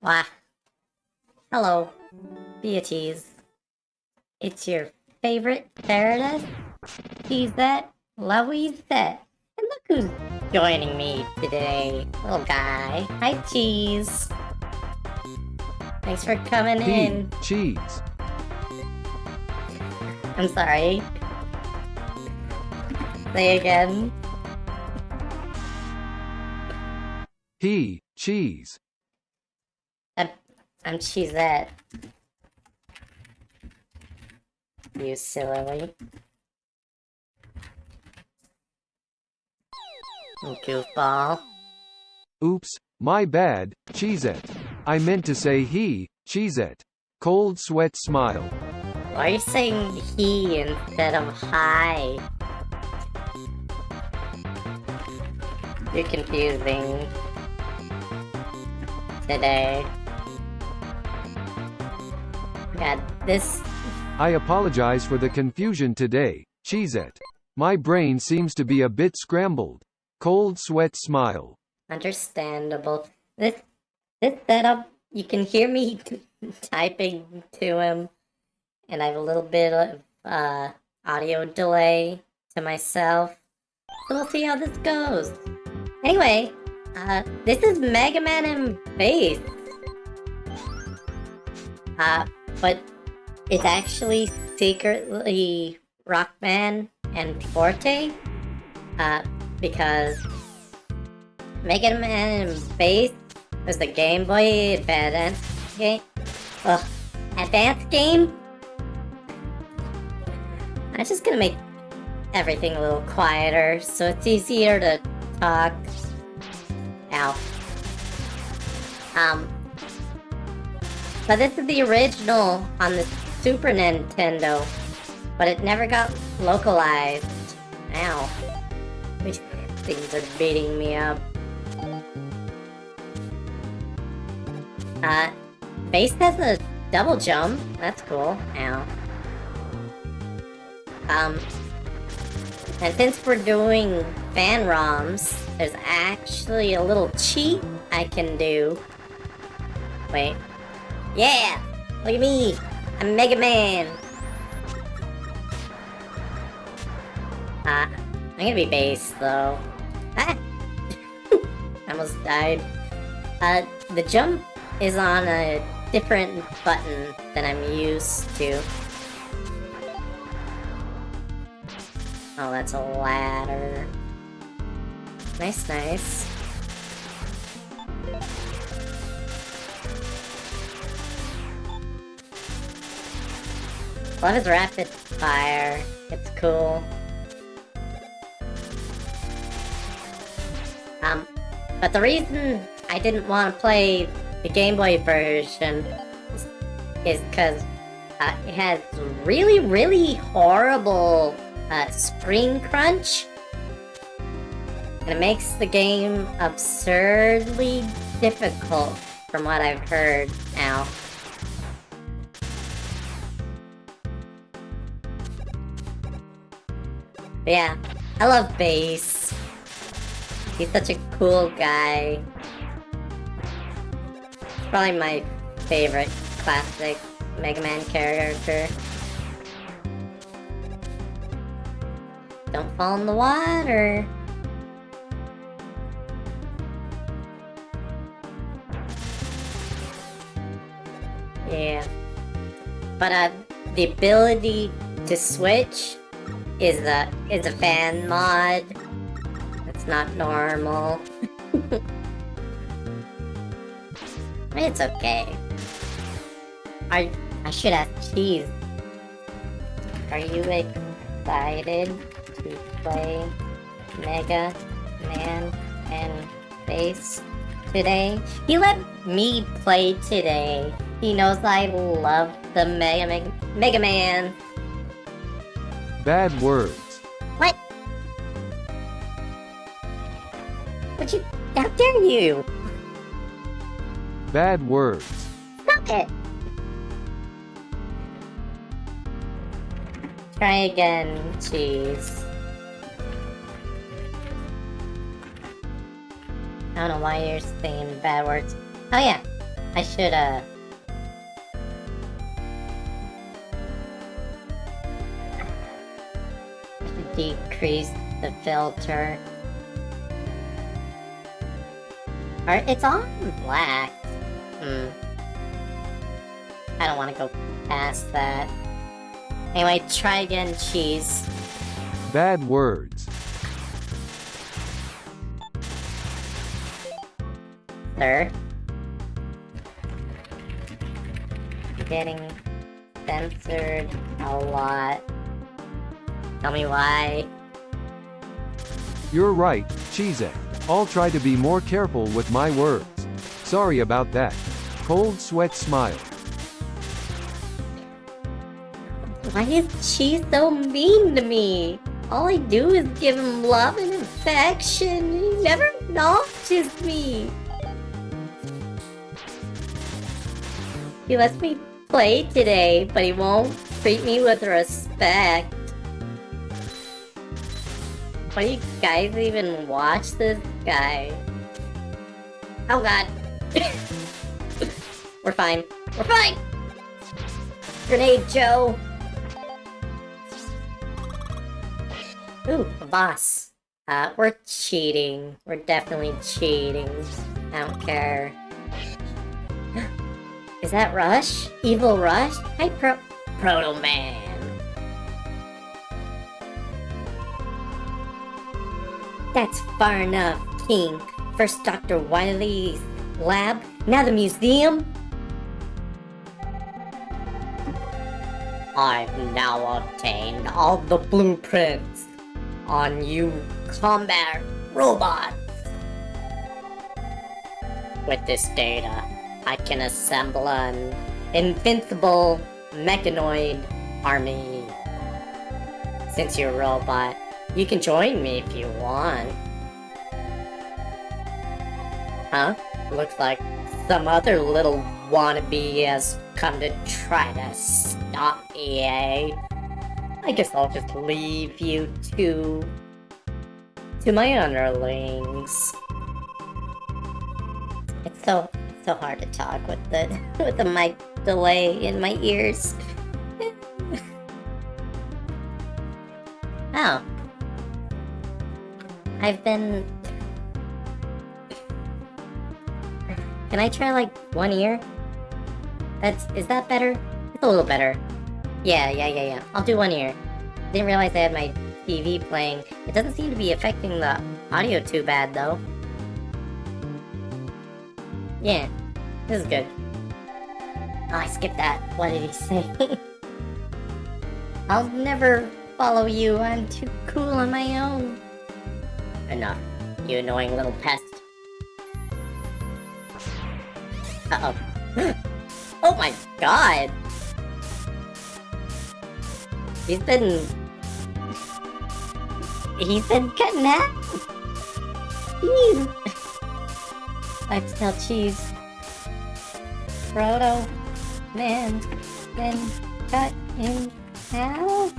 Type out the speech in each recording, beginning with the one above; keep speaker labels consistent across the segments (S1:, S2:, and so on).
S1: Why, hello, Beatrice. It's your favorite paradise? She's that Louise that. And look who's joining me today, little guy. Hi, Cheese. Thanks for coming in.
S2: Cheese.
S1: I'm sorry. Say again.
S2: Cheese.
S1: I'm Cheesette. You silly. Goofball.
S2: Oops, my bad, Cheesette. I meant to say Cheesette. Cold sweat smile.
S1: Why are you saying he instead of hi? You're confusing today. God, this...
S2: I apologize for the confusion today, Cheesette. My brain seems to be a bit scrambled. Cold sweat smile.
S1: Understandable. This setup, you can hear me typing to him, and I have a little bit of audio delay to myself. So we'll see how this goes. Anyway, this is Mega Man and Bass. But it's actually secretly Rockman and Forte. Because Mega Man and Bass was the Game Boy Advance game. Advanced game? I'm just gonna make everything a little quieter so it's easier to talk. Ow. But this is the original on the Super Nintendo, but it never got localized. Ow. These things are beating me up. Bass has a double jump. That's cool. Ow. And since we're doing fan ROMs, there's actually a little cheat I can do. Wait. Yeah! Look at me! I'm Mega Man! I'm gonna be Bass, though. Ah! I almost died. The jump is on a different button than I'm used to. Oh, that's a ladder. Nice, nice. Love his rapid fire. It's cool. But the reason I didn't want to play the Game Boy version is because it has really, really horrible screen crunch. And it makes the game absurdly difficult from what I've heard now. But yeah, I love Bass. He's such a cool guy. He's probably my favorite classic Mega Man character. Don't fall in the water. Yeah. But the ability to switch is a fan mod. It's not normal. It's okay. I should ask Cheese. Are you excited to play Mega Man and Bass today? He let me play today. He knows I love the Mega Man.
S2: Bad words.
S1: What? How dare you?
S2: Bad words.
S1: Stop it. Try again, Cheese. I don't know why you're saying bad words. Oh yeah, I should, decrease the filter. Alright, it's on black. I don't want to go past that. Anyway, try again, cheese.
S2: Bad words.
S1: Sir? Getting censored a lot. Tell me why.
S2: You're right, Cheez-It. I'll try to be more careful with my words. Sorry about that. Cold sweat smile.
S1: Why is Cheese so mean to me? All I do is give him love and affection. He never acknowledges me. He lets me play today, but he won't treat me with respect. Why do you guys even watch this guy? Oh god. We're fine. We're fine! Grenade Joe! Ooh, a boss. We're cheating. We're definitely cheating. I don't care. Is that Rush? Evil Rush? Hi, Proto Man. That's far enough, King. First Dr. Wily's lab, now the museum. I've now obtained all the blueprints on you combat robots. With this data, I can assemble an invincible mechanoid army. Since you're a robot, you can join me if you want. Huh? Looks like some other little wannabe has come to try to stop me, eh? I guess I'll just leave you to my underlings. It's so hard to talk with the mic delay in my ears. Oh. I've been... Can I try like one ear? Is that better? It's a little better. Yeah. I'll do one ear. Didn't realize I had my TV playing. It doesn't seem to be affecting the audio too bad though. Yeah, this is good. Oh, I skipped that. What did he say? I'll never follow you. I'm too cool on my own. Enough, you annoying little pest. Uh-oh. Oh my god! He's been cutting out! Jeez! Let's tell Cheese. Proto Man been cut in half?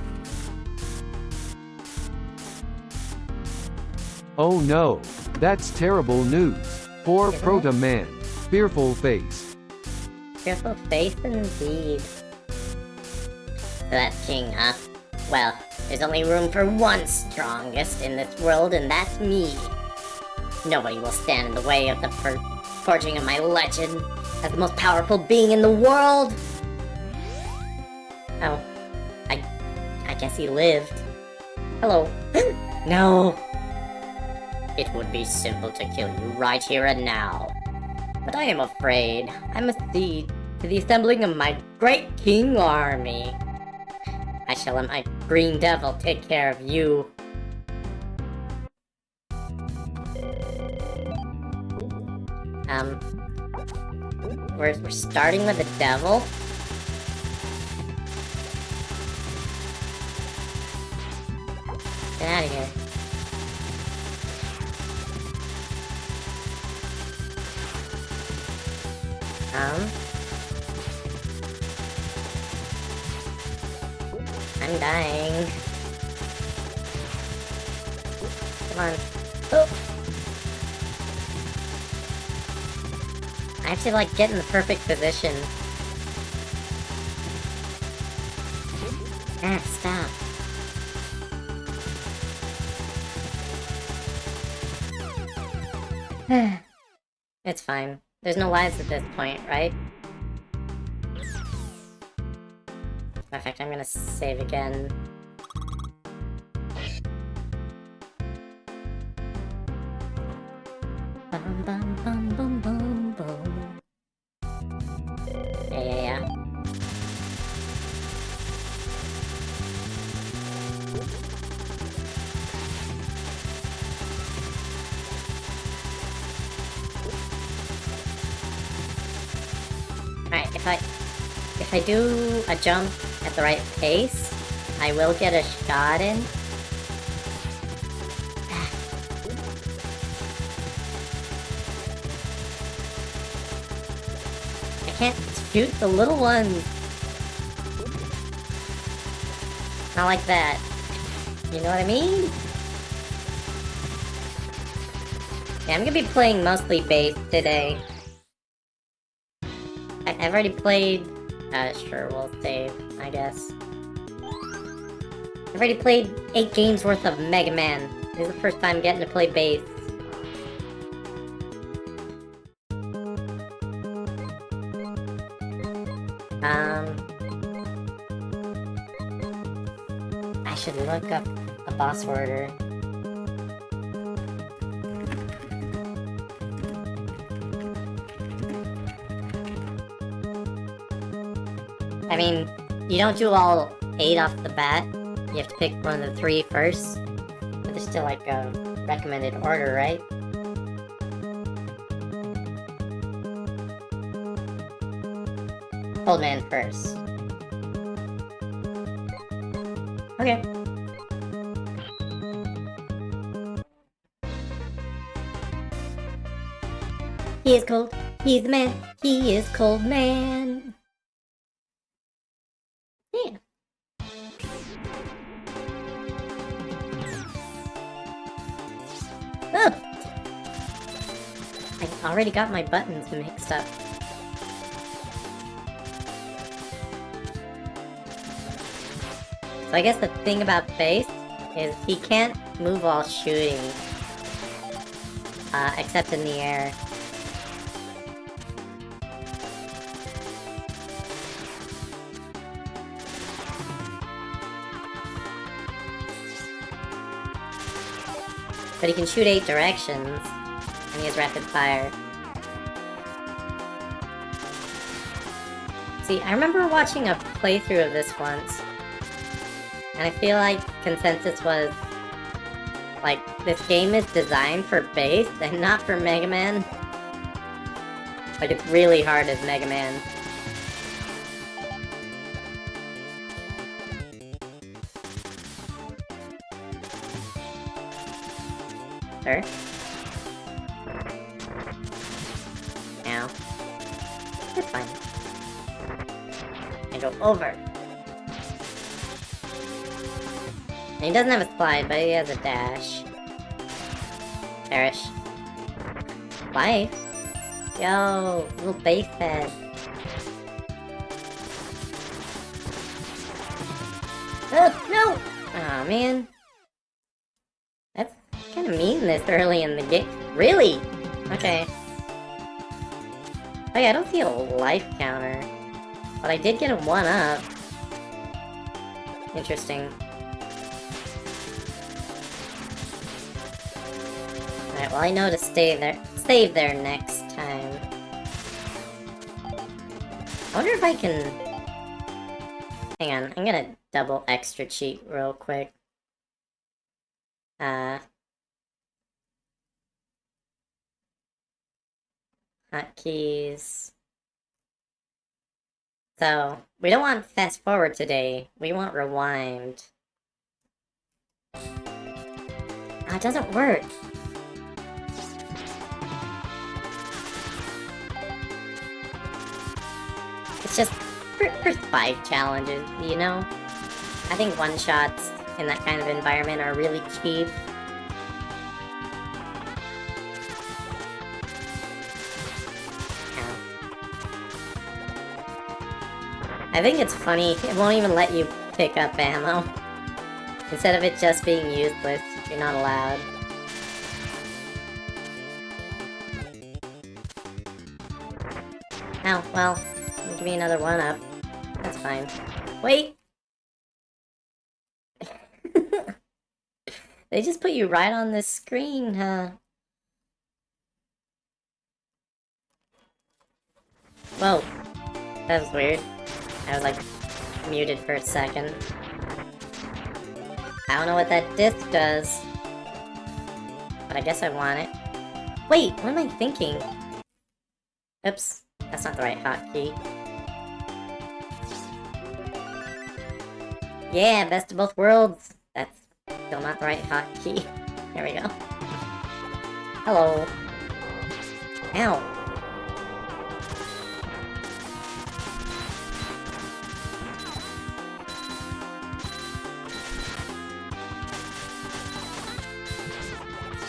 S2: Oh no. That's terrible news. Poor Proto Man. Fearful face.
S1: Fearful face indeed. That's King, huh? Well, there's only room for one strongest in this world, and that's me. Nobody will stand in the way of the forging of my legend as the most powerful being in the world. Oh, I guess he lived. Hello. No. It would be simple to kill you right here and now. But I am afraid I must see to the assembling of my great king army. I shall let my green devil take care of you. We're starting with the devil? Get out of here. I'm dying. Come on. Oh. I have to, like, get in the perfect position. Ah, stop. It's fine. There's no lives at this point, right? In fact, I'm gonna save again. Bum, bum, bum, bum, bum, bum. Yeah. Alright, if I do a jump at the right pace, I will get a shot in. I can't shoot the little ones. Not like that. You know what I mean? Yeah, I'm gonna be playing mostly bass today. I've already played... sure, we'll save, I guess. I've already played 8 games worth of Mega Man. This is the first time getting to play bass. I should look up a boss order. I mean, you don't do all 8 off the bat. You have to pick one of the 3 first. But there's still like a recommended order, right? Old man first. Okay. He is cold. He's the man. He is cold man. Yeah. Oh! I already got my buttons mixed up. So I guess the thing about bass is he can't move while shooting. Except in the air. But he can shoot 8 directions, and he has rapid fire. See, I remember watching a playthrough of this once, and I feel like consensus was, like, this game is designed for bass and not for Mega Man. Like, it's really hard as Mega Man. Sure. Now. It's fine. I go over. And he doesn't have a slide, but he has a dash. Perish. Life? Yo, little bass head. Oh, no! Aw, man. That's kind of mean this early in the game. Really? Okay. Oh yeah, I don't see a life counter. But I did get a 1-up. Interesting. Alright, well I know to save there next time. I wonder if I can... Hang on, I'm gonna double extra cheat real quick. Hotkeys. So, we don't want fast forward today, we want rewind. Ah, it doesn't work. It's just for 5 challenges, you know? I think one-shots in that kind of environment are really cheap. Ow. I think it's funny, it won't even let you pick up ammo. Instead of it just being useless, you're not allowed. Oh, well, give me another one-up. That's fine. Wait! They just put you right on this screen, huh? Whoa. That was weird. I was, like, muted for a second. I don't know what that disc does. But I guess I want it. Wait, what am I thinking? Oops, that's not the right hotkey. Yeah, best of both worlds. That's still not the right hotkey. There we go. Hello. Ow.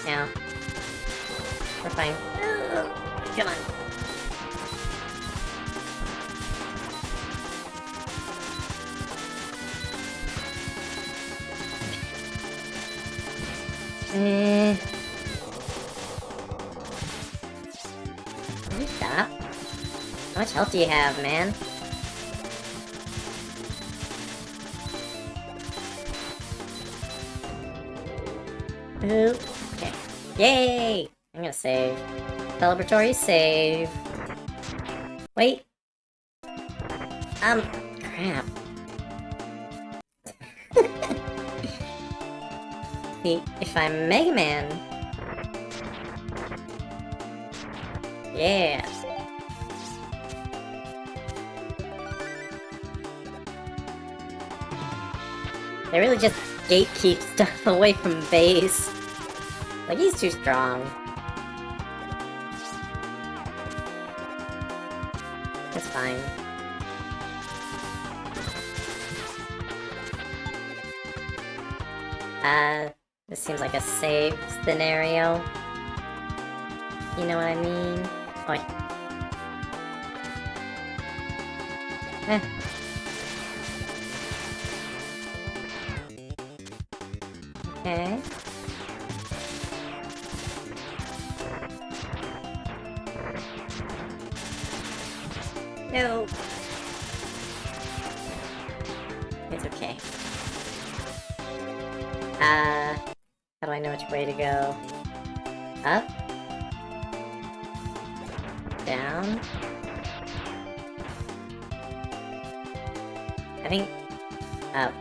S1: Now. We're fine. Come on. Can you stop? How much health do you have, man? Ooh. Okay. Yay! I'm gonna save. Celebratory save. Wait. Crap. See, if I'm Mega Man. Yeah. They really just gatekeep stuff away from base. Like, he's too strong. That's fine. This seems like a safe scenario. You know what I mean? Oi. Okay. No. It's okay. How do I know which way to go? Up? Down? I think... up.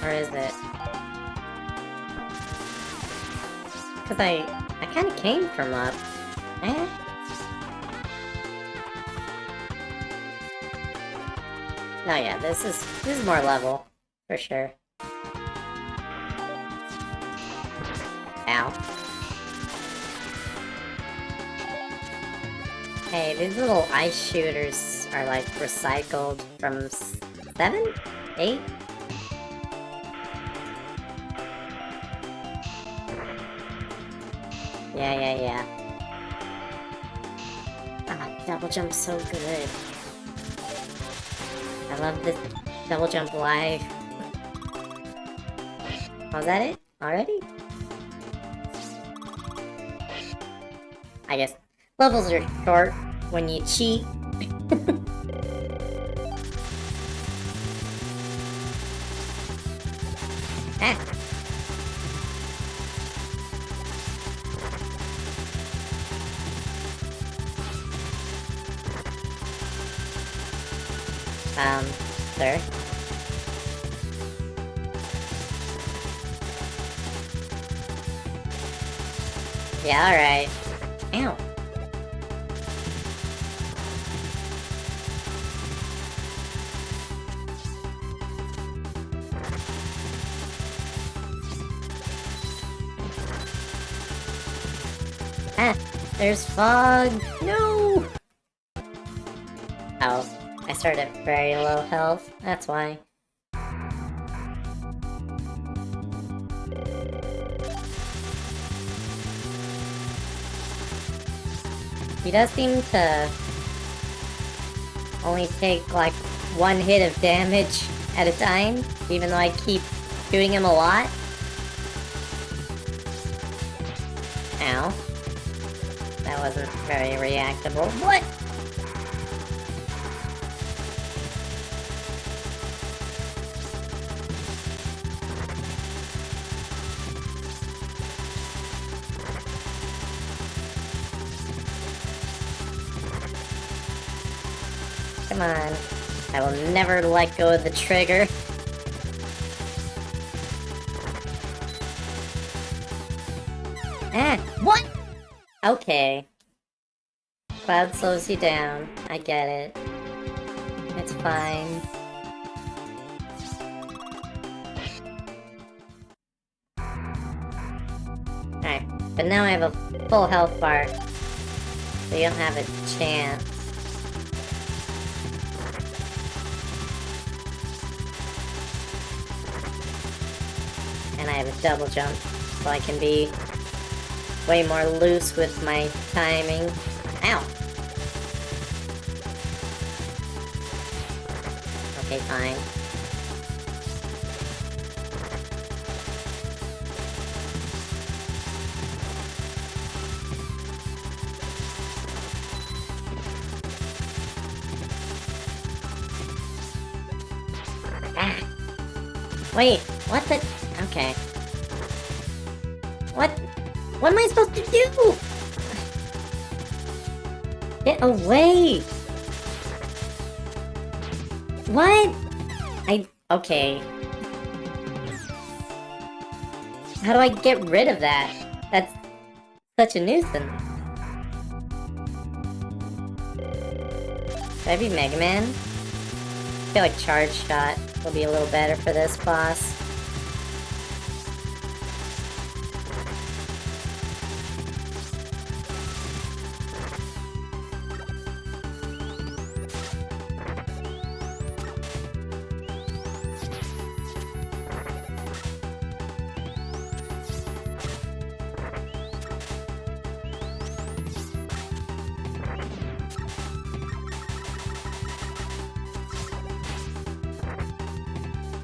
S1: Or is it? Because I kind of came from up. Eh? No, yeah, this is more level, for sure. Ow. Hey, these little ice shooters are like recycled from 7? 8? Yeah. Ah, double jump's so good. I love this double jump life. Was that it? Already? I guess levels are short when you cheat. Ah. Sir? Yeah, alright. Ow. Ah, there's fog. No! Oh, I started at very low health. That's why. He does seem to only take like one hit of damage at a time, even though I keep shooting him a lot. Ow. That wasn't very reactable. What? Come on. I will never let go of the trigger. Ah, what? Okay. Cloud slows you down. I get it. It's fine. Alright, but now I have a full health bar, so you don't have a chance. And I have a double jump, so I can be way more loose with my timing. Ow! Okay, fine. Ah. Wait, what the? Okay. What? What am I supposed to do? Get away! What? Okay. How do I get rid of that? That's such a nuisance. Should I be Mega Man? I feel like Charge Shot will be a little better for this boss.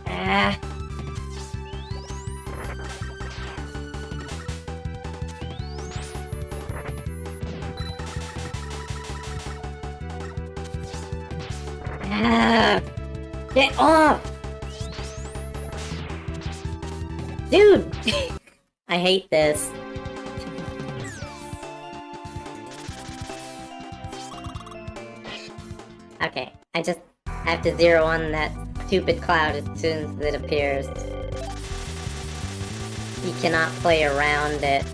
S1: Ah. Ah. Get off! Dude! I hate this. Okay, I just have to zero on that stupid cloud as soon as it appears. You cannot play around it.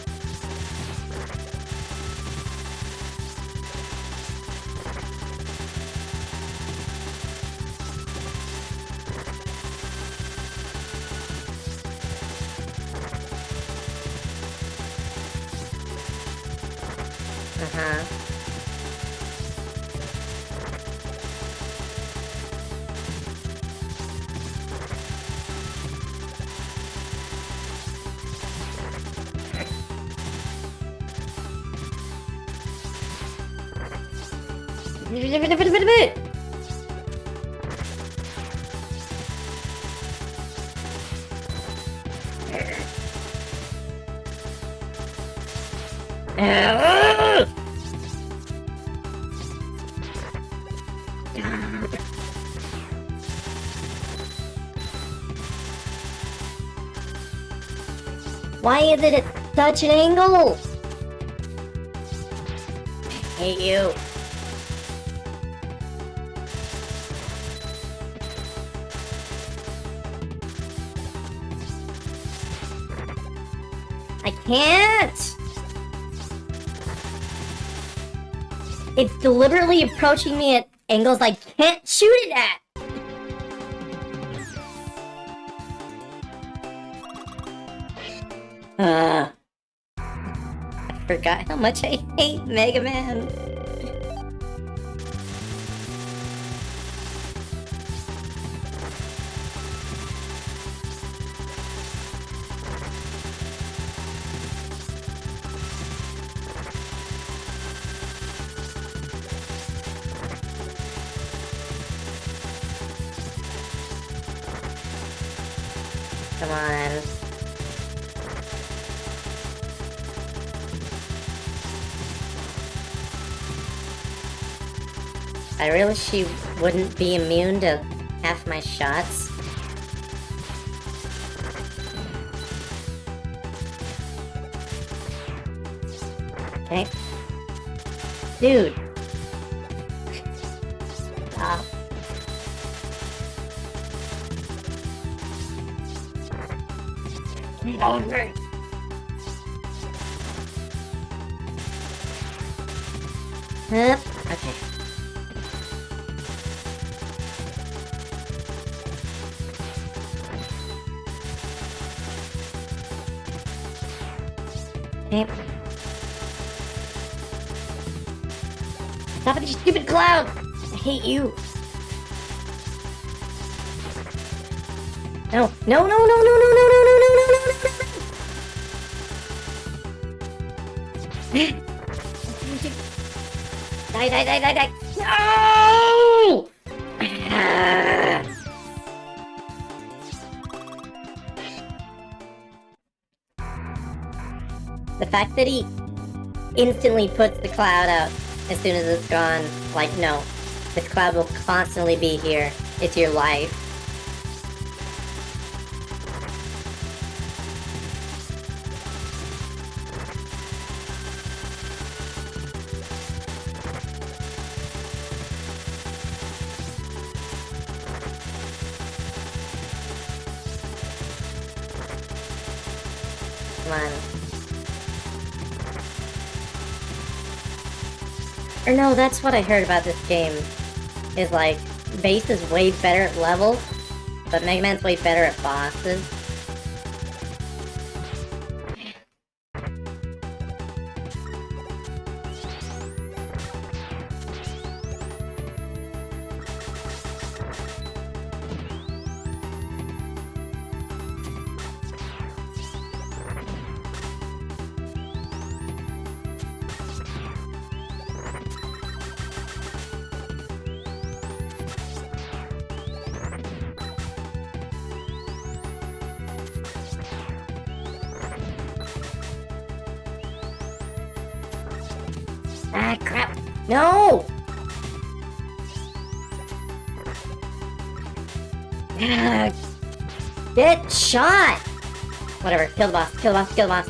S1: Uh-huh. Why is it at such an angle? I hate you. I can't! It's deliberately approaching me at angles I can't shoot it at! I forgot how much I hate Mega Man. Come on. I realize she wouldn't be immune to half my shots. Okay. Dude. Stop. Okay. Okay. Okay. Stop it, you stupid cloud! I hate you. No, no, no, no, no, no, no, no, no, no, no, no, no, no. Die, die, die, die, die. No! The fact that he instantly puts the cloud out as soon as it's gone, like, no. This cloud will constantly be here. It's your life. Come on. Or no, that's what I heard about this game. Is like, Base is way better at levels, but Mega Man's way better at bosses. Ah, crap! No! Ah, get shot! Whatever, kill the boss, kill the boss, kill the boss.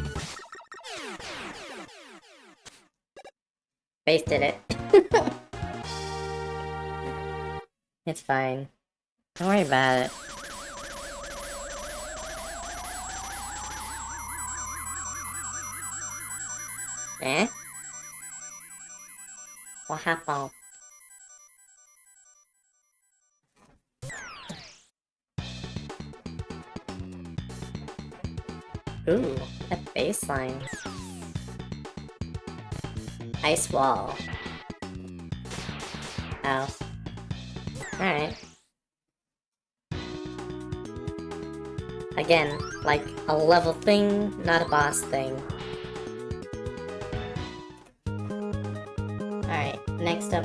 S1: Base did it. It's fine. Don't worry about it. Eh? What happened? Ooh, that baseline. Ice wall. Oh. Alright. Again, like a level thing, not a boss thing. Alright, next up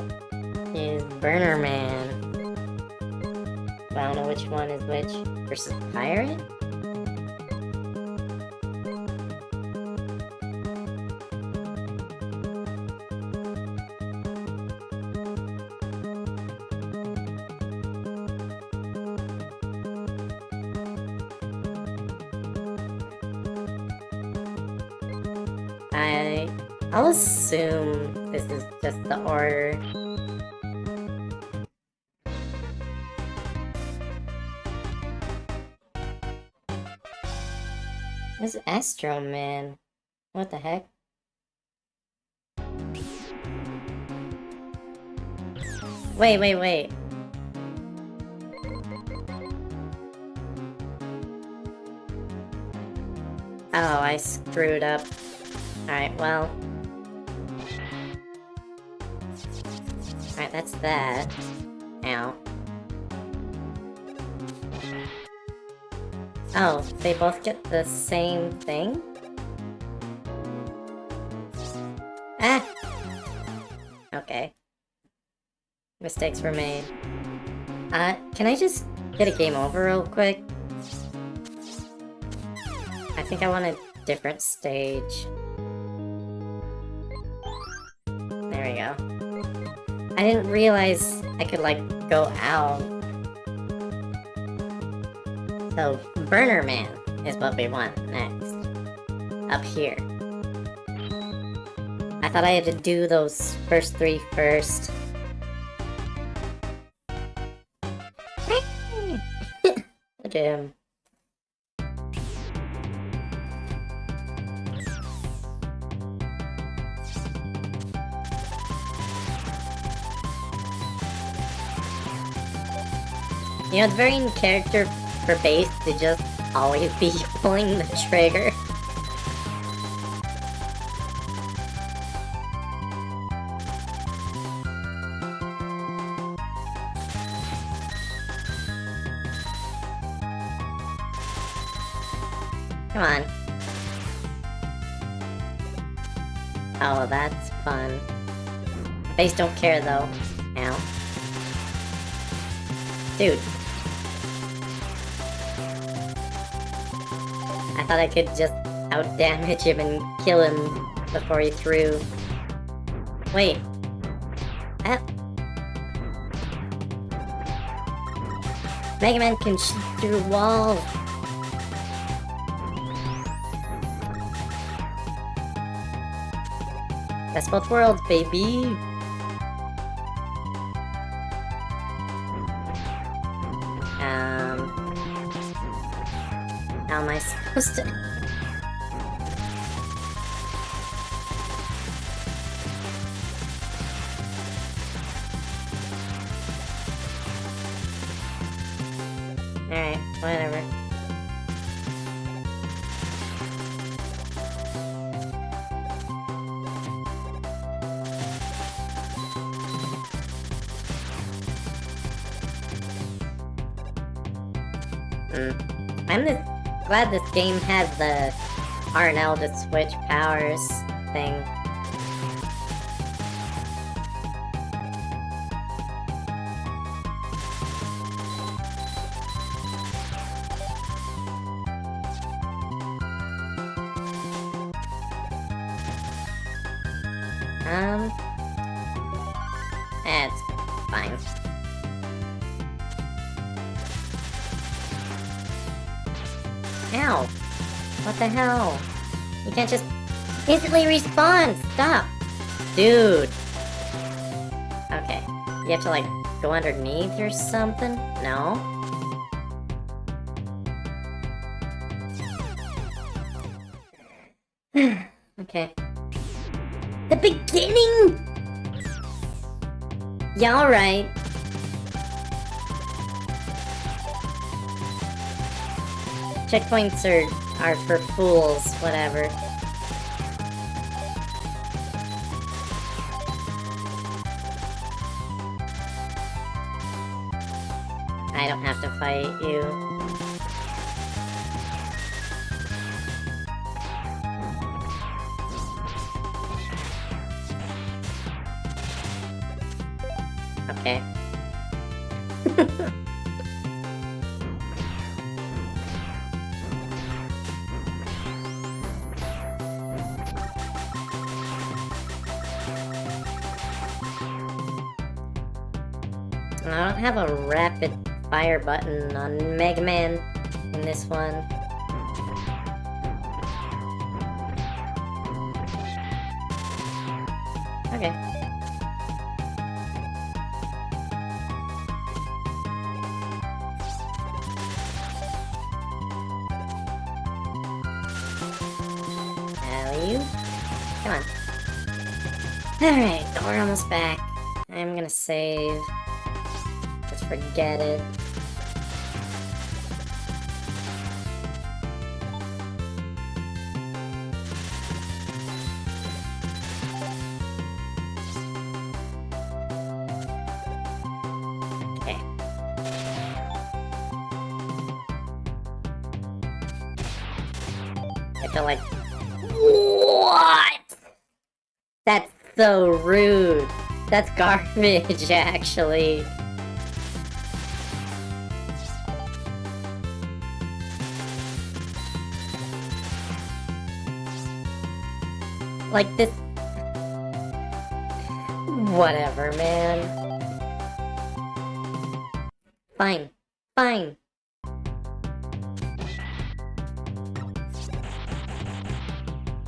S1: is Burner Man. I don't know which one is which. Versus Pirate? I'll assume this is just the order. This is Astro Man. What the heck? Wait, wait, wait. Oh, I screwed up. Alright, well. Alright, that's that. Ow. Oh, they both get the same thing? Ah! Okay. Mistakes were made. Can I just get a game over real quick? I think I want a different stage. There we go. I didn't realize I could, like, go out. So, Burner Man is what we want next. Up here. I thought I had to do those first 3 first. Look at him. You know, it's very in character for bass to just always be pulling the trigger. Come on. Oh, that's fun. Bass don't care though. Ow. Dude. I thought I could just out-damage him and kill him before he threw. Wait. Ah. Mega Man can shoot through walls. Best both worlds, baby. How am I supposed to? Alright, whatever. I'm glad this game has the R and L to switch powers thing. That's fine. Ow! What the hell? You can't just instantly respawn! Stop! Dude! Okay. You have to, like, go underneath or something? No? Okay. The beginning?! Yeah, alright. Checkpoints are for fools, whatever. I don't have to fight you. Okay. I don't have a rapid fire button on Mega Man in this one. Okay. Alley-oop. Come on. Alright, we're almost back. I'm gonna save. Just forget it. Okay. I feel like... What? That's so rude. That's garbage, actually. Like this... Whatever, man. Fine. Fine.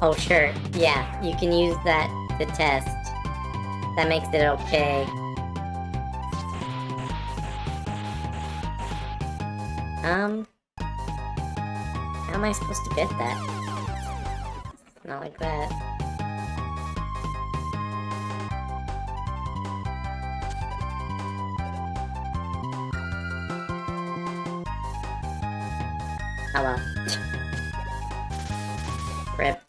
S1: Oh, sure. Yeah, you can use that to test. That makes it okay. How am I supposed to get that? Not like that. Oh well. Rip.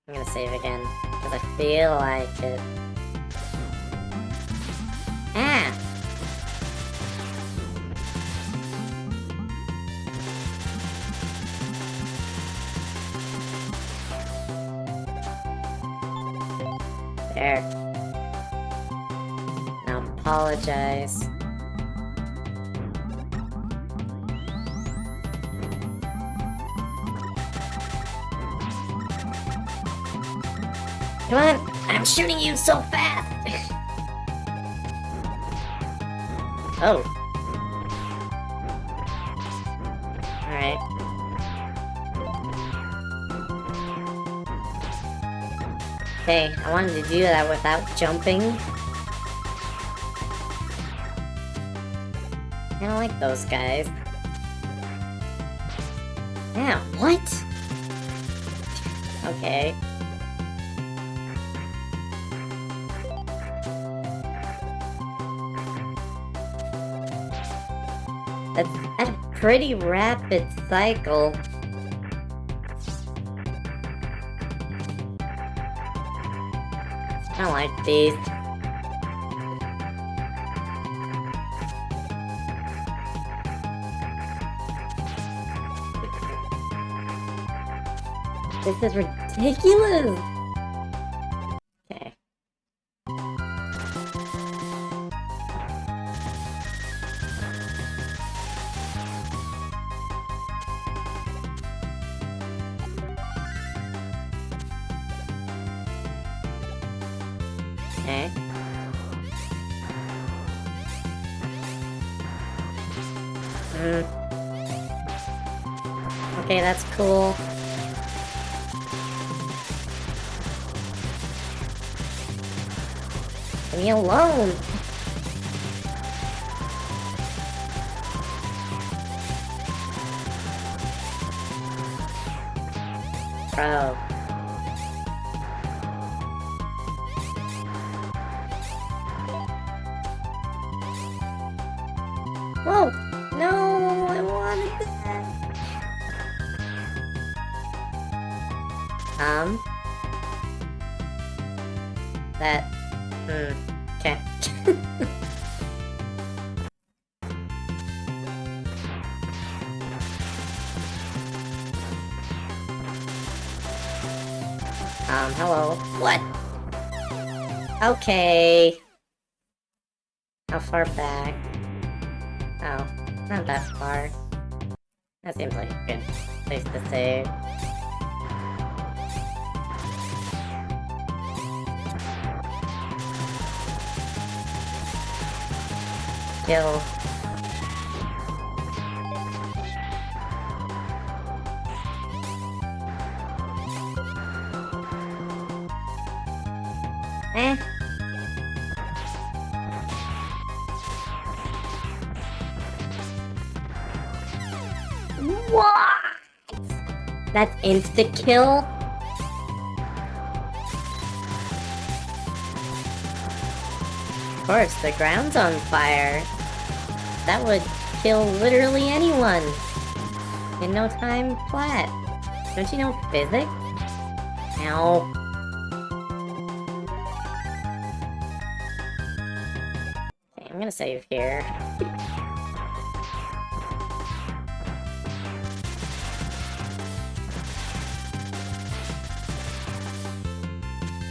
S1: I'm gonna save again, because I feel like it. Ah! There. Now apologize. Come on! I'm shooting you so fast! Oh. Alright. Okay, I wanted to do that without jumping. I don't like those guys. Yeah, what? Okay. That's a pretty rapid cycle. I don't like these. This is ridiculous! Okay. Okay. Okay, that's cool. Leave me alone! Bro. Whoa! No! I wanted that! That... okay. Hello. What? Okay. How far back? Oh, not that far. That seems like a good place to save. Kill. Eh. What? That's insta-kill? Of course, the ground's on fire. That would kill literally anyone. In no time flat. Don't you know physics? Ow. Okay, I'm gonna save here.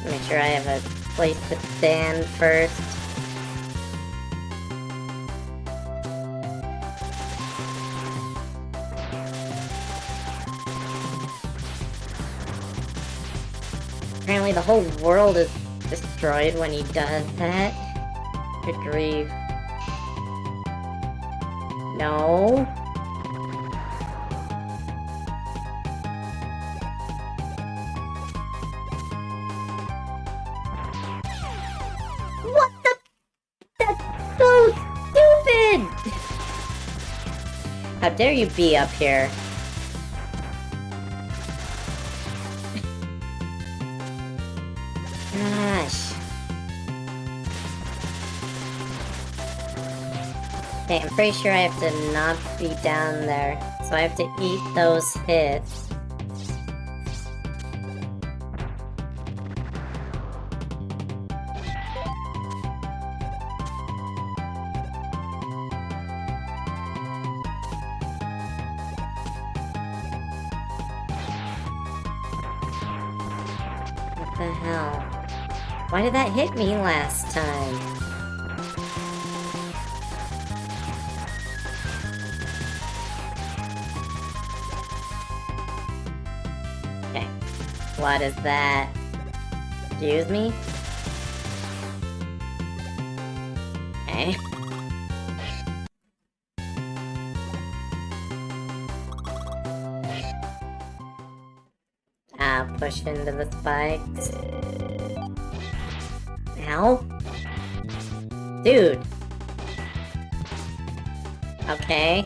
S1: Make sure I have a place to stand first. Apparently the whole world is destroyed when he does that. Good grief. No. What the? That's so stupid! How dare you be up here? Gosh. Okay, I'm pretty sure I have to not be down there. So I have to eat those hits. What the hell? Why did that hit me last time? Okay. What is that? Excuse me? Okay. Ah, push into the spikes. Ow. Dude. Okay.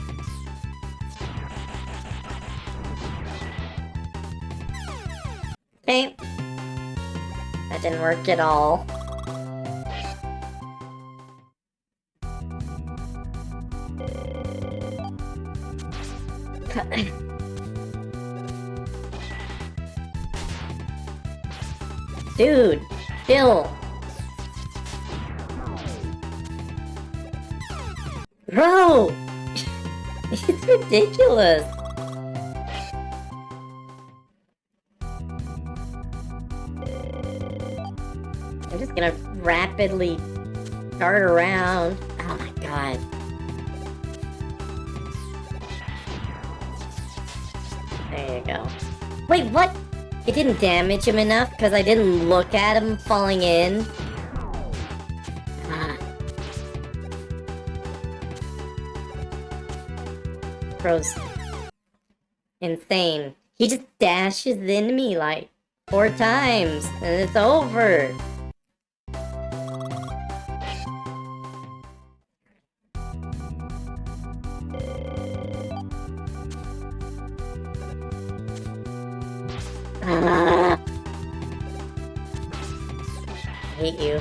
S1: Okay. That didn't work at all. Dude, chill. Bro! It's ridiculous. I'm just gonna rapidly dart around. Oh my god. There you go. Wait, what? It didn't damage him enough because I didn't look at him falling in? Ah. Bro's insane. He just dashes into me like 4 times and it's over. I hate you.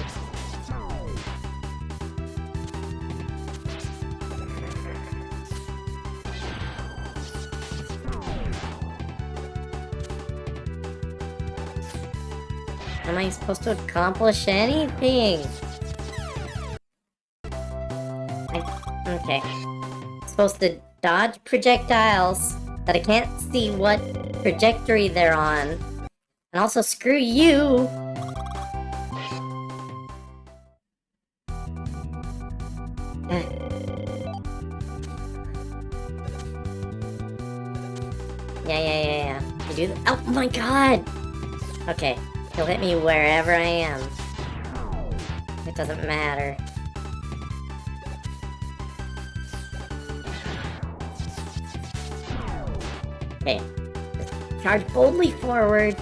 S1: Am I supposed to accomplish anything? Okay. I'm supposed to dodge projectiles that I can't see what trajectory they're on. And also screw you! Yeah. You do oh my god! Okay, he'll hit me wherever I am. It doesn't matter. Okay, just charge boldly forward.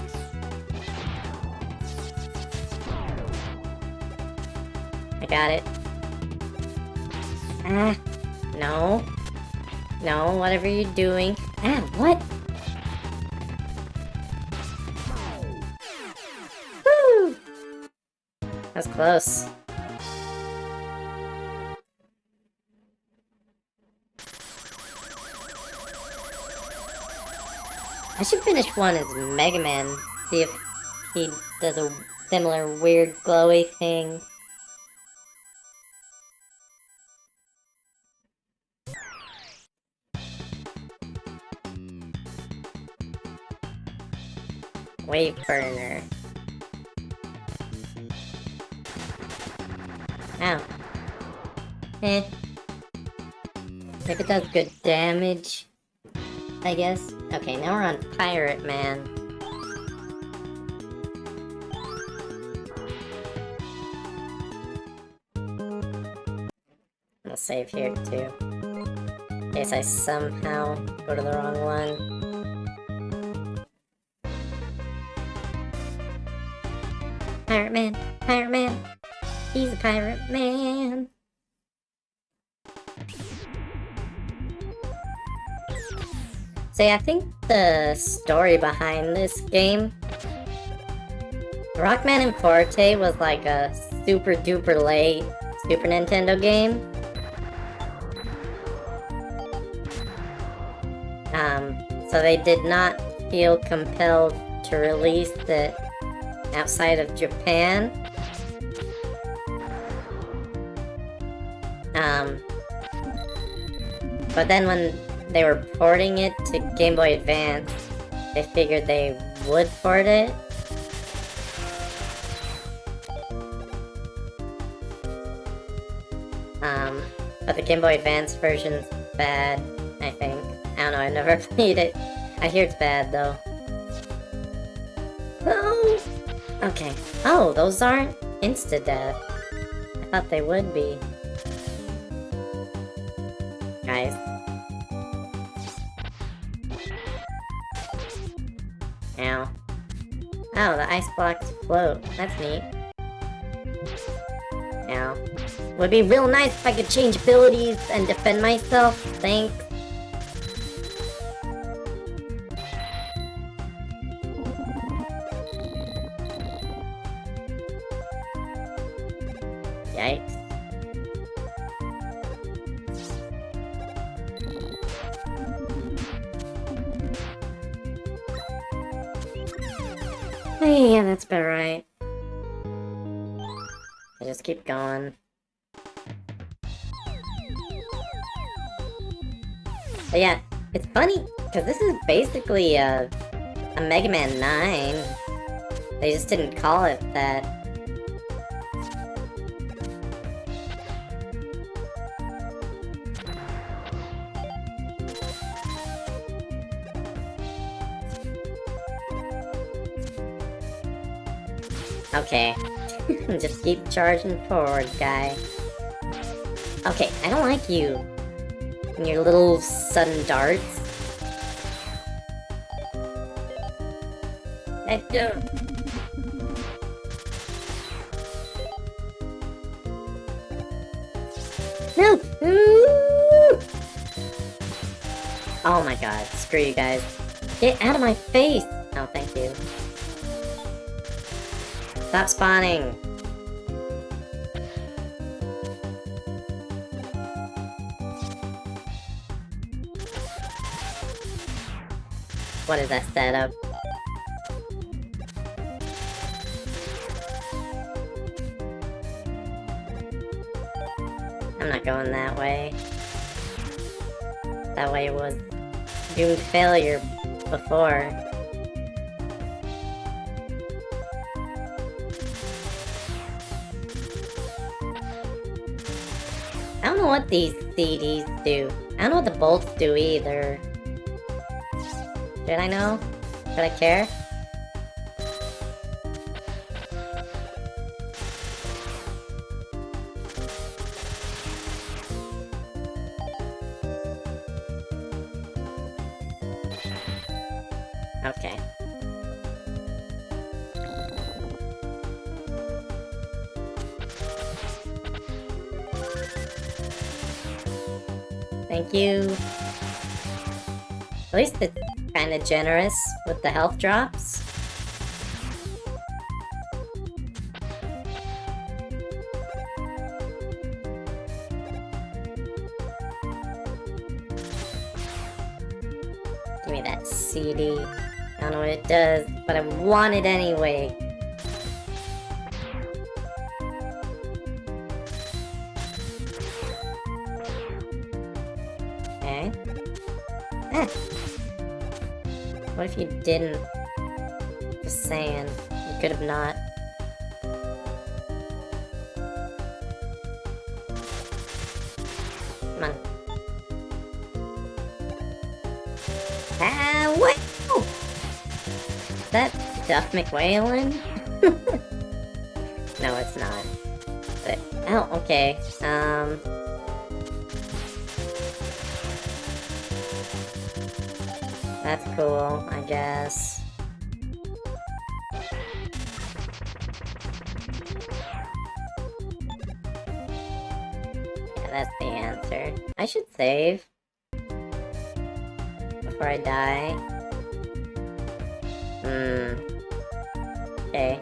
S1: I got it. Ah, no. No, whatever you're doing. Ah, what? Woo! That was close. I should finish one as Mega Man. See if he does a similar weird glowy thing. Wave burner. Ow. Eh. If it does good damage, I guess. Okay, now we're on Pirate Man. save here too. In case I somehow go to the wrong one. Pirate man, pirate man. He's a pirate man. So yeah, I think the story behind this game, Rockman and Forte was like a super duper late Super Nintendo game. So they did not feel compelled to release it outside of Japan. But then when they were porting it to Game Boy Advance, they figured they would port it. But the Game Boy Advance version's bad, I think. I don't know, I've never played it. I hear it's bad, though. Oh! Okay. Oh, those aren't insta-death. I thought they would be. Guys. Ow. Oh, the ice blocks float. That's neat. Ow. Would be real nice if I could change abilities and defend myself. Thanks. Yikes. Hey, yeah, that's about right. I just keep going. But yeah, it's funny, because this is basically a Mega Man 9. They just didn't call it that. Okay. Just keep charging forward, guy. Okay, I don't like you. And your little sudden darts. No! Oh my god, screw you guys. Get out of my face! Oh, thank you. Stop spawning! What is that setup? I'm not going that way. That way was doomed failure before. I don't know what these CDs do. I don't know what the bolts do either. Should I know? Should I care? Okay. Thank you. At least it's kind of generous with the health drops. Give me that CD. I don't know what it does, but I want it anyway. Okay. Ah. What if you didn't? Just saying. You could have not. Come on. Ah, wait! Is that Duff McWhalen? No, it's not. But, oh, okay. cool, I guess. Yeah, that's the answer. I should save before I die. Okay.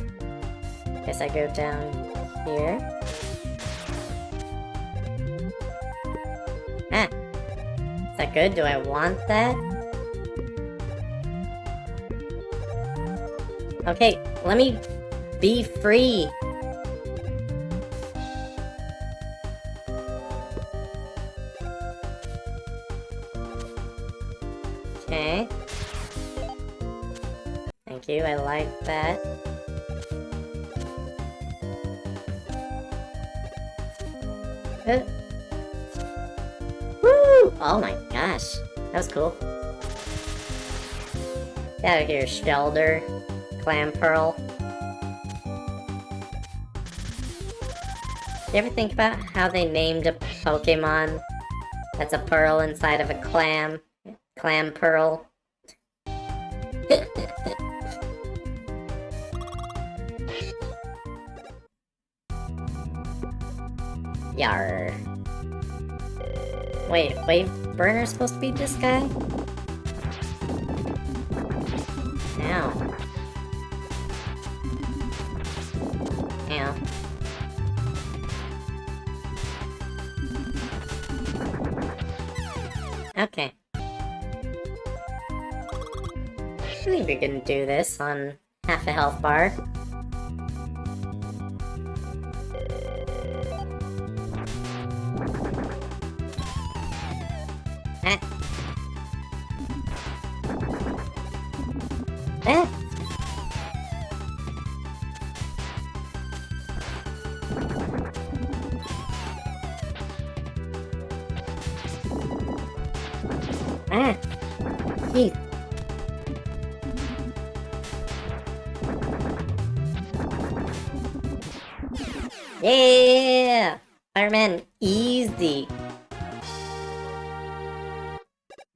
S1: Guess I go down here. Ah! Is that good? Do I want that? Okay, let me be free. Okay. Thank you, I like that. Woo! Oh my gosh, that was cool. Get out of here, Shelder. Clam Pearl. You ever think about how they named a Pokemon that's a pearl inside of a clam? Clam Pearl. Yar. Wait, Wave Burner's supposed to be this guy? Ow. Ow. Okay. I think we can do this on half a health bar. Ah. Ah. Ah. Jeez. Yeah! Fireman, easy.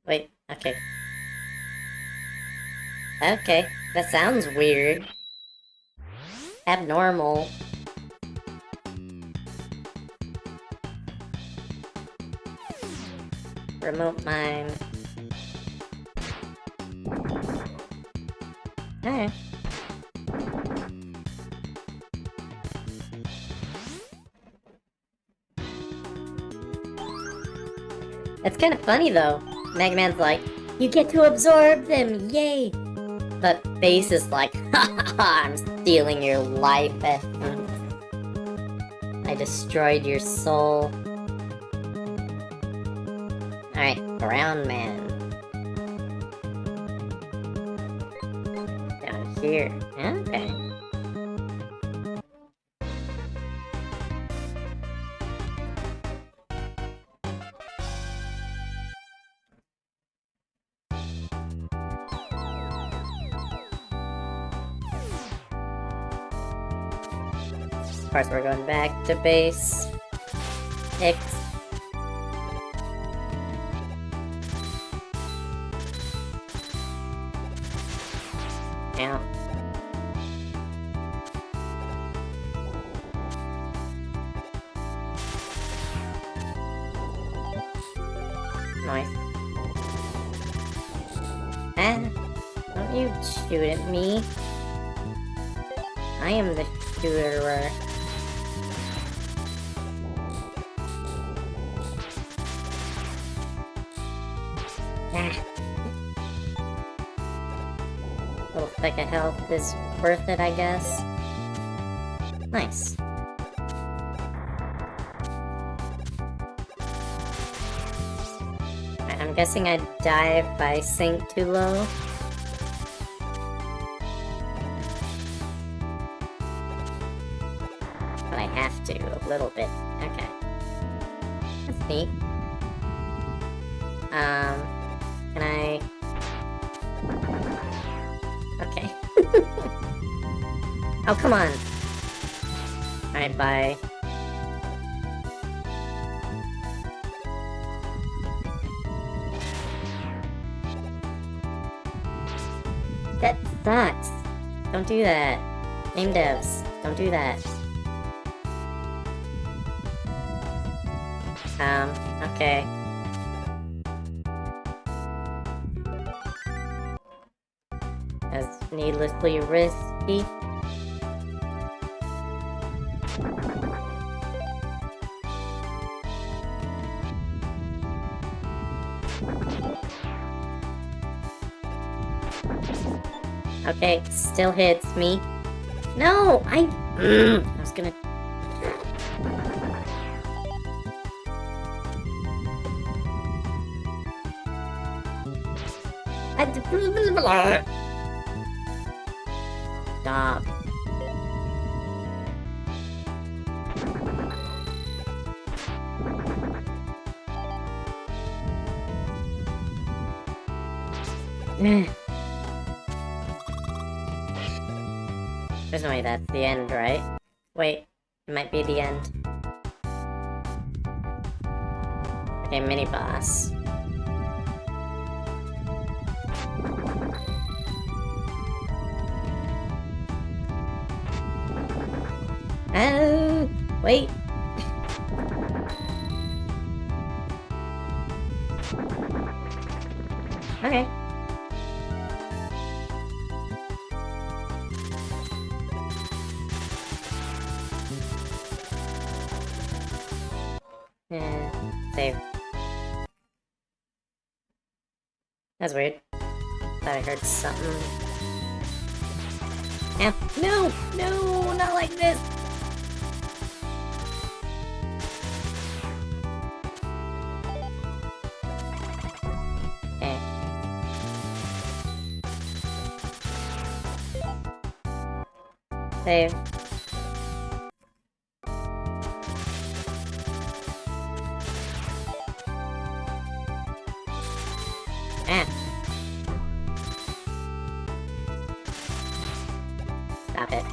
S1: Wait, okay. Okay, that sounds weird. Abnormal. Remote mine. Alright. It's kind of funny though. Mega Man's like, you get to absorb them, yay! But Base is like, haha, I'm stealing your life essence. I destroyed your soul. Alright, Brown Man. Down here. Okay. Of course, we're going back to base. X. Ow. Nice. Ah, don't you shoot at me. I am the shooter. Ah. A little speck of health is worth it, I guess. Nice. I'm guessing I'd die if I sink too low. But I have to, a little bit. Okay. That's neat. Can I... Okay. Oh, come on! Alright, bye. That sucks. Don't do that. Game devs, don't do that. Okay. That's needlessly risky. Okay, still hits me. No, I was gonna... Stop. There's no way that's the end, right? Wait, it might be the end. Okay, mini boss. Oh, wait. Okay. Yeah, save. That's weird. Thought I heard something. Yeah. No! No! Not like this! Okay. Save. Ah. Stop it.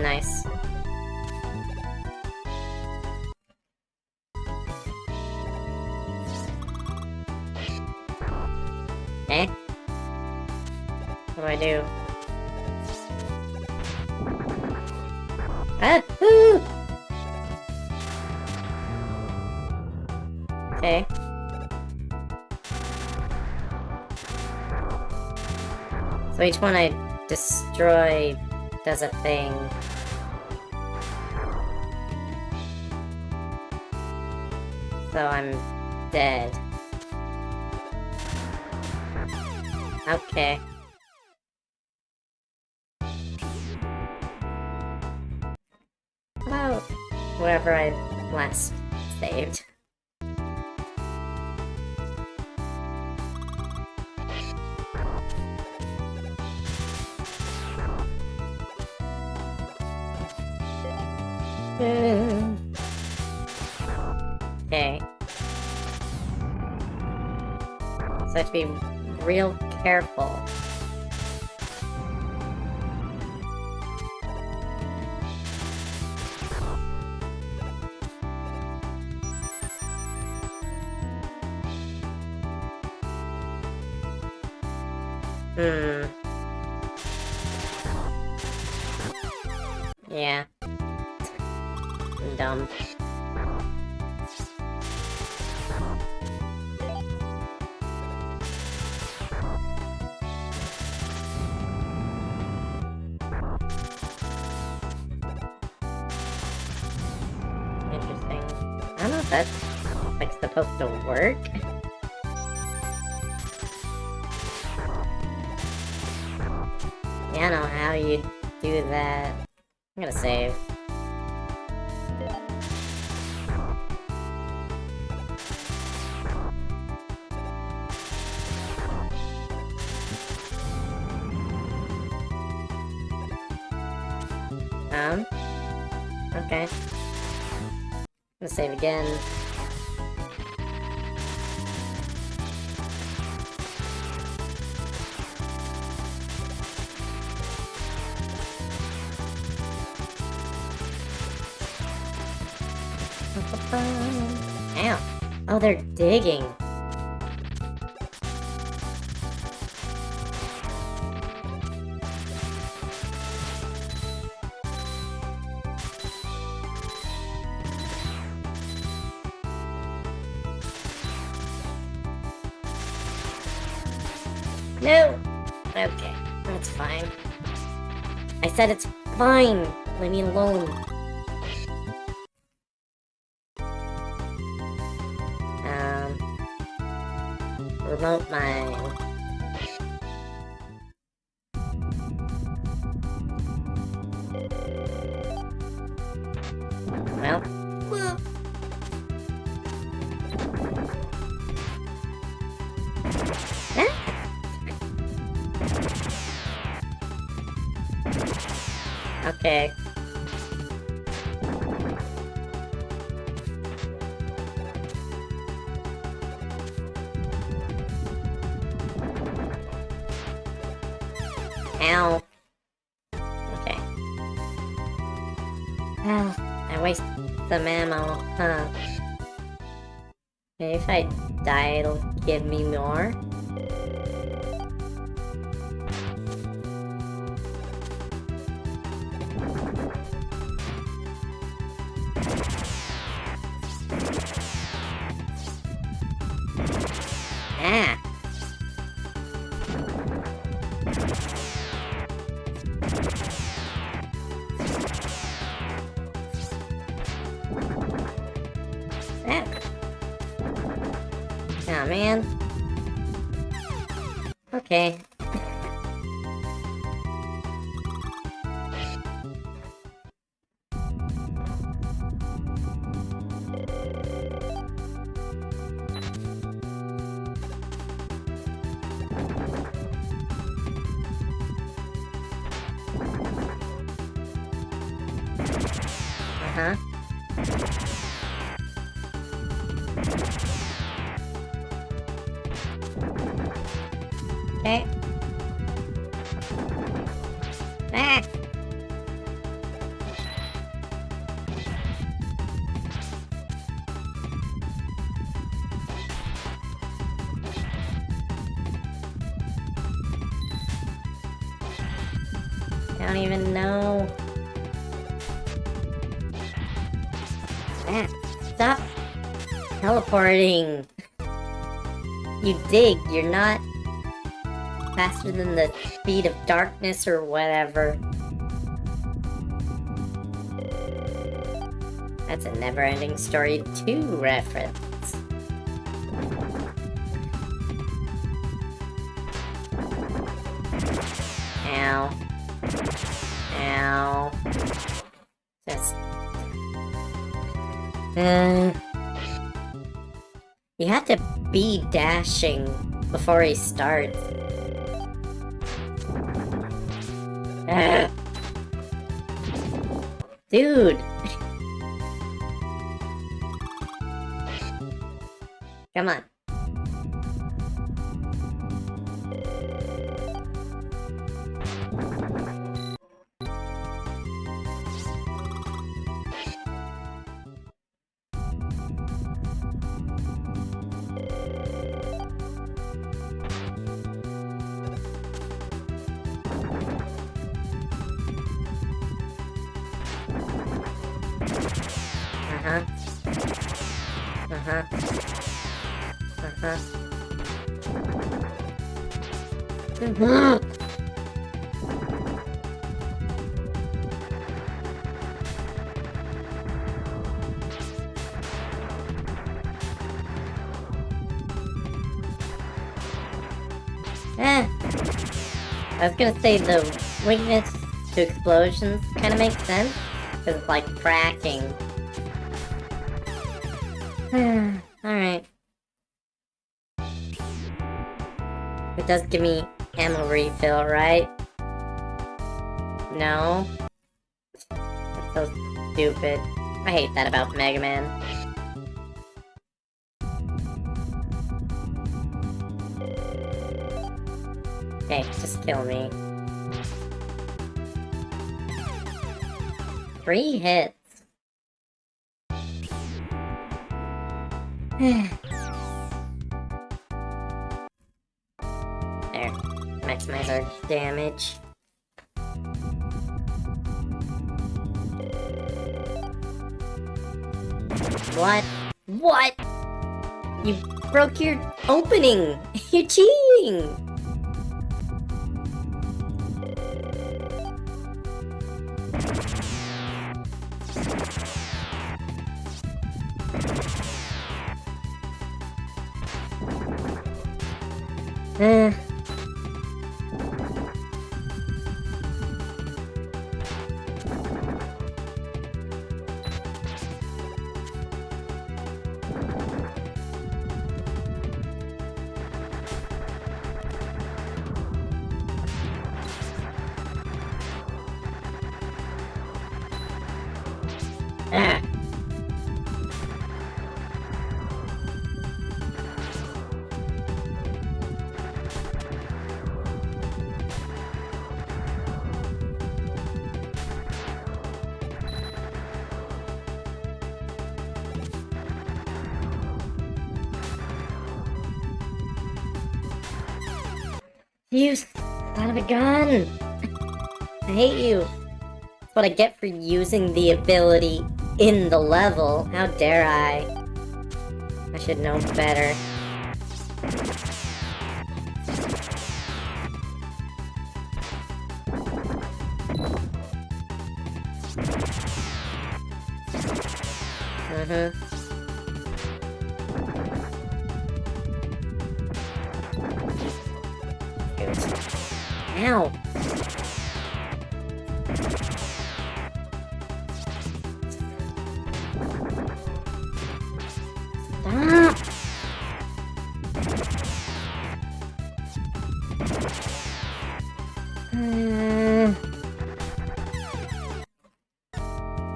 S1: Nice. Eh? What do I do? Ah! Ooh! Okay. So each one I destroy does a thing. So I'm dead. Okay. Well, wherever I last saved. Okay. So I have to be real careful. Yeah. I'm dumb. Interesting. I don't know if that's like supposed to work. Yeah, I don't know how you do that. I'm gonna save. Okay. I'm gonna save again. Ow. Oh, they're digging. No! Okay, that's fine. I said it's fine! Leave me alone. Remote mine. Well. Okay. Ow. Okay. Well, I wasted some ammo, huh? Maybe if I die, it'll give me more? Ah! Ah! Oh man. Okay. Uh-huh. Okay. Ah! I don't even know. Ah, stop teleporting. You dig, you're not faster than the speed of darkness or whatever. That's a Never-Ending Story 2 reference. Ow. Ow. Just... You have to be dashing before he starts. Dude! Come on. Uh-huh. Uh-huh. Uh-huh. Uh-huh. I was gonna say the weakness to explosions kind of makes sense, because it's like cracking. Alright. It does give me ammo refill, right? No? That's so stupid. I hate that about Mega Man. Okay, just kill me. 3 hits. There. Maximize our damage. What? What? You broke your opening! You're cheating! You son of a gun! I hate you. That's what I get for using the ability in the level. How dare I? I should know better. Ow! Stop!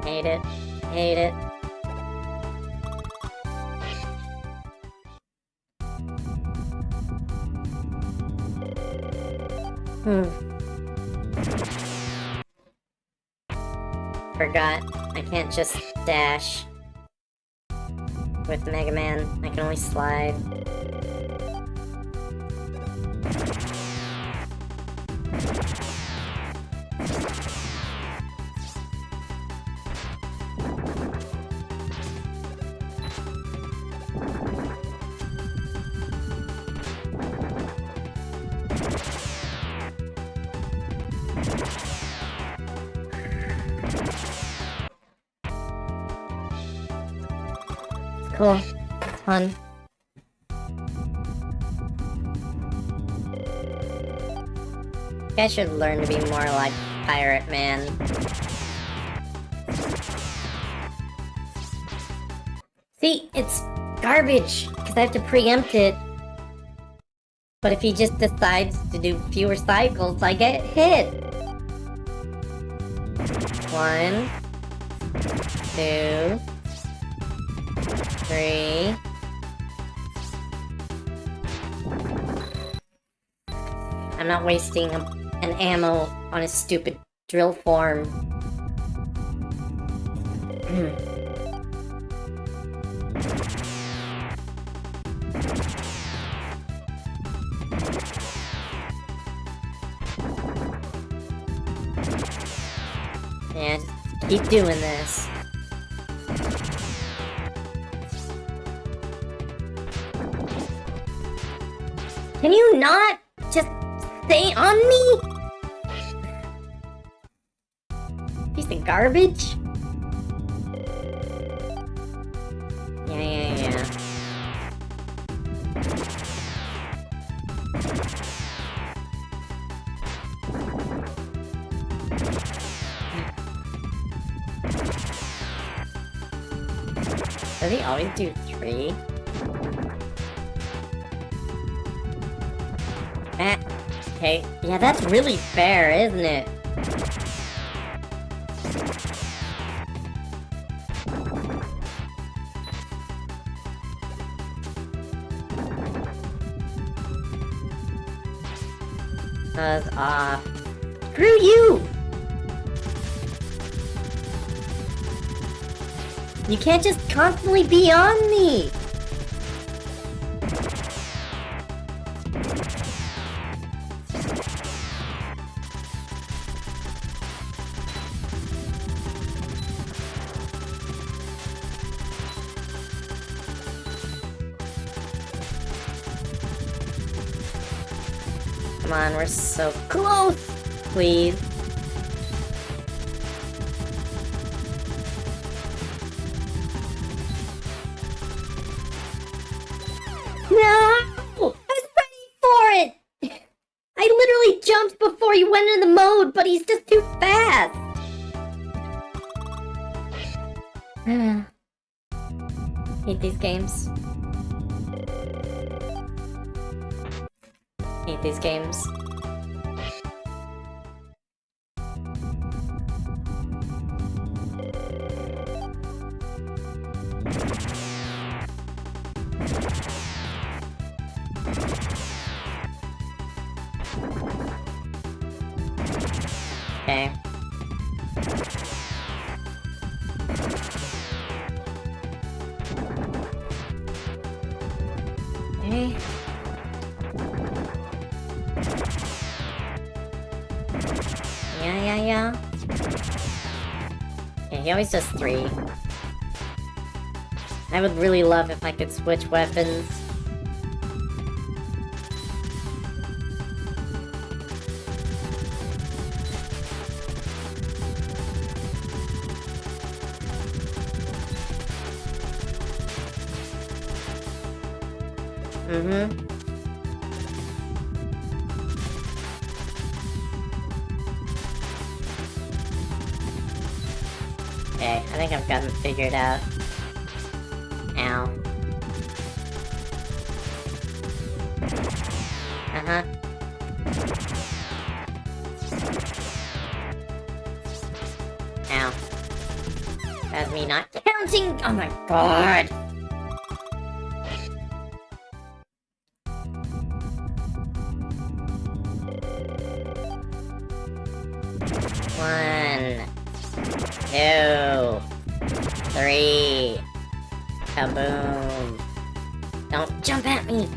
S1: Hate it. Hate it. Forgot. I can't just dash with Mega Man. I can only slide. Cool. It's fun. You guys should learn to be more like Pirate Man. See, it's garbage, because I have to preempt it. But if he just decides to do fewer cycles, I get hit. 1, 2, 3. I'm not wasting an ammo on a stupid drill form. Yeah, just keep doing this. Can you not just stay on me? Piece of garbage? Yeah. Does he always do 3? Okay. Yeah, that's really fair, isn't it? Buzz off. Screw you! You can't just constantly be on me! Come on, we're so close! Please. No! I was ready for it! I literally jumped before he went in the mode, but he's just too fast! Hate these games. Hate these games. Okay. Okay. Yeah. Okay, he always does 3. I would really love if I could switch weapons. Okay, I think I've got them figured out. Ow. Uh-huh. Ow. That's me not counting! Oh my god! One, 2, 3. Kaboom. Don't jump at me!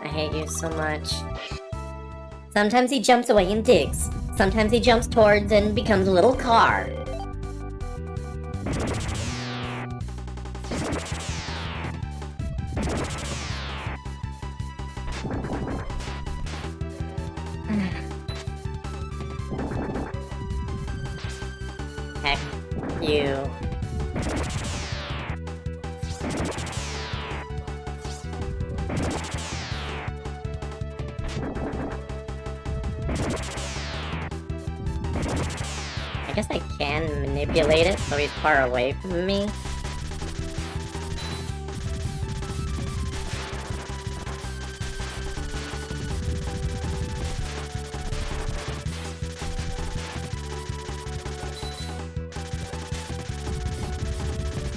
S1: I hate you so much. Sometimes he jumps away and digs. Sometimes he jumps towards and becomes a little car. Heck you. I guess I can manipulate it so he's far away from me.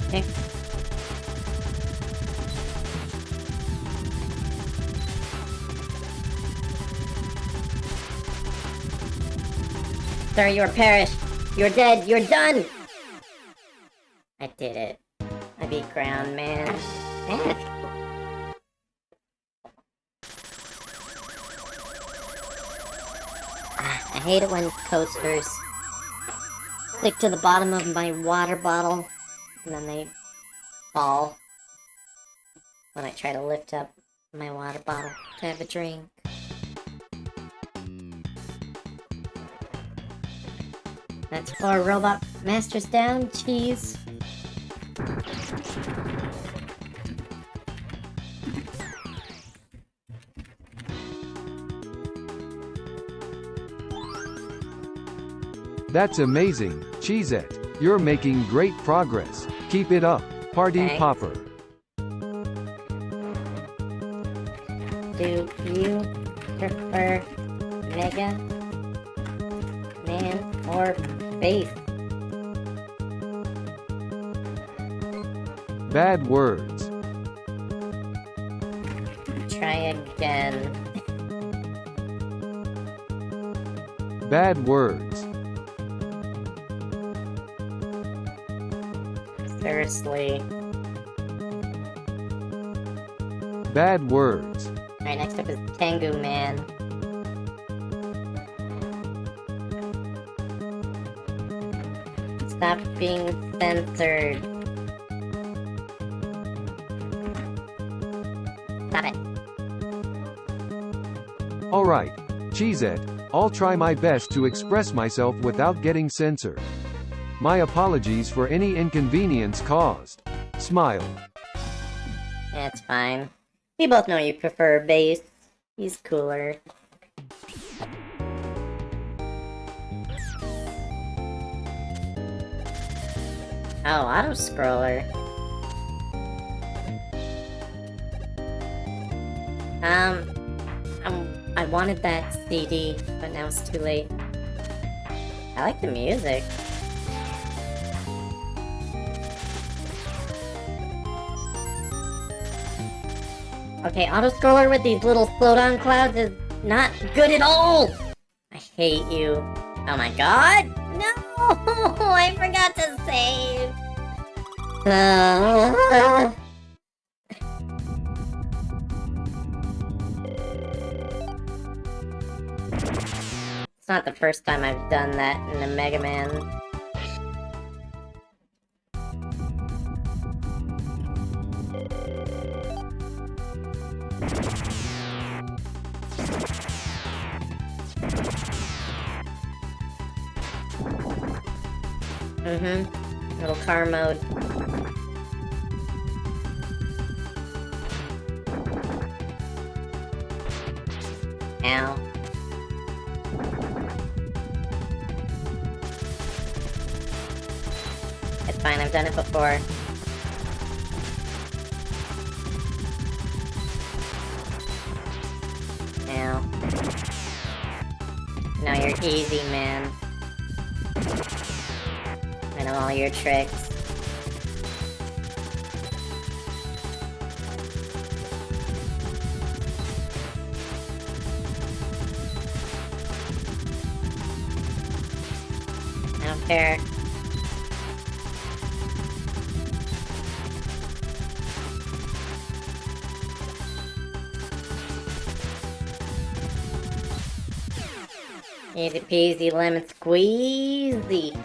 S1: Okay. Sir, you are perished. You're dead. You're done. I did it. I beat ground, man. I hate it when coasters stick to the bottom of my water bottle and then they fall when I try to lift up my water bottle to have a drink. That's 4 robot masters down, cheese.
S2: That's amazing, Cheezette. You're making great progress. Keep it up, Party
S1: Thanks.
S2: Popper.
S1: Do you prefer Mega Man or Bass?
S2: Bad words.
S1: Try again.
S2: Bad words.
S1: Seriously.
S2: bad words.
S1: Alright, next up is Tengu Man. Stop being censored. Stop it.
S2: Alright, Cheezette, I'll try my best to express myself without getting censored. My apologies for any inconvenience caused. Smile.
S1: Yeah, it's fine. We both know you prefer bass. He's cooler. Oh, auto-scroller. I wanted that CD, but now it's too late. I like the music. Okay, auto-scroller with these little float-on clouds is not good at all! I hate you. Oh my god! No! I forgot to save! It's not the first time I've done that in a Mega Man. Little car mode. Ow. It's fine, I've done it before. Ow. Now you're easy, man. I know all your tricks. I don't care. Easy peasy lemon squeezy.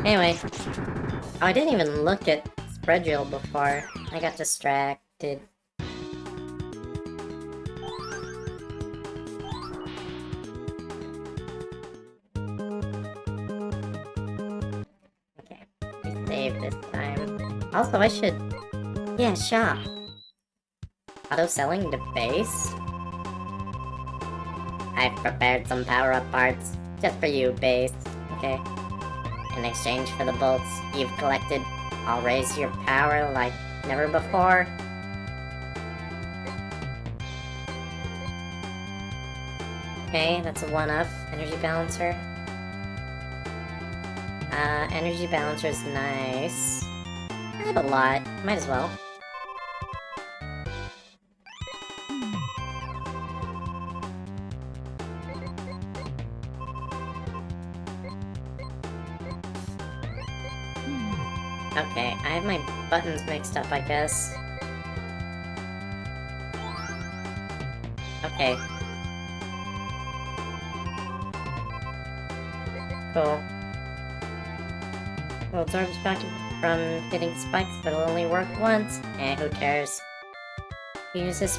S1: Anyway, I didn't even look at spread drill before. I got distracted. Okay, we saved this time. Also, I should... Yeah, shop. Auto-selling to base? I've prepared some power-up parts just for you, base. Okay. In exchange for the bolts you've collected, I'll raise your power like never before. Okay, that's a 1-up. Energy balancer. Energy balancer's nice. I have a lot. Might as well. Okay, I have my buttons mixed up, I guess. Okay. Cool. Well, it's arms back from hitting spikes, but it'll only work once. Eh, who cares? Use this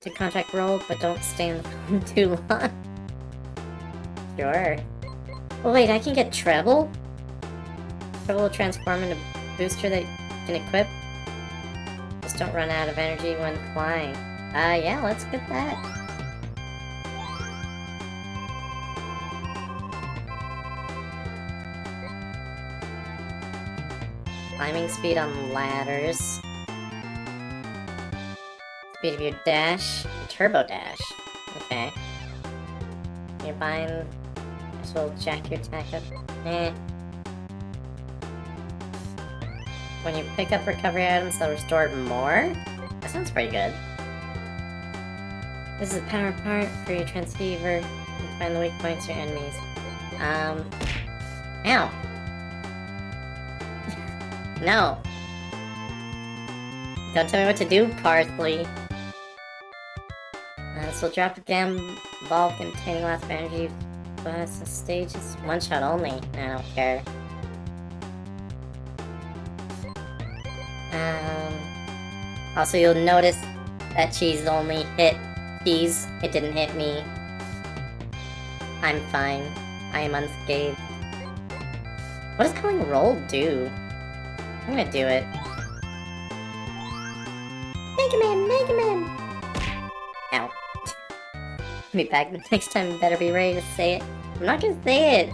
S1: to contact roll, but don't stay on the phone too long. Sure. Oh wait, I can get treble? Treble will transform into booster that you can equip. Just don't run out of energy when flying. Yeah, let's get that. Climbing speed on ladders. Speed of your dash Turbo Dash. Okay. You're buying... This will jack your attack up. Eh. When you pick up recovery items, they'll restore more? That sounds pretty good. This is a power part for your transceiver. You can find the weak points to your enemies. Ow! No! Don't tell me what to do, Parsley. This will drop a gam ball containing lots of energy, but the stage is one shot only. I don't care. Also, you'll notice that cheese only hit cheese. It didn't hit me. I'm fine. I am unscathed. What does calling roll do? I'm gonna do it. Mega Man! Mega Man! Ow. Be back next time, better be ready to say it. I'm not gonna say it!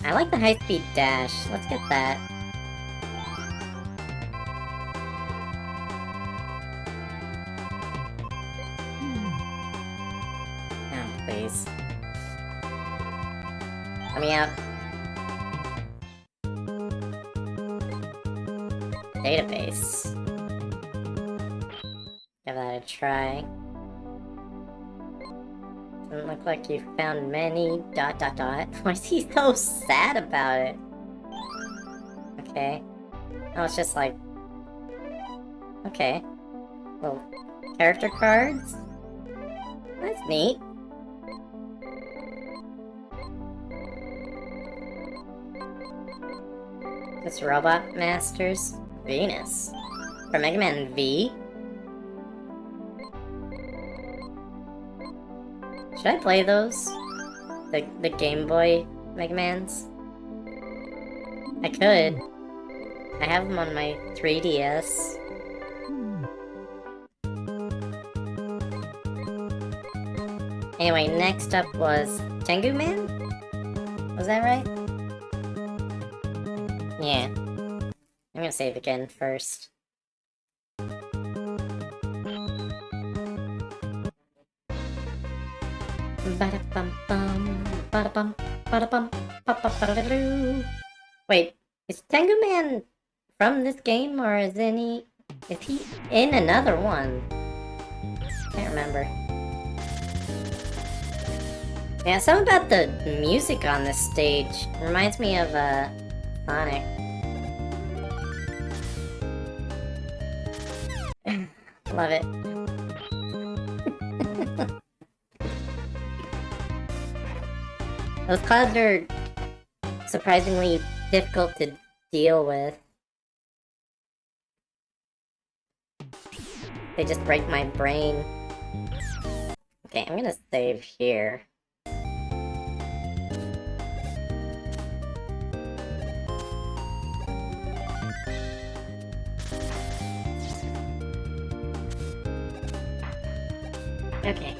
S1: I like the high-speed dash. Let's get that. Oh, please. Let me out. Database. Give that a try. Doesn't look like you found many... ... Why is he so sad about it? Okay. Oh, it's just like... Okay. Little character cards? That's neat. This Robot Masters Venus. For Mega Man V? Should I play those? The Game Boy Mega Mans? I could. I have them on my 3DS. Anyway, next up was Tengu Man? Was that right? Yeah. I'm gonna save again first. Wait, is Tengu Man from this game, or is he in another one? Can't remember. Yeah, something about the music on this stage reminds me of Sonic. Love it. Those clouds are surprisingly difficult to deal with. They just break my brain. Okay, I'm gonna save here. Okay.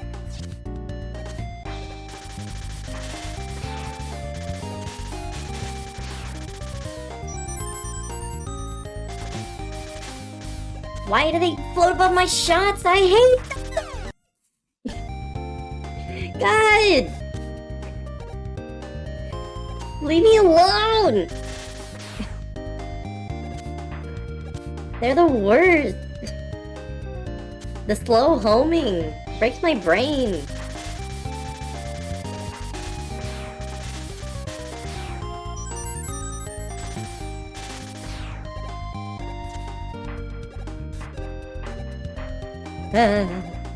S1: Why do they float above my shots? I hate them! God! Leave me alone! They're the worst! The slow homing breaks my brain.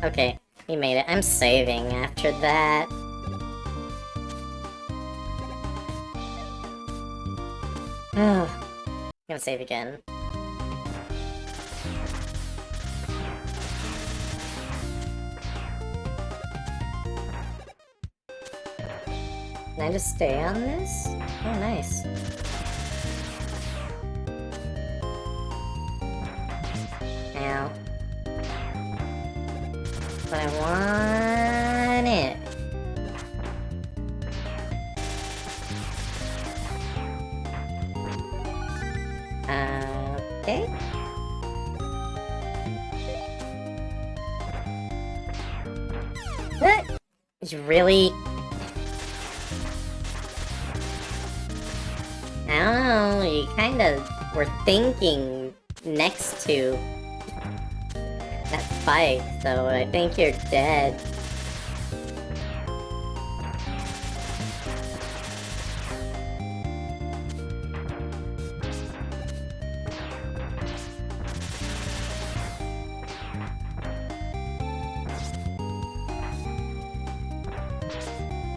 S1: Okay, we made it. I'm saving after that. I'm gonna save again. Can I just stay on this? Oh, nice. Ow. But I want it. Okay. Really? I don't know, you kind of were thinking next to that spike, so I think you're dead.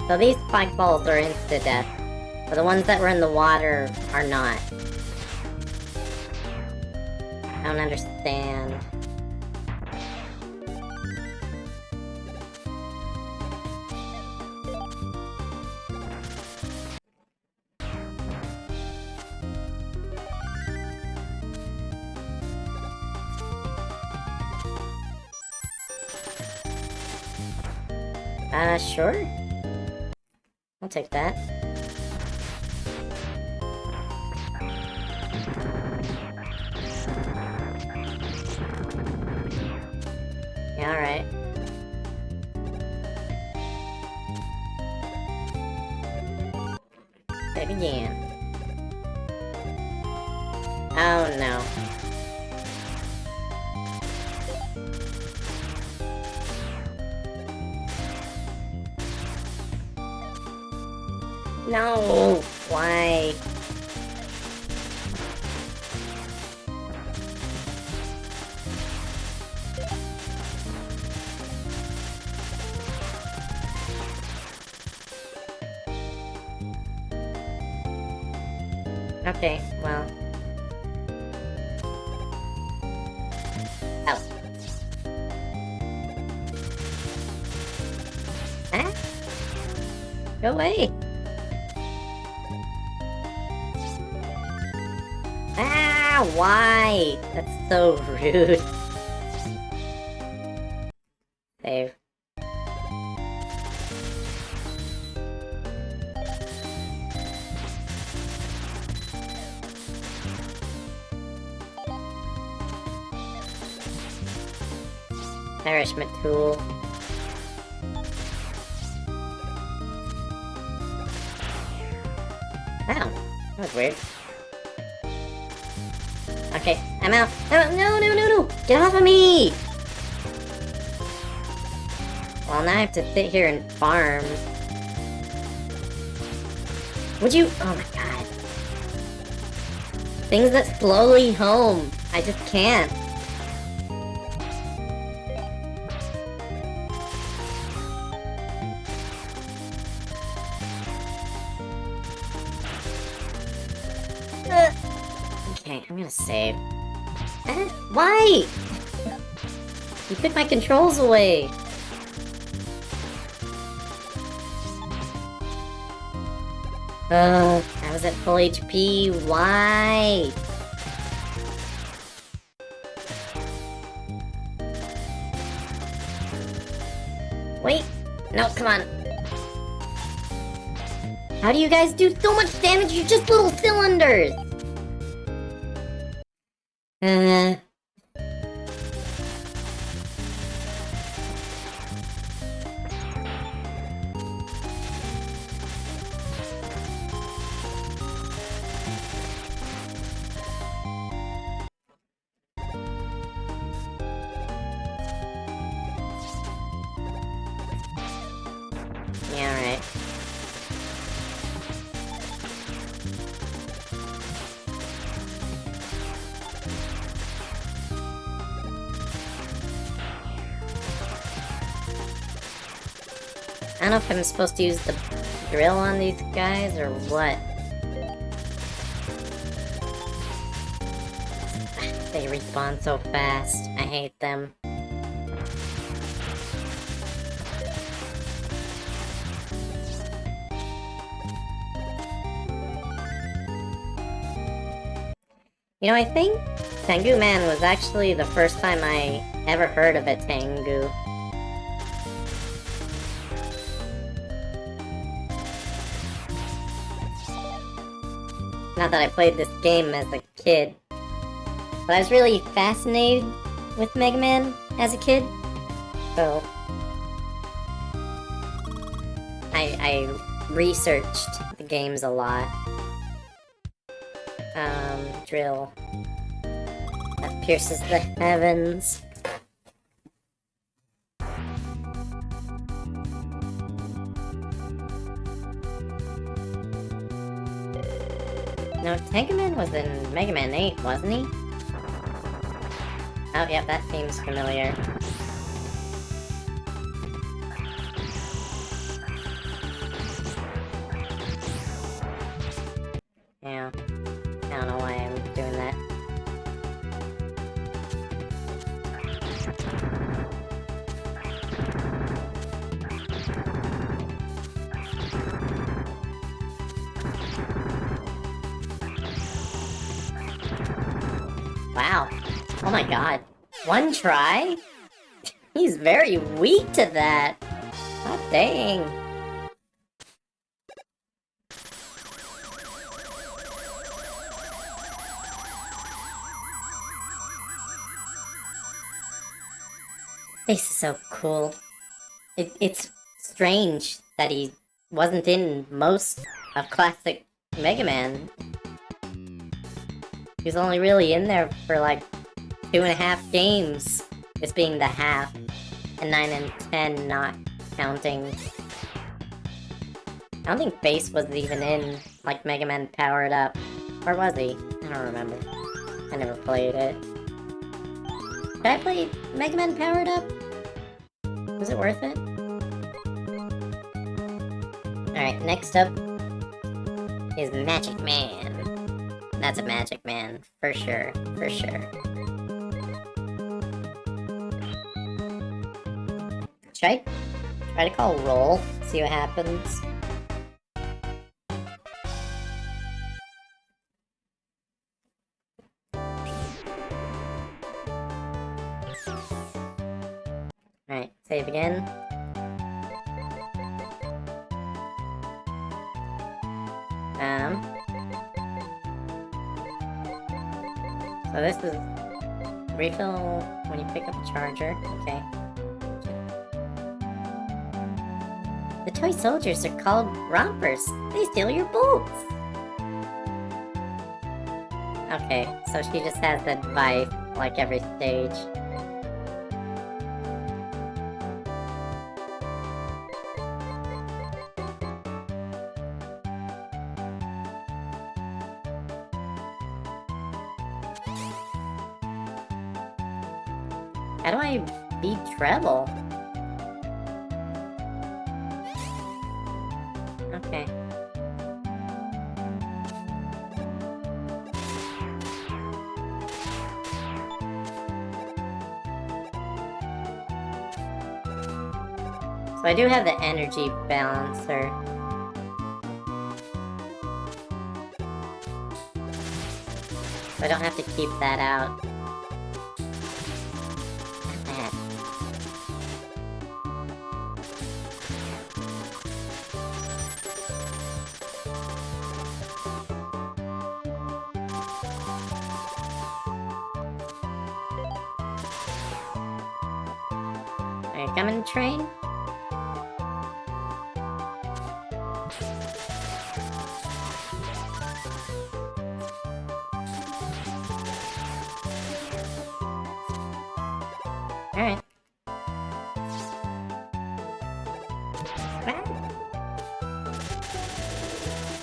S1: So these spike balls are insta-death, but the ones that were in the water are not. I don't understand. Sure. I'll take that. Yeah, alright. Back again. Oh no. No! Why? Okay, well. Oh. Huh? Go away! Ah, why? That's so rude. Save. Nourishment tool. Ow, that was weird. Okay, I'm out. No, no, no, no, no! Get off of me! Well, now I have to sit here and farm. Would you? Oh my god. Things that slowly home. I just can't. Okay, I'm gonna save. Why? You took my controls away. I was at full HP. Why? Wait. No, come on. How do you guys do so much damage? You're just little cylinders. Yeah, alright. I don't know if I'm supposed to use the drill on these guys or what. They respawn so fast. I hate them. You know, I think Tengu Man was actually the first time I ever heard of a Tengu. Not that I played this game as a kid, but I was really fascinated with Mega Man as a kid, so... I researched the games a lot. Drill. That pierces the heavens. No, Mega Man was in Mega Man 8, wasn't he? Oh, yeah, that seems familiar. Yeah. I don't know why I'm doing that. Wow. Oh my god. One try? He's very weak to that. God dang. This is so cool. It's strange that he wasn't in most of classic Mega Man. He was only really in there for like 2.5 games, this being the half, and 9 and 10 not counting. I don't think Bass was even in, like, Mega Man Powered Up. Or was he? I don't remember. I never played it. Did I play Mega Man Powered Up? Was it worth it? Alright, next up is Magic Man. That's a Magic Man, for sure, for sure. Should I try to call roll? See what happens? Alright, save again. So this is refill when you pick up a charger. Okay. The toy soldiers are called rompers. They steal your bolts. Okay, so she just has advice like every stage. How do I beat treble? Okay. So I do have the energy balancer. So I don't have to keep that out. Are you coming, train? Alright.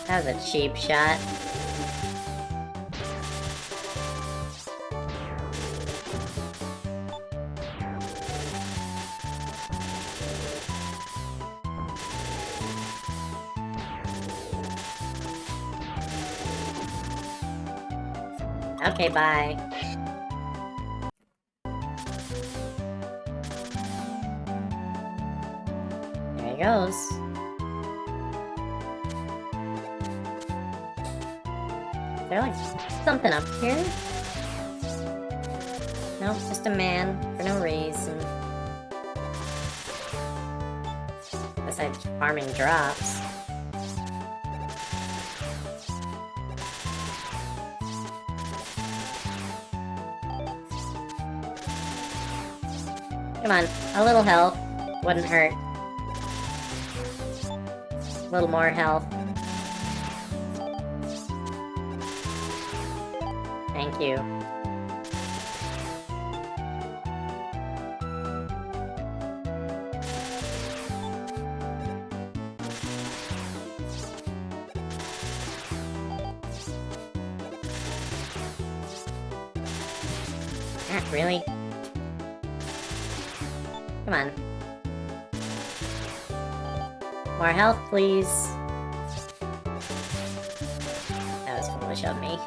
S1: That was a cheap shot. Okay, bye. There he goes. Is there like something up here? Nope, just a man for no reason. Besides farming drops. Come on, a little health wouldn't hurt. A little more health. Thank you. Really? Come on. More health, please. That was foolish of me.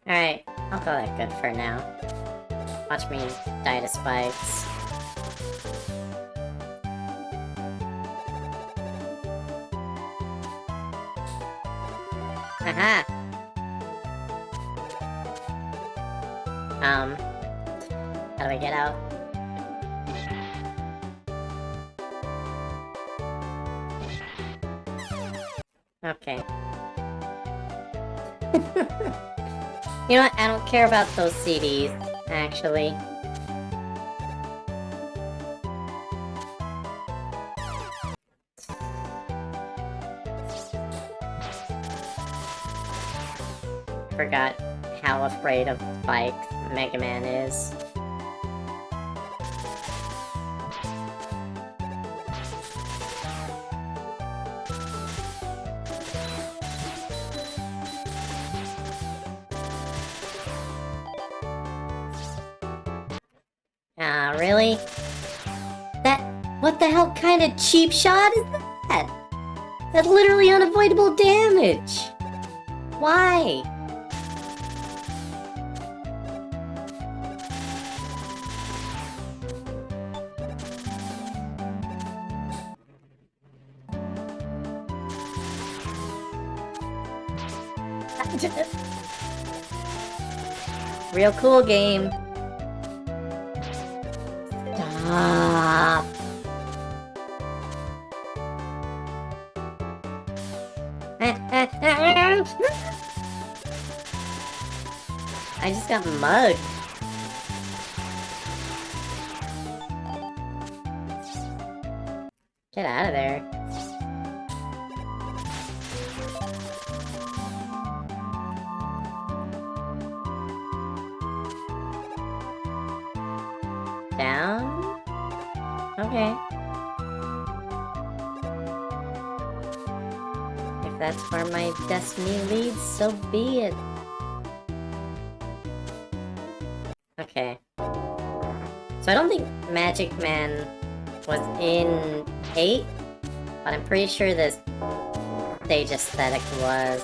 S1: Alright, I'll call that good for now. Watch me die to spikes. Aha! How do I get out? Okay. You know what? I don't care about those CDs, actually. Forgot how afraid of spikes Mega Man is. Ah, really? What the hell kind of cheap shot is that? That's literally unavoidable damage! Why? Real cool game. Stop. I just got mugged. Get out of there. Down? Okay. If that's where my destiny leads, so be it. Okay. So I don't think Magic Man was in 8, but I'm pretty sure this stage aesthetic was.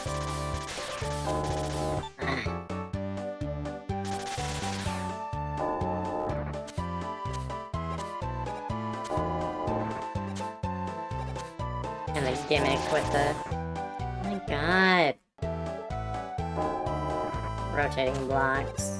S1: And the gimmick with the... Oh my god. Rotating blocks.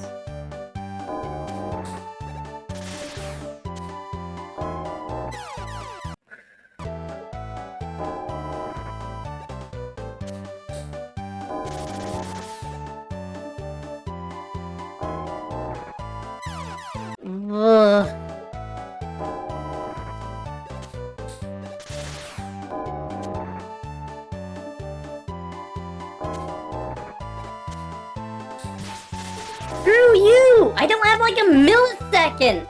S1: Ugh. Screw you! I don't have like a millisecond!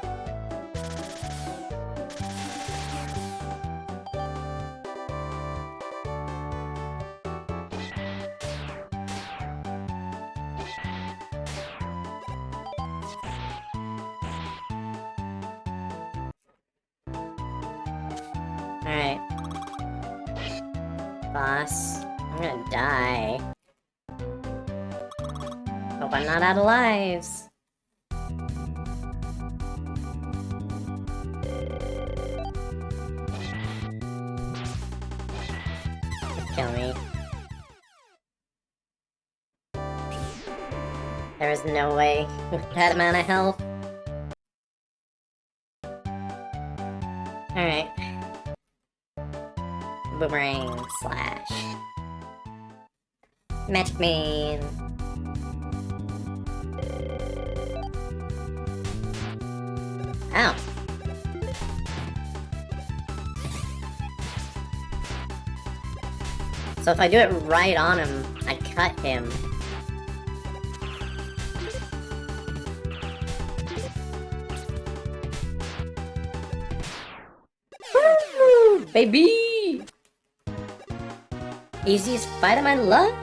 S1: Alright. Boss, I'm gonna die. Hope I'm not out of lives. Kill me. There is no way with that amount of health. Alright. Boomerang slash. Magic Man. Ow. So if I do it right on him, I cut him. Woo, baby! Easiest fight of my life!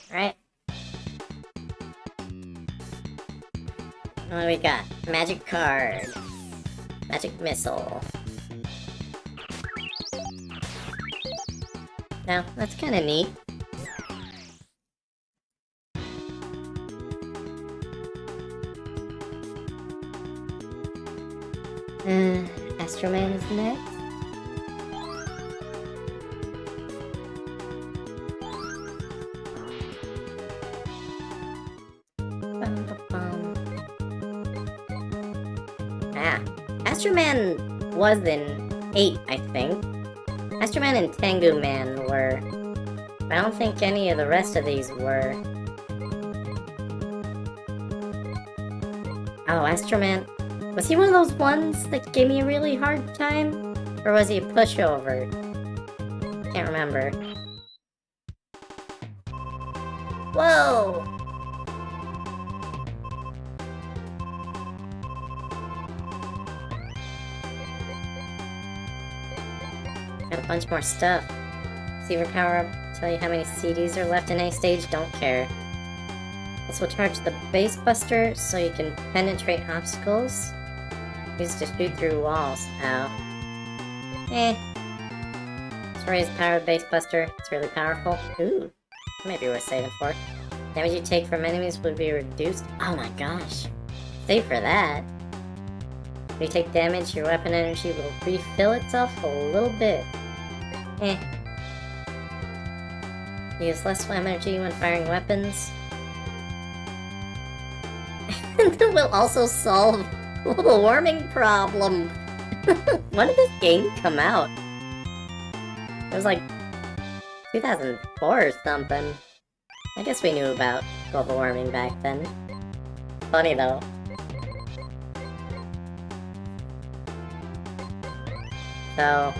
S1: Alright. What do we got? Magic card. Magic missile. Now, that's kinda neat. Astroman is next. Astroman was in 8, I think. Astroman and Tengu Man were. I don't think any of the rest of these were. Oh, Astroman. Was he one of those ones that gave me a really hard time? Or was he a pushover? Can't remember. Whoa! Got a bunch more stuff. Receiver power up, tell you how many CDs are left in any stage, don't care. This will charge the base buster so you can penetrate obstacles. Used to shoot through walls. Ow. Raise power base buster. It's really powerful. Ooh. Maybe worth saving for. Damage you take from enemies will be reduced. Oh my gosh. Save for that. When you take damage, your weapon energy will refill itself a little bit. Use less energy when firing weapons. That will also solve the global warming problem. When did this game come out? It was like 2004 or something. I guess we knew about global warming back then. Funny though. So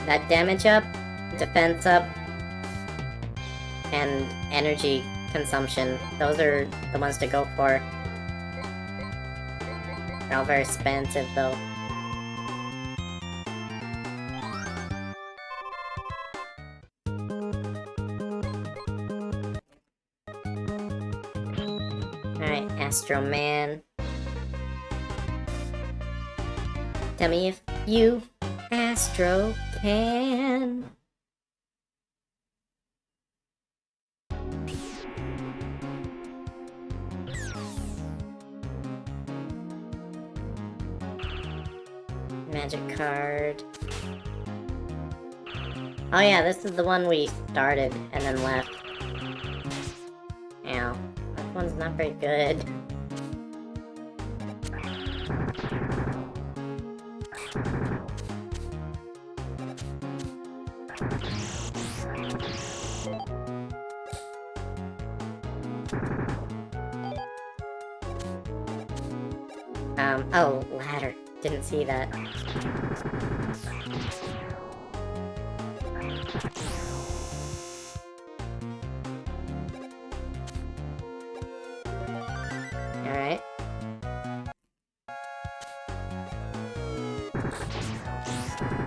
S1: that damage up, defense up, and energy consumption, those are the ones to go for. They're all very expensive though. Alright, Astro Man. Tell me if you Astro can. Magic card. Oh yeah, this is the one we started and then left. Ow. That one's not very good. Oh, ladder. Didn't see that. Alright.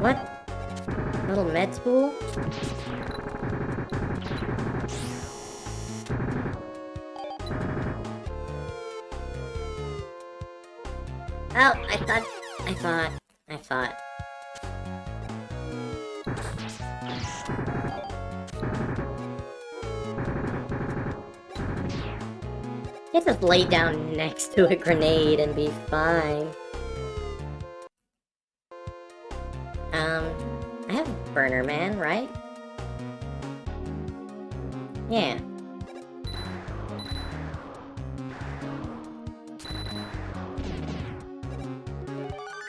S1: What? Little med tool? Oh, I thought. You just lay down next to a grenade and be fine. I have Burner Man, right?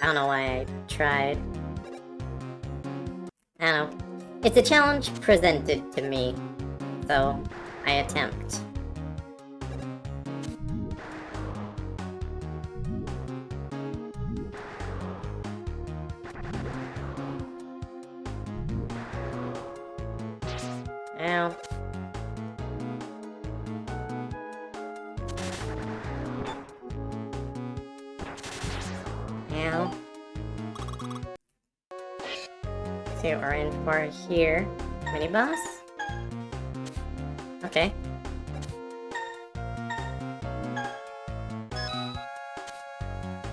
S1: I don't know why I tried. I don't know. It's a challenge presented to me, so I attempt. Ow. Ow. See what we're in for here. Mini boss? Okay.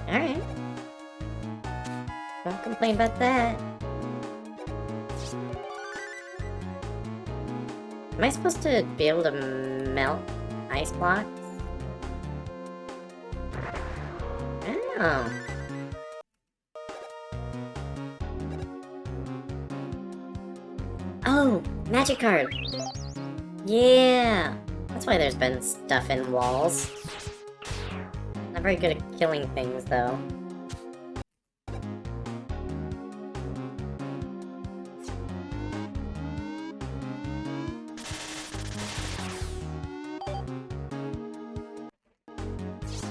S1: Alright. Won't complain about that. Am I supposed to be able to melt ice blocks? Oh. Oh, magic card. Yeah. That's why there's been stuff in walls. Not very good at killing things, though.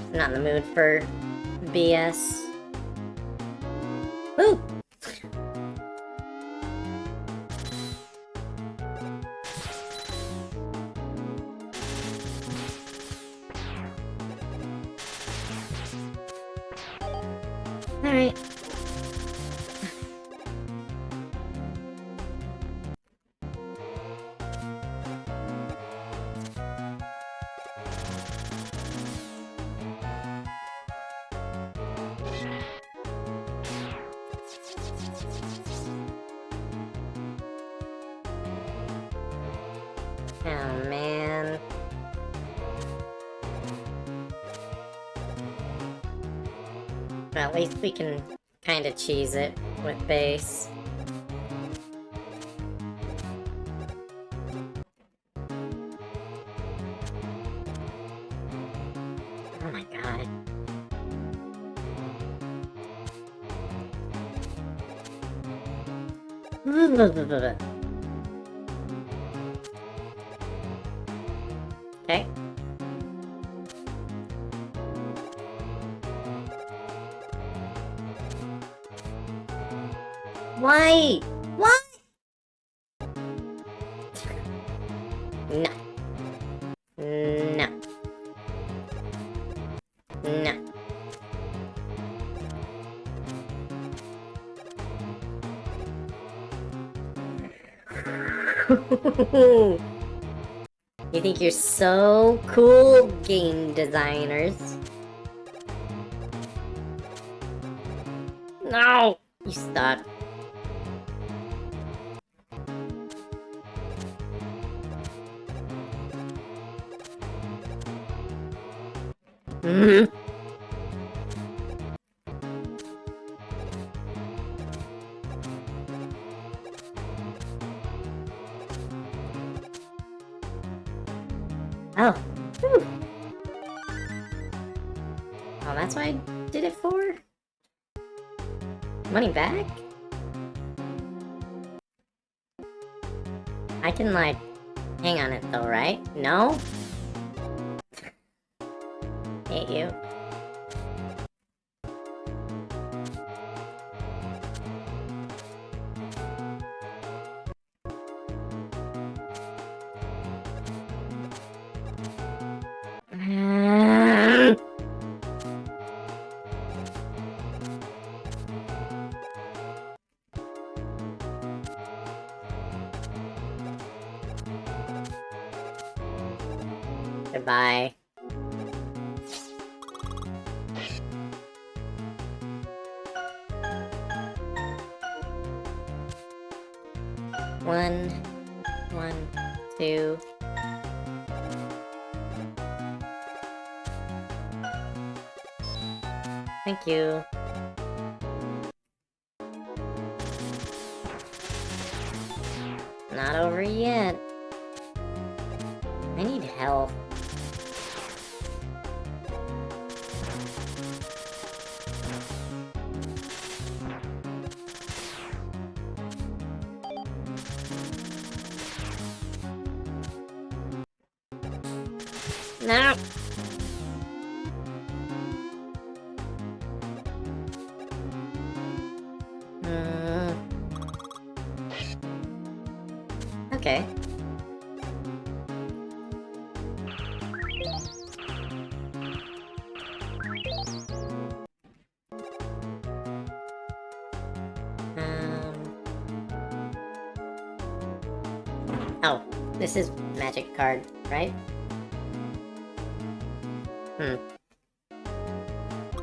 S1: I'm not in the mood for BS. Woo! Alright. Oh, man. Well, at least we can kind of cheese it with base. Oh my god. Okay. Why? Why? No. No. No. You think you're so cool, game designers? No! You stop. Mm-hmm. Oh. Whew. Oh, that's what I did it for? Money back? I can, like, hang on it though, right? No? Hate you. Goodbye. One, 2. Thank you. Not over yet. I need help. No. Okay. Oh, this is magic card, right?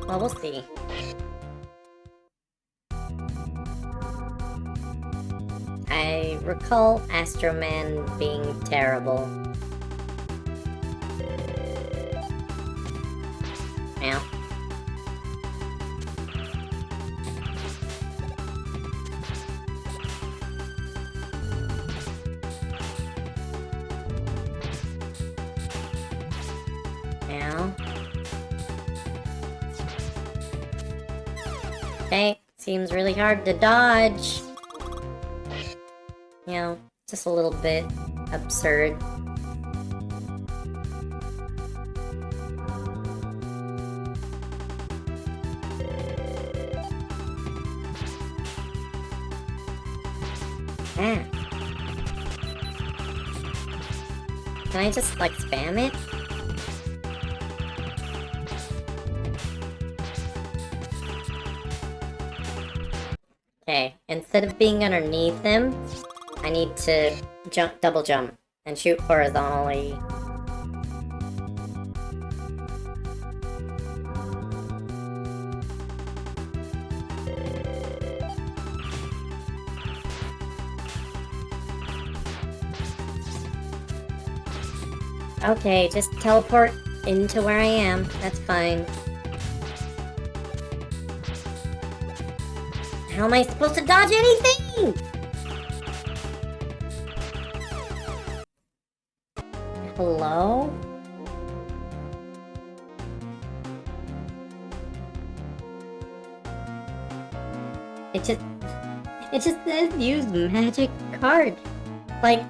S1: Well, we'll see. I recall Astro Man being terrible. Yeah. Yeah. Okay, seems really hard to dodge. You know, just a little bit absurd. Ah. Can I just, like, spam it? Okay, instead of being underneath him, I need to double jump and shoot horizontally. Okay, just teleport into where I am. That's fine. How am I supposed to dodge anything? Hello? It just says use magic card. Like,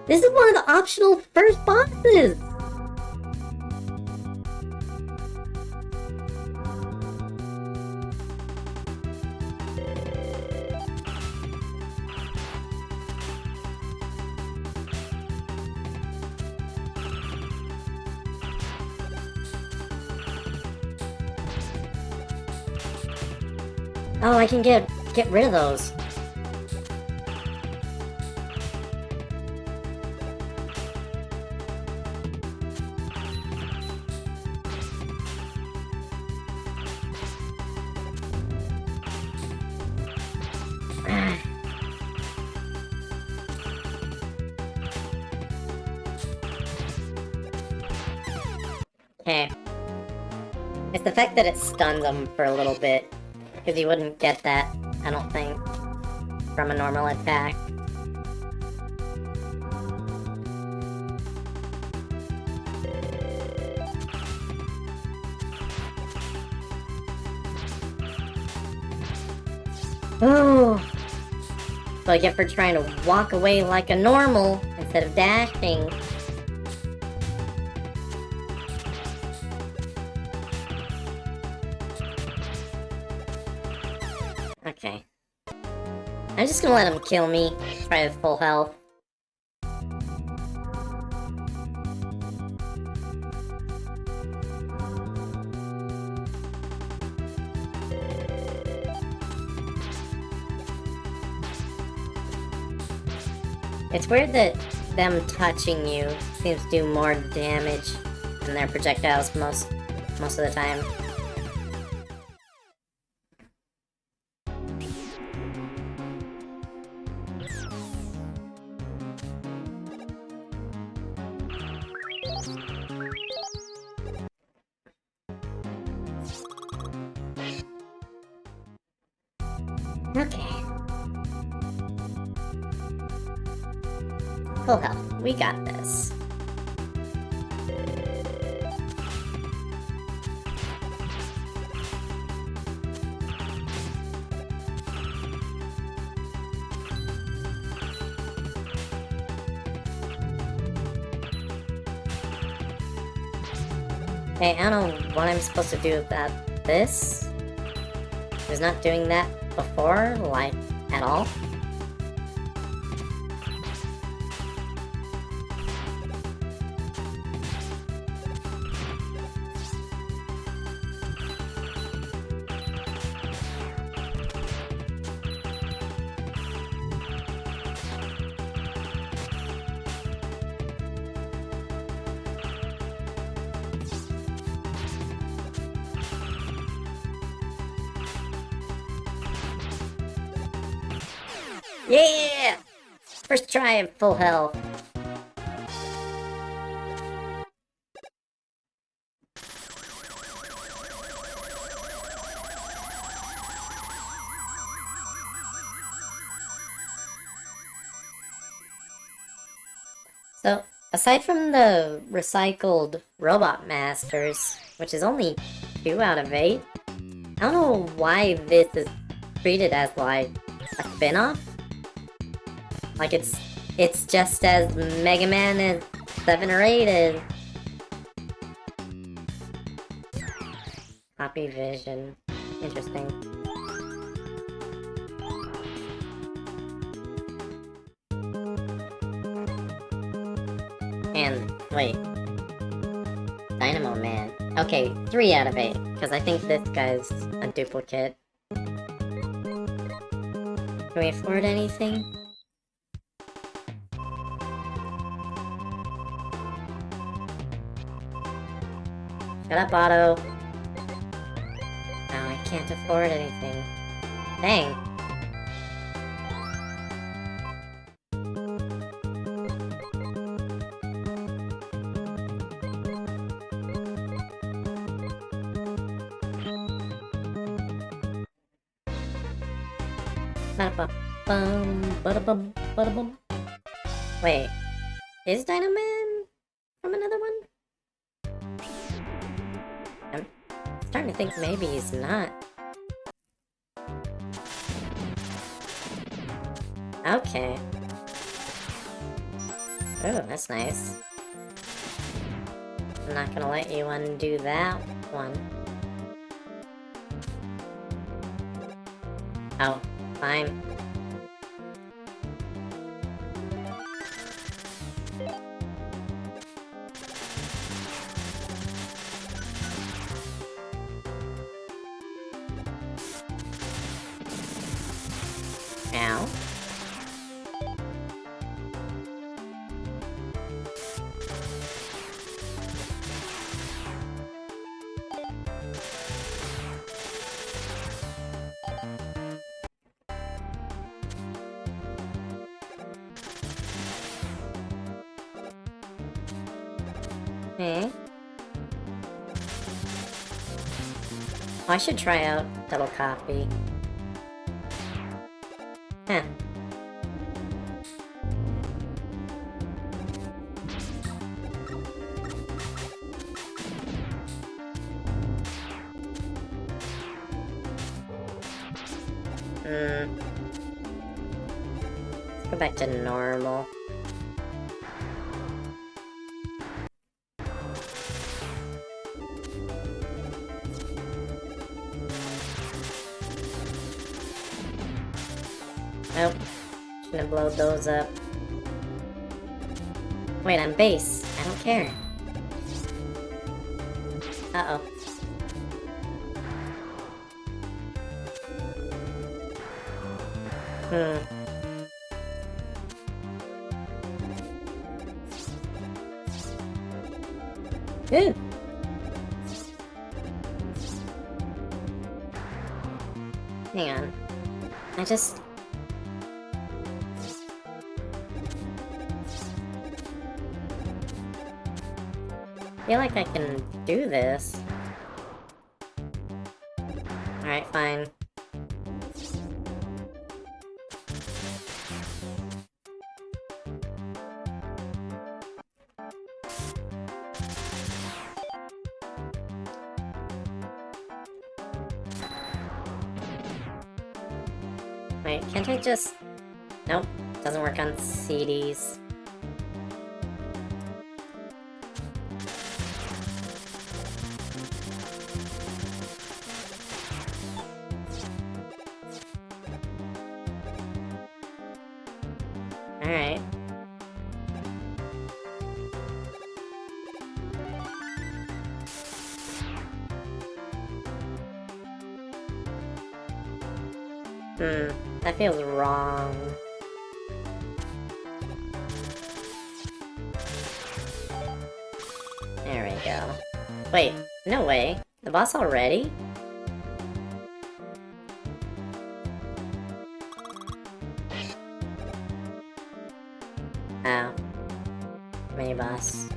S1: this is one of the optional first bosses! Oh, I can get rid of those. Okay. It's the fact that it stunned them for a little bit. Because you wouldn't get that, I don't think, from a normal attack. Oh! So I get for trying to walk away like a normal instead of dashing. Okay. I'm just gonna let him kill me. Try with full health. It's weird that them touching you seems to do more damage than their projectiles most of the time. Okay. Full health. We got this. Hey, I don't know what I'm supposed to do about this. I was not doing that before, like, at all. Yeah! First try at full health. So, aside from the recycled robot masters, which is only 2 out of 8, I don't know why this is treated as, like, a spin-off. Like, it's just as Mega Man as 7 or 8 is. Copy vision. Interesting. And, wait. Dynamo Man. Okay, 3 out of 8, because I think this guy's a duplicate. Can we afford anything? Shut up, Otto. Oh, I can't afford anything. Dang. Ba-da-bum, ba-da-bum, ba-da-bum. Wait, is Dynaman from another one? I'm starting to think maybe he's not. Okay. Oh, that's nice. I'm not gonna let you undo that one. Oh, fine. Ow. Hmm? I should try out double copy. Huh. Let's go back to normal. Nope. Shouldn't blow those up. Wait, I'm base. I don't care. Uh-oh. Ooh. Hang on. I just... feel like I can do this. Alright, fine. Wait, can't I just... Nope, doesn't work on CDs. Alright. That feels wrong. There we go. Wait, no way. The boss already? Oh. Mini boss.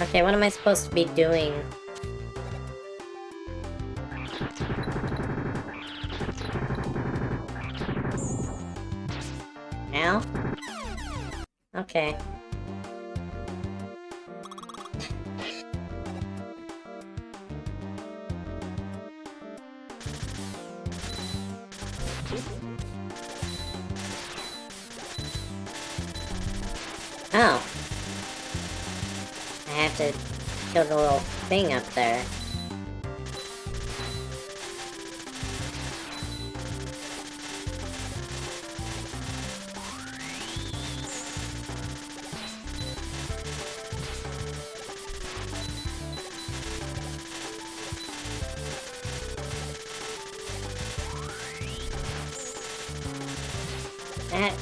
S1: Okay, what am I supposed to be doing? Now? Okay. Oh. I have to kill the little thing up there.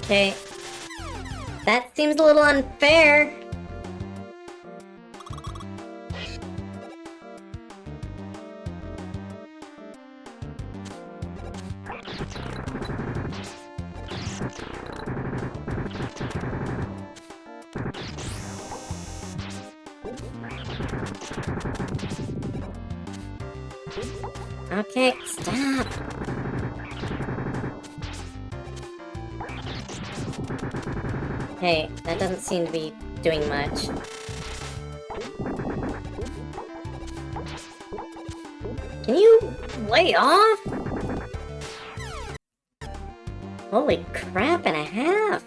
S1: Okay. That seems a little unfair. Okay, stop. Hey, that doesn't seem to be doing much. Can you lay off? Holy crap and a half!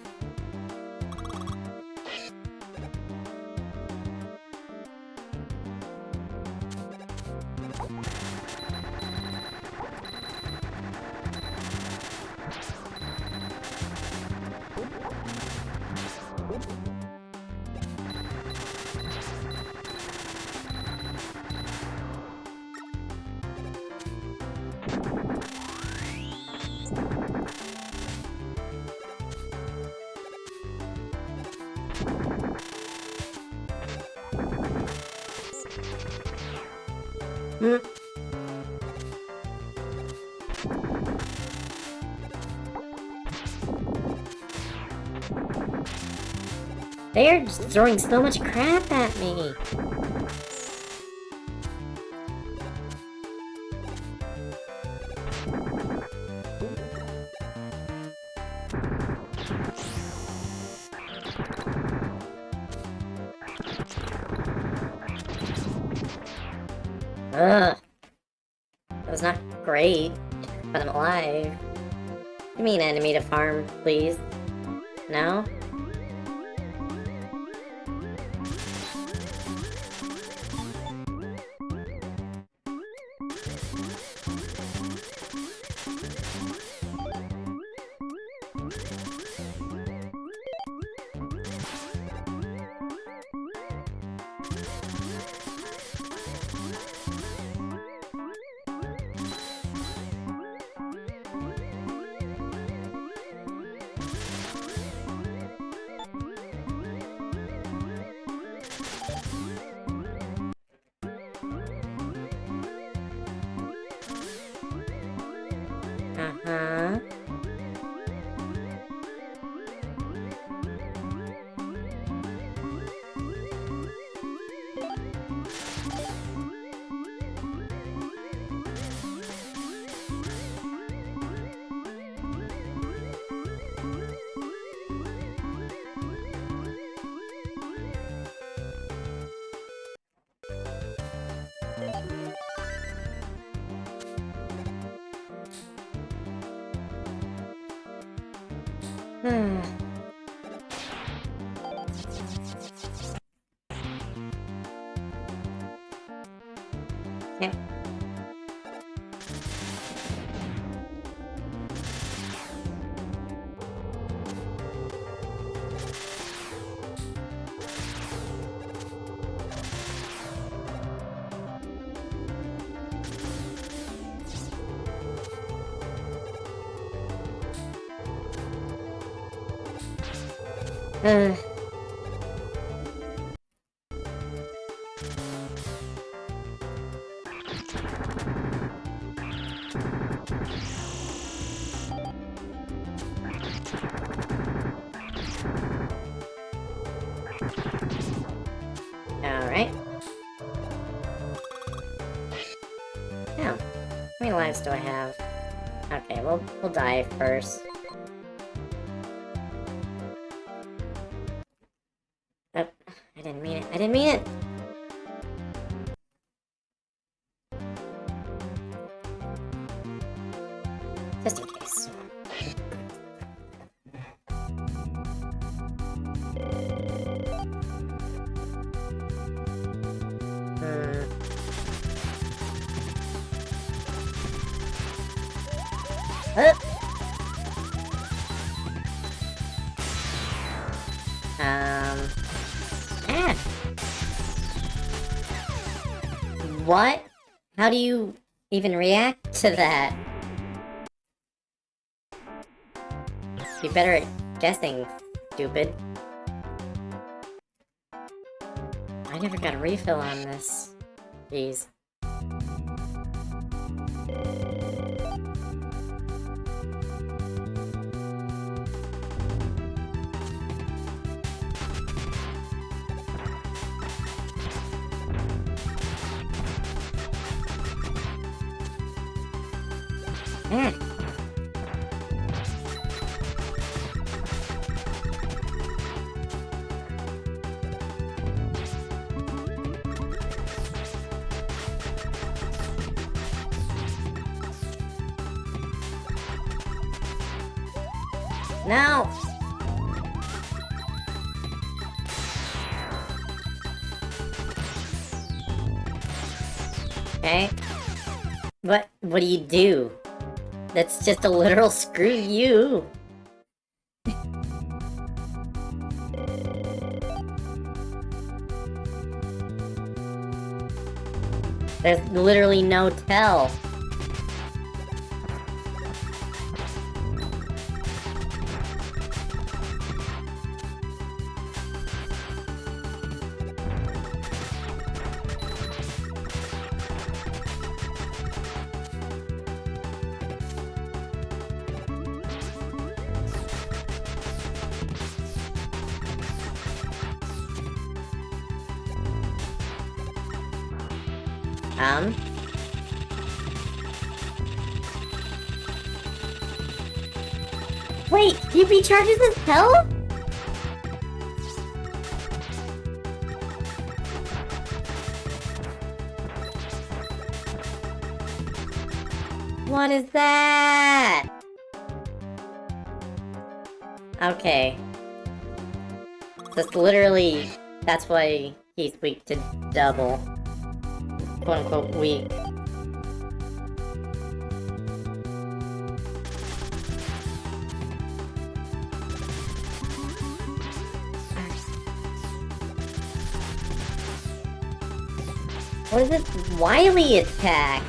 S1: They're just throwing so much crap at me. Ugh. That was not great, but I'm alive. Give me an enemy to farm, please. No? Uh-huh. Yep. Alright. Now, how many lives do I have? Okay, we'll die first. Oh, I didn't mean it. I didn't mean it! Just in case. What? How do you even react to that? Be better at guessing, stupid. I never got a refill on this. Jeez. No! Okay. What do you do? That's just a literal screw you! There's literally no tell. Wait, you recharges his health? What is that? Okay. Just literally, that's why he's weak to double. Quote unquote weak. What is this wily attack?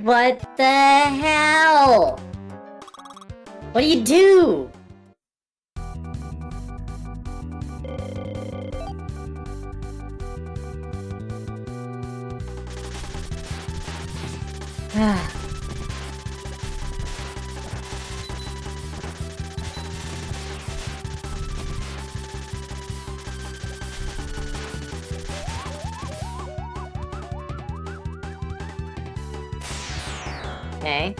S1: What the hell? What do you do? Okay.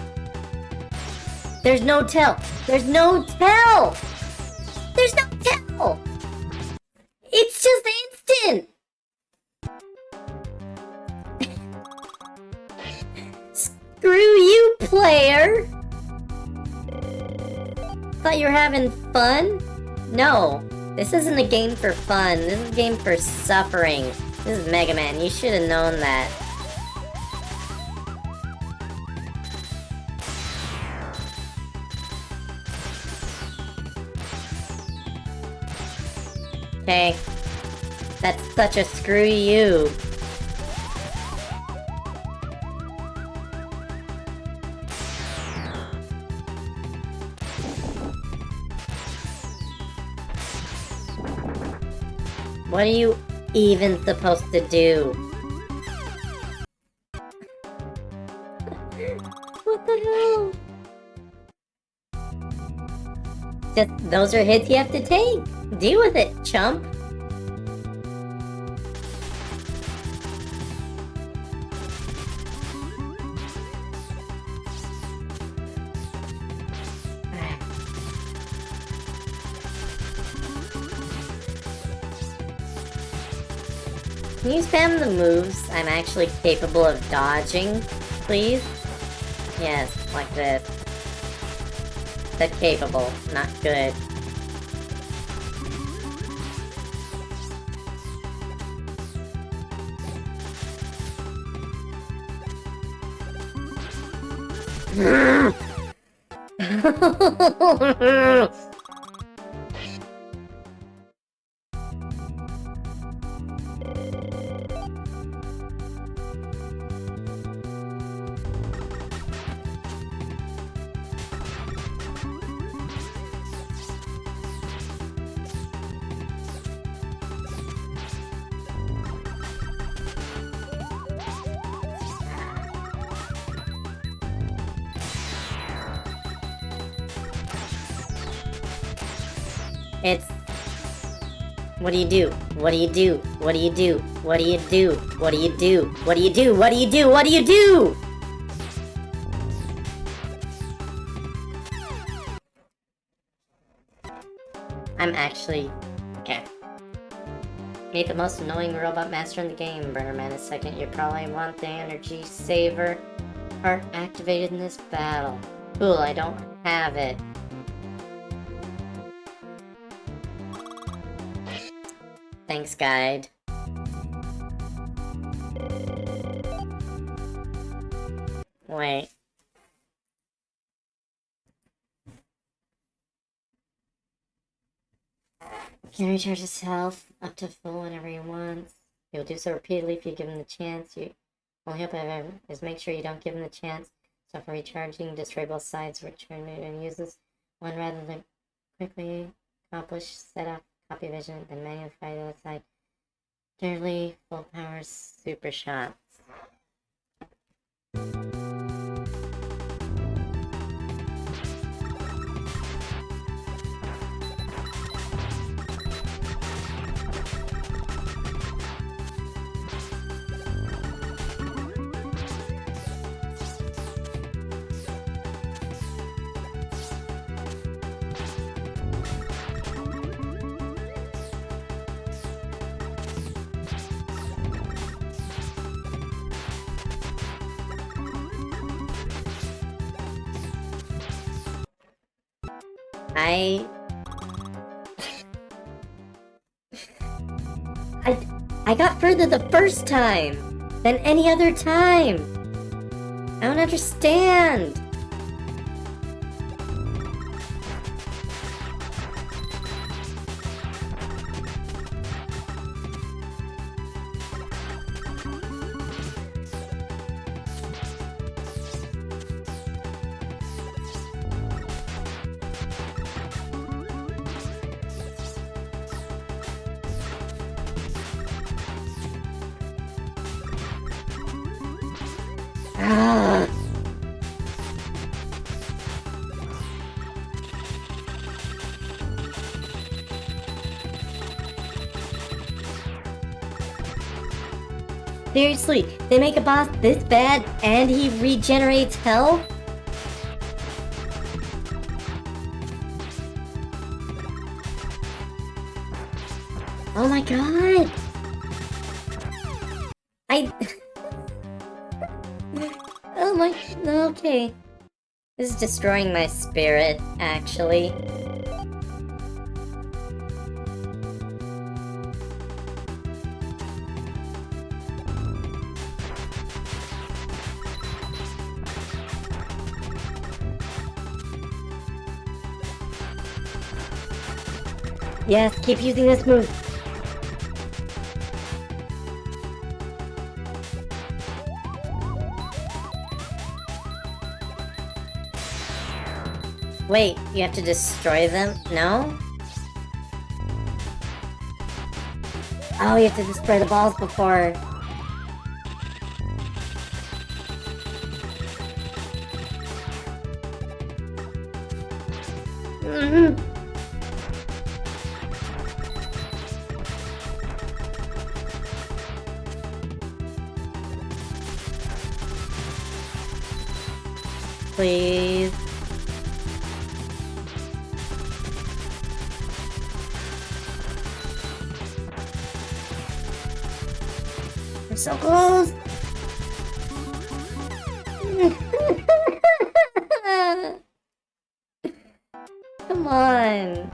S1: There's no tell! There's no tell! There's no tell! It's just instant! Screw you, player! Thought you were having fun? No, this isn't a game for fun. This is a game for suffering. This is Mega Man. You should have known that. Okay. That's such a screw you. What are you even supposed to do? What the hell? Just, those are hits you have to take. Deal with it, chump. Can you spam the moves I'm actually capable of dodging, please? Yes, like this. Said capable, not good. It's... What do you do? What do you do? What do you do? What do you do? What do you do? What do you do? What do you do? What do you do? I'm actually... Okay. Meet the most annoying robot master in the game. Burner Man is second. You probably want the energy saver part activated in this battle. Cool, I don't have it. Thanks, guide. Wait. Can recharge his health up to full whenever he wants. He'll do so repeatedly if you give him the chance. You only hope I have is make sure you don't give him the chance. So for recharging, destroy both sides, return it and use this one rather than quickly accomplish, set up, copy vision, then manually fire the other side. Nearly full power super shots. I got further the first time than any other time. I don't understand. Seriously, they make a boss this bad and he regenerates health? Oh my god! Oh my... Okay. This is destroying my spirit, actually. Yes, keep using this move. Wait, you have to destroy them? No? Oh, you have to destroy the balls before. Mm-hmm. Please. We're so close. Come on.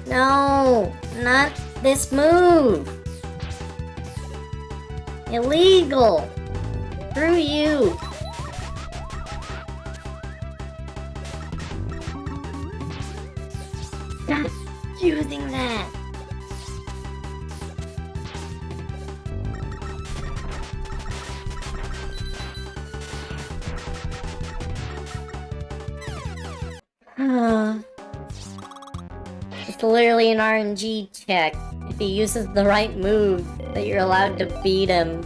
S1: No, not this move. Illegal. Screw you. Stop using that. It's literally an RNG check. If he uses the right move, that you're allowed to beat him.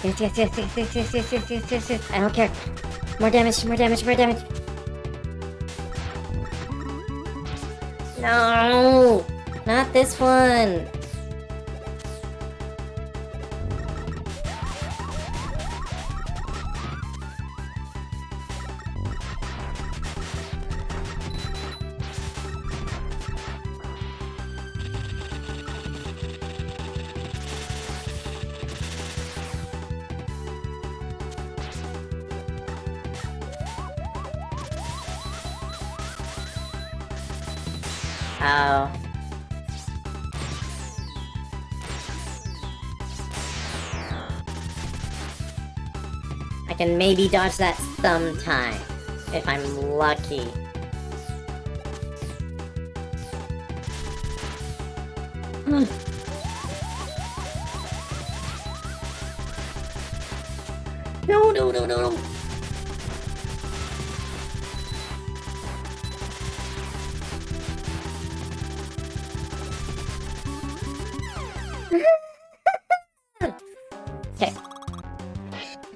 S1: Yes. I don't care. More damage. No! Not this one! Oh. I can maybe dodge that sometime, if I'm lucky. No. Okay.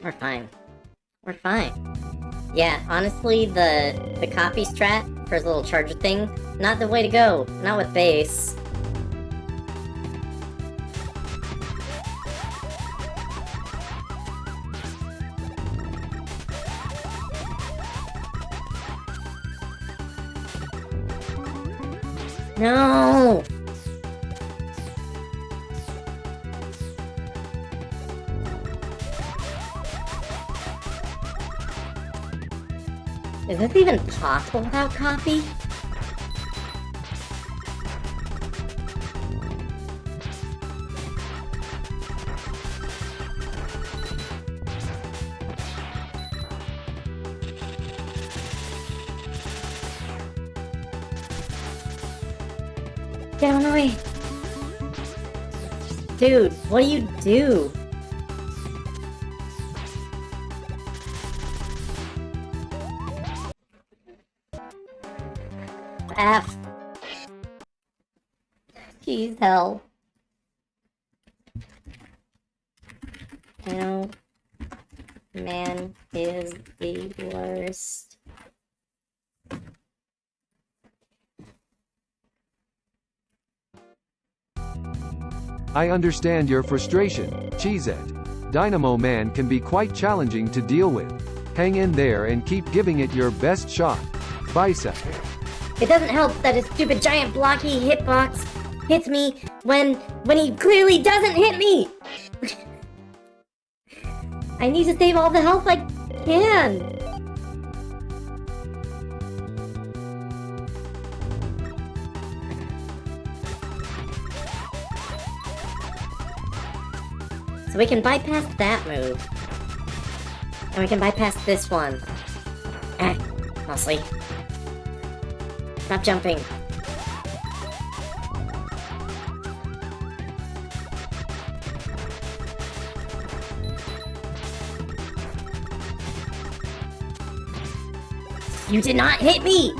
S1: We're fine. Yeah, honestly, the copy strat for his little charger thing, not the way to go. Not with bass. No! Is this even possible without copy? Get on the way! Dude, what do you do? F. Jeez, hell. No. Man is the worst.
S2: I understand your frustration, Cheezette. Dynamo Man can be quite challenging to deal with. Hang in there and keep giving it your best shot. Bicep.
S1: It doesn't help that his stupid giant blocky hitbox hits me when he clearly doesn't hit me! I need to save all the health I can! So we can bypass that move. And we can bypass this one. Mostly. Stop jumping. You did not hit me!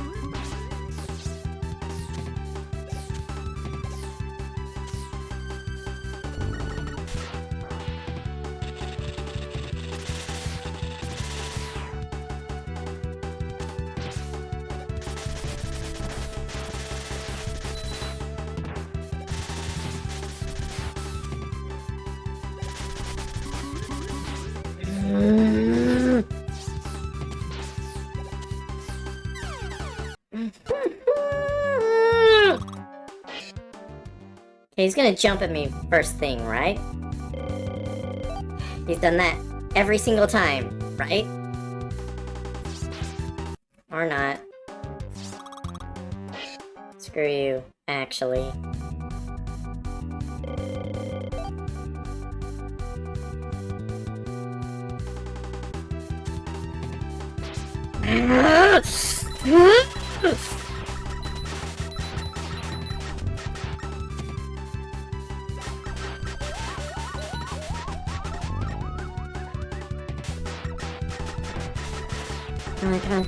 S1: Okay, he's gonna jump at me first thing, right? He's done that every single time, right? Or not. Screw you, actually. Oh my god.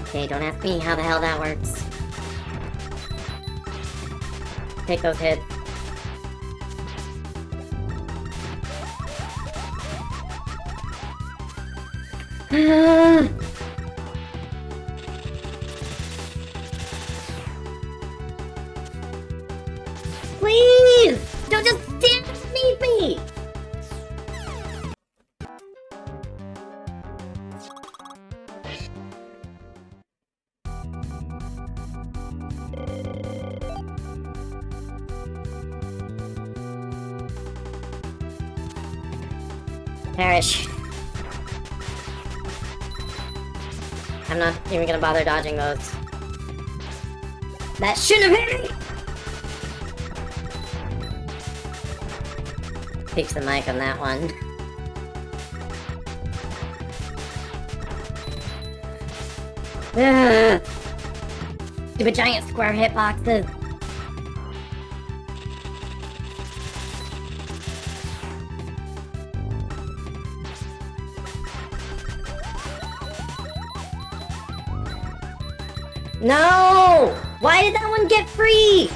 S1: Okay, don't ask me how the hell that works. Take those hits. Please! Don't just stand beneath me! Perish. I'm not even gonna bother dodging those. That shouldn't have hit me! Fix the mic on that one. Ugh. Stupid giant square hitboxes. No! Why did that one get free?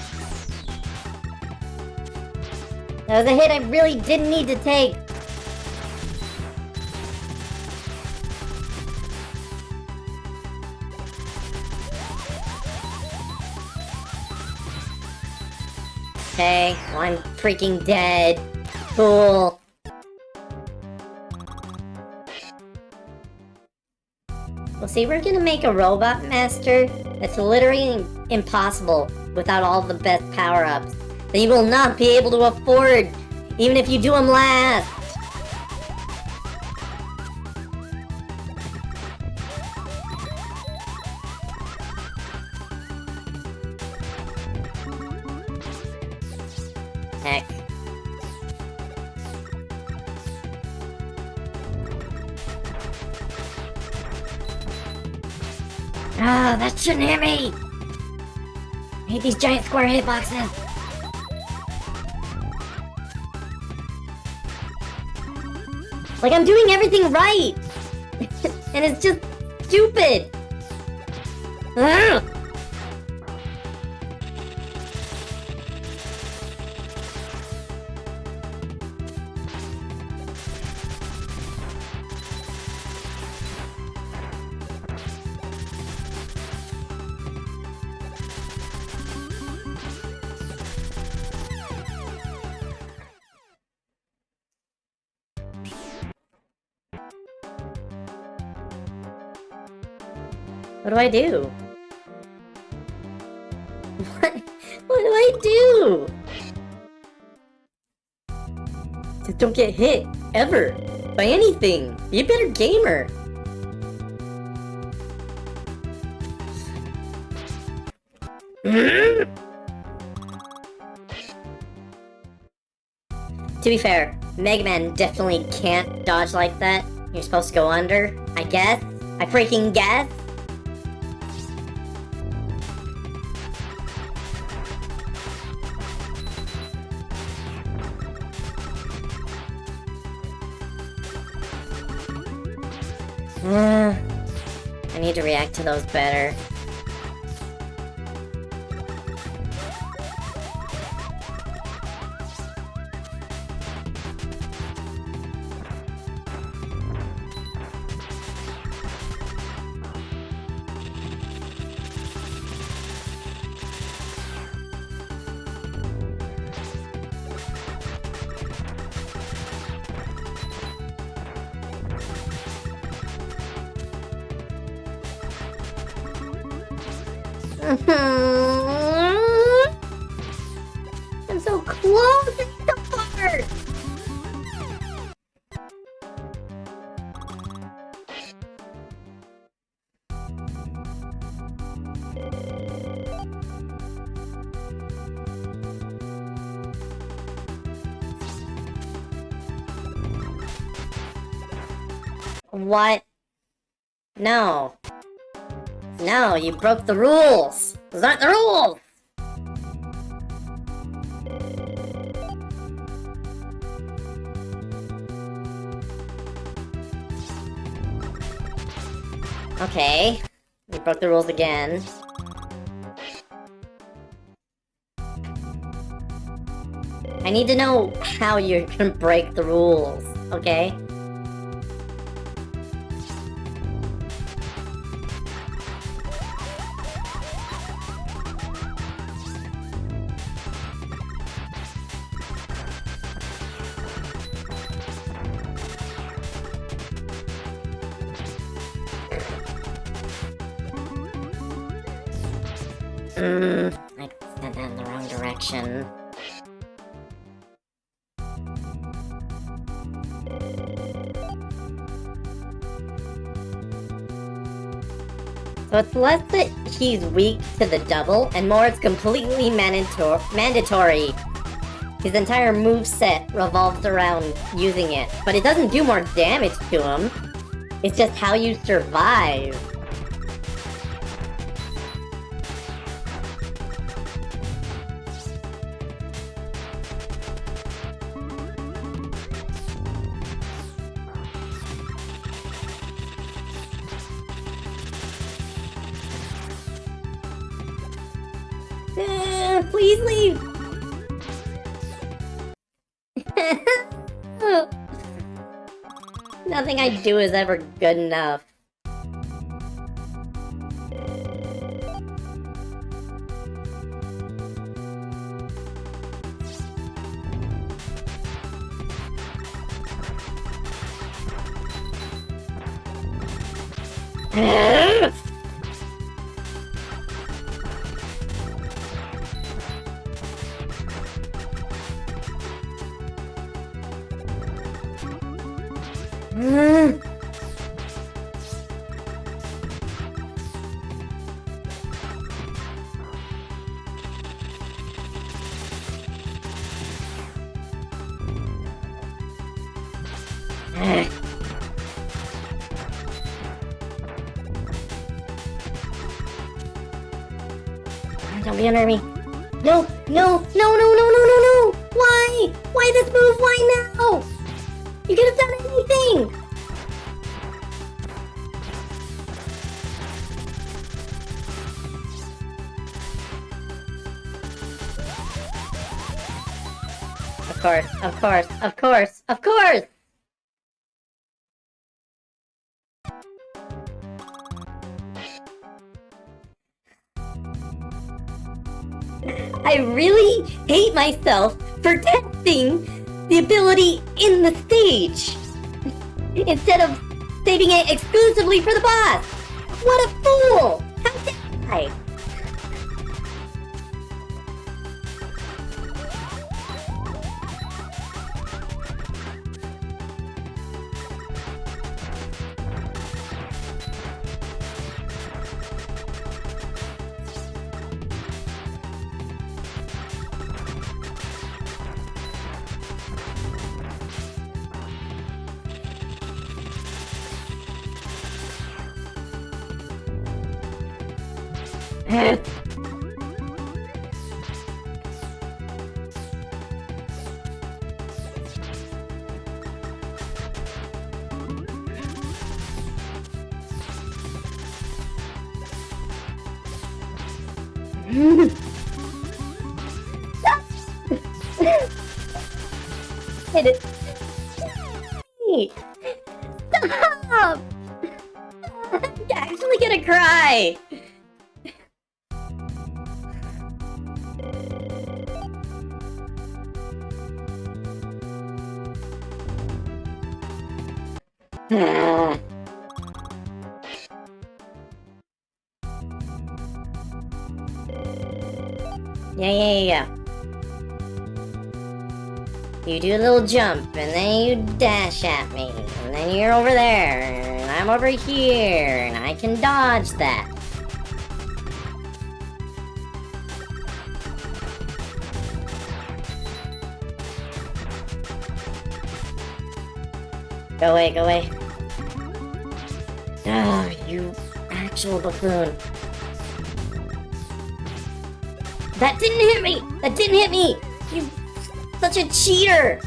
S1: That was a hit I really didn't need to take. Okay, well, I'm freaking dead. Cool. Well, see, we're gonna make a robot master that's literally impossible without all the best power-ups that you will not be able to afford, even if you do them last. Heck. Ah, that shouldn't hit me! I hate these giant square hitboxes. Like, I'm doing everything right! And it's just stupid! Ugh. What do I do? What do I do? Just don't get hit, ever, by anything. Be a better gamer. To be fair, Mega Man definitely can't dodge like that. You're supposed to go under, I guess. I freaking guess. I need to react to those better. I'm so close! It's so far! What? No. No, you broke the rules! Those aren't the rules! Okay. You broke the rules again. I need to know how you're gonna break the rules, okay? I went in the wrong direction. So it's less that he's weak to the double, and more it's completely mandatory. His entire moveset revolves around using it, but it doesn't do more damage to him. It's just how you survive. Please leave! Nothing I do is ever good enough. Don't be under me. No, no, no, no, no, no, no, no! Why? Why this move? Why now? You could have done anything! Of course, of course, of course, of course! I really hate myself for testing the ability in the stage instead of saving it exclusively for the boss. What a fool! How dare I? Hit it. Stop! I'm actually gonna cry! Yeah. You do a little jump, and then you dash at me, and then you're over there, and I'm over here, and I can dodge that. Go away. Oh, you actual buffoon. That didn't hit me! You such a cheater!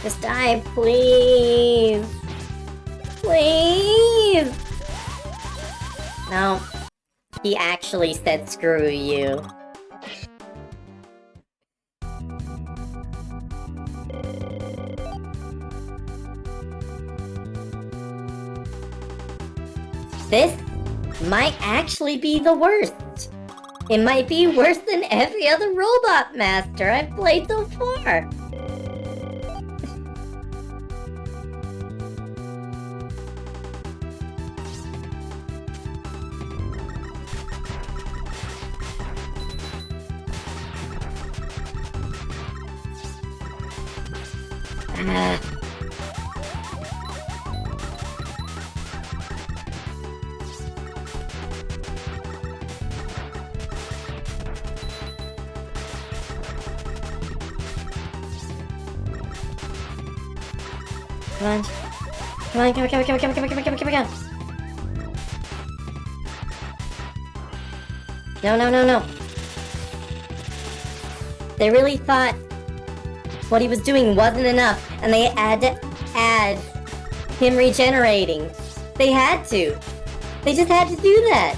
S1: Just die, please! Please! No. He actually said screw you. This might actually be the worst. It might be worse than every other Robot Master I've played so far. Come on. No. They really thought what he was doing wasn't enough, and they had to add him regenerating. They had to. They just had to do that.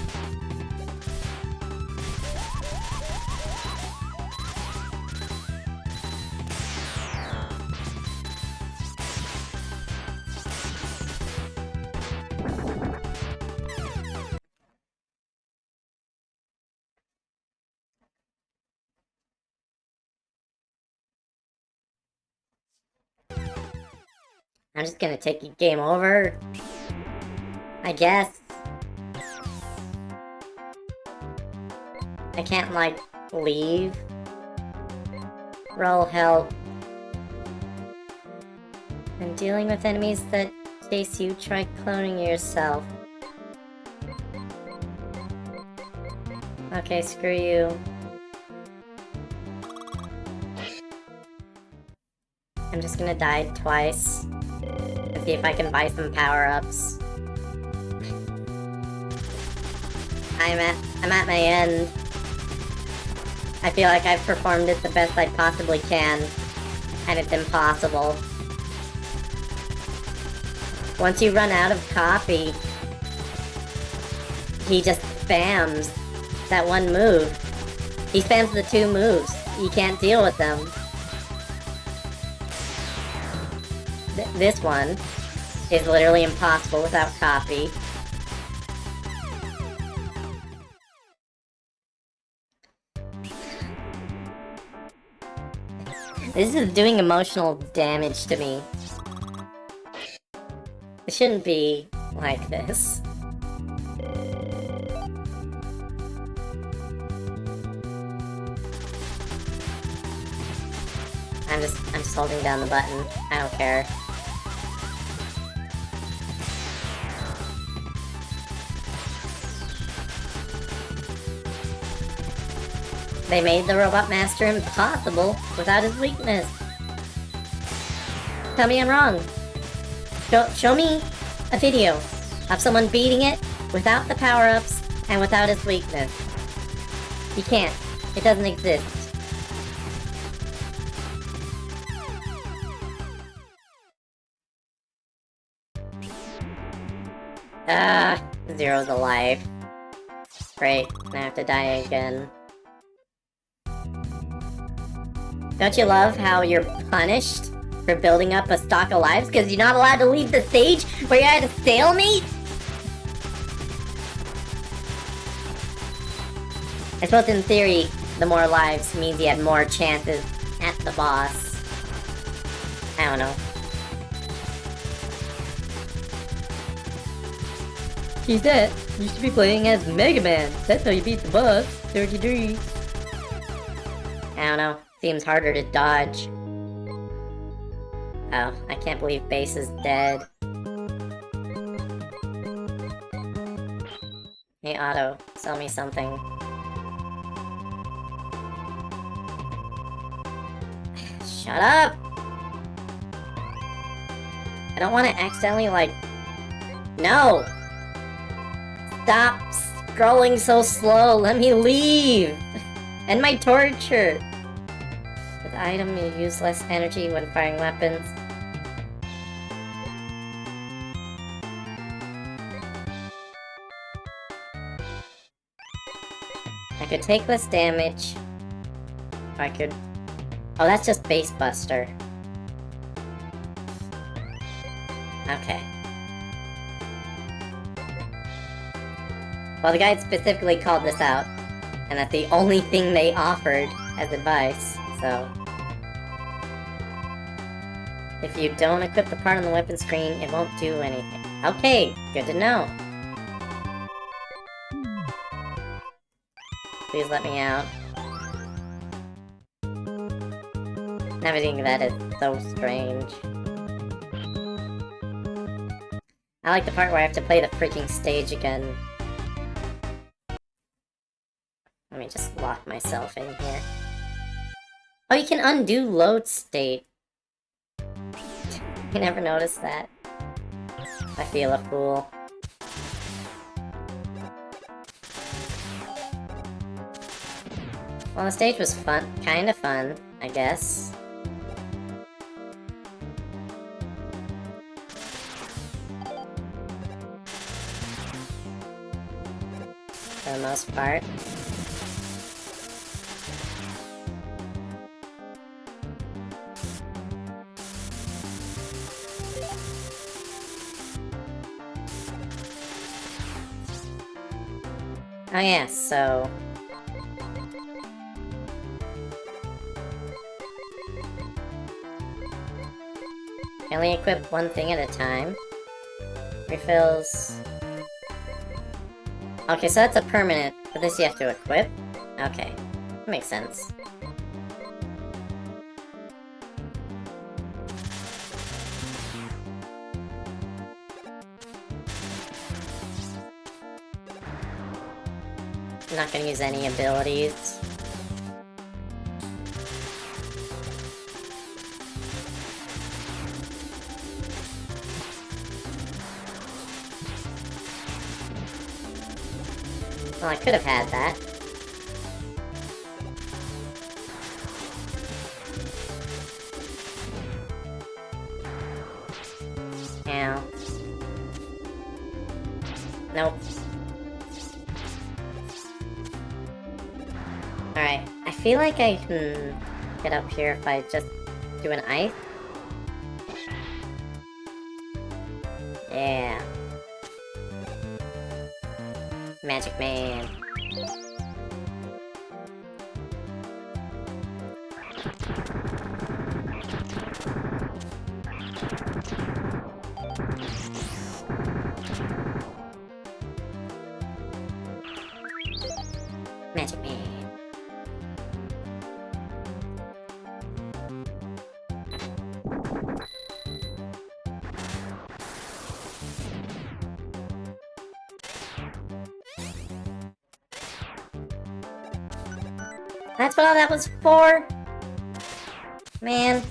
S1: I'm just gonna take a game over, I guess. I can't, like, leave. Roll help. When dealing with enemies that chase you, try cloning yourself. Okay, screw you. I'm just gonna die twice. And see if I can buy some power-ups. I'm at my end. I feel like I've performed it the best I possibly can, and it's impossible. Once you run out of coffee, he just spams that one move. He spams the 2 moves. You can't deal with them. This one is literally impossible without coffee. This is doing emotional damage to me. It shouldn't be like this. I'm just holding down the button. I don't care. They made the Robot Master impossible without his weakness. Tell me I'm wrong. Show me a video of someone beating it without the power-ups and without its weakness. You can't. It doesn't exist. Zero's alive. Great, I have to die again. Don't you love how you're punished for building up a stock of lives because you're not allowed to leave the stage where you're at a stalemate? I suppose in theory, the more lives means you have more chances at the boss. I don't know. He's that. Used to be playing as Mega Man. That's how you beat the boss. 33. I don't know. Seems harder to dodge. Oh, I can't believe Base is dead. Hey Otto, sell me something. Shut up! I don't want to accidentally, like... No! Stop scrolling so slow, let me leave! End my torture! With the item, you use less energy when firing weapons. I could take less damage. I could... Oh, that's just Base Buster. Okay. Well, the guide specifically called this out, and that's the only thing they offered as advice, so... If you don't equip the part on the weapon screen, it won't do anything. Okay, good to know. Please let me out. Navigating that is so strange. I like the part where I have to play the freaking stage again. Let me just lock myself in here. Oh, you can undo load state. I never noticed that. I feel a fool. Well, the stage was fun, kinda fun, I guess. For the most part. Oh yeah, so... I only equip one thing at a time. Refills... Okay, so that's a permanent, but this you have to equip? Okay, that makes sense. I'm not gonna use any abilities. Well, I could have had that. Ow. Nope. Alright, I feel like I can get up here if I just do an ice. Yeah. Magic Man. Magic Man. That's what all that was for? Man.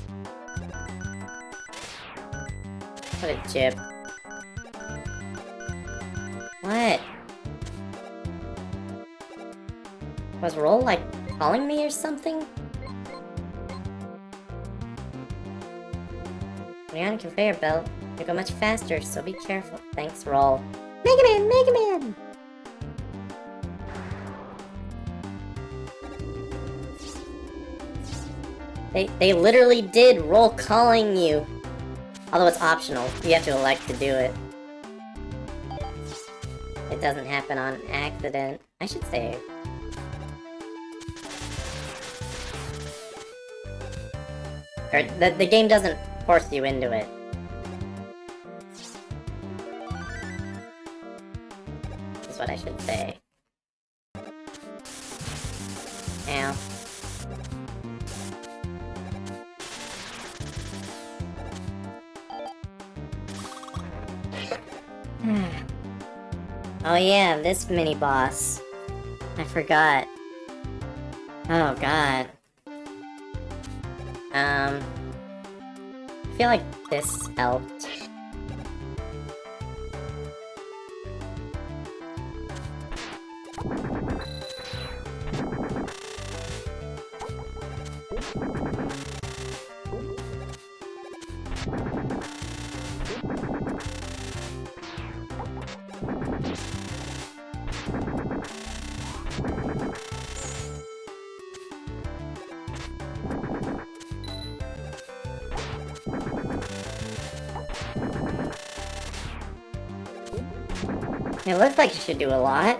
S1: What a jib. What? Was Roll, like, calling me or something? When you're on a conveyor belt, you go much faster, so be careful. Thanks, Roll. Mega Man! Mega Man! They literally did Roll calling you. Although it's optional. You have to elect to do it. It doesn't happen on accident. I should save. Or the game doesn't force you into it. That's what I should say. Ow. Oh yeah, this mini-boss. I forgot. Oh god. I feel like this helped. It looks like you should do a lot.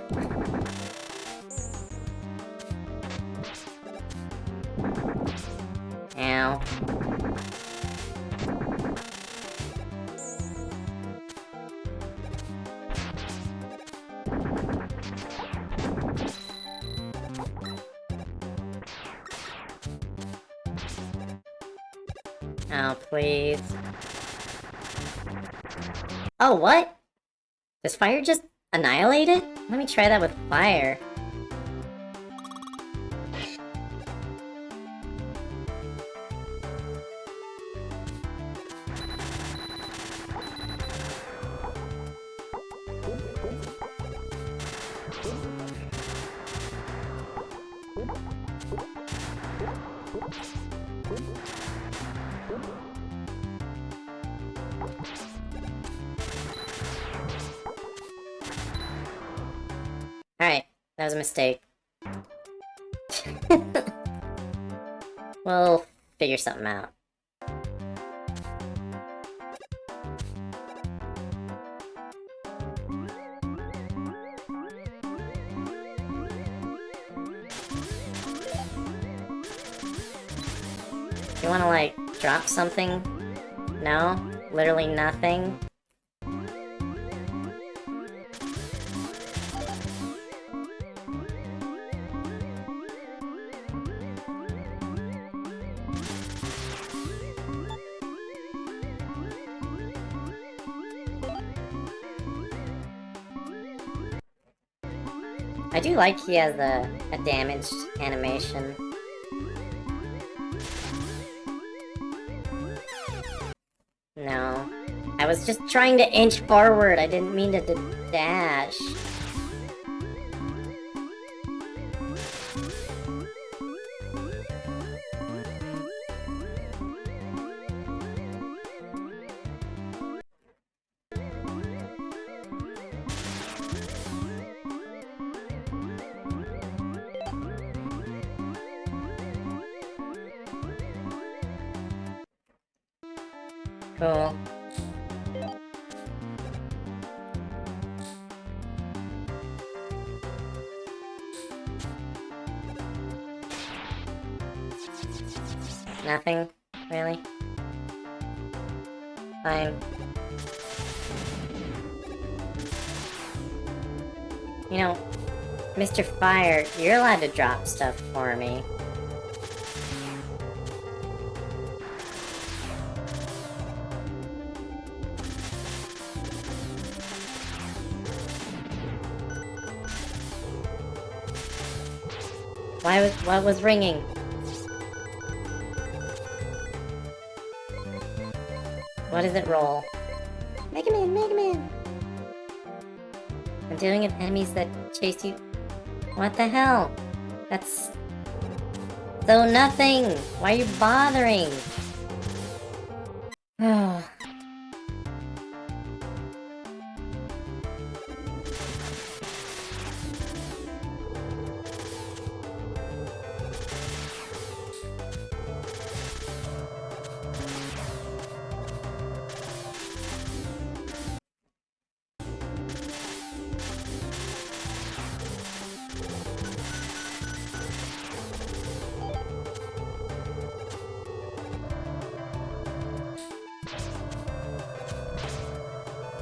S1: Ow. Oh, please. Oh, what? Does fire just annihilate it? Let me try that with fire. Alright, that was a mistake. We'll figure something out. You wanna, like, drop something? No? Literally nothing? I do like he has a damaged animation. No. I was just trying to inch forward. I didn't mean to dash. Cool. Nothing, really? Fine. You know, Mr. Fire, you're allowed to drop stuff for me. What was ringing? What does it roll? Mega Man, Mega Man! I'm dealing with enemies that chase you. What the hell? That's so nothing! Why are you bothering? Oh.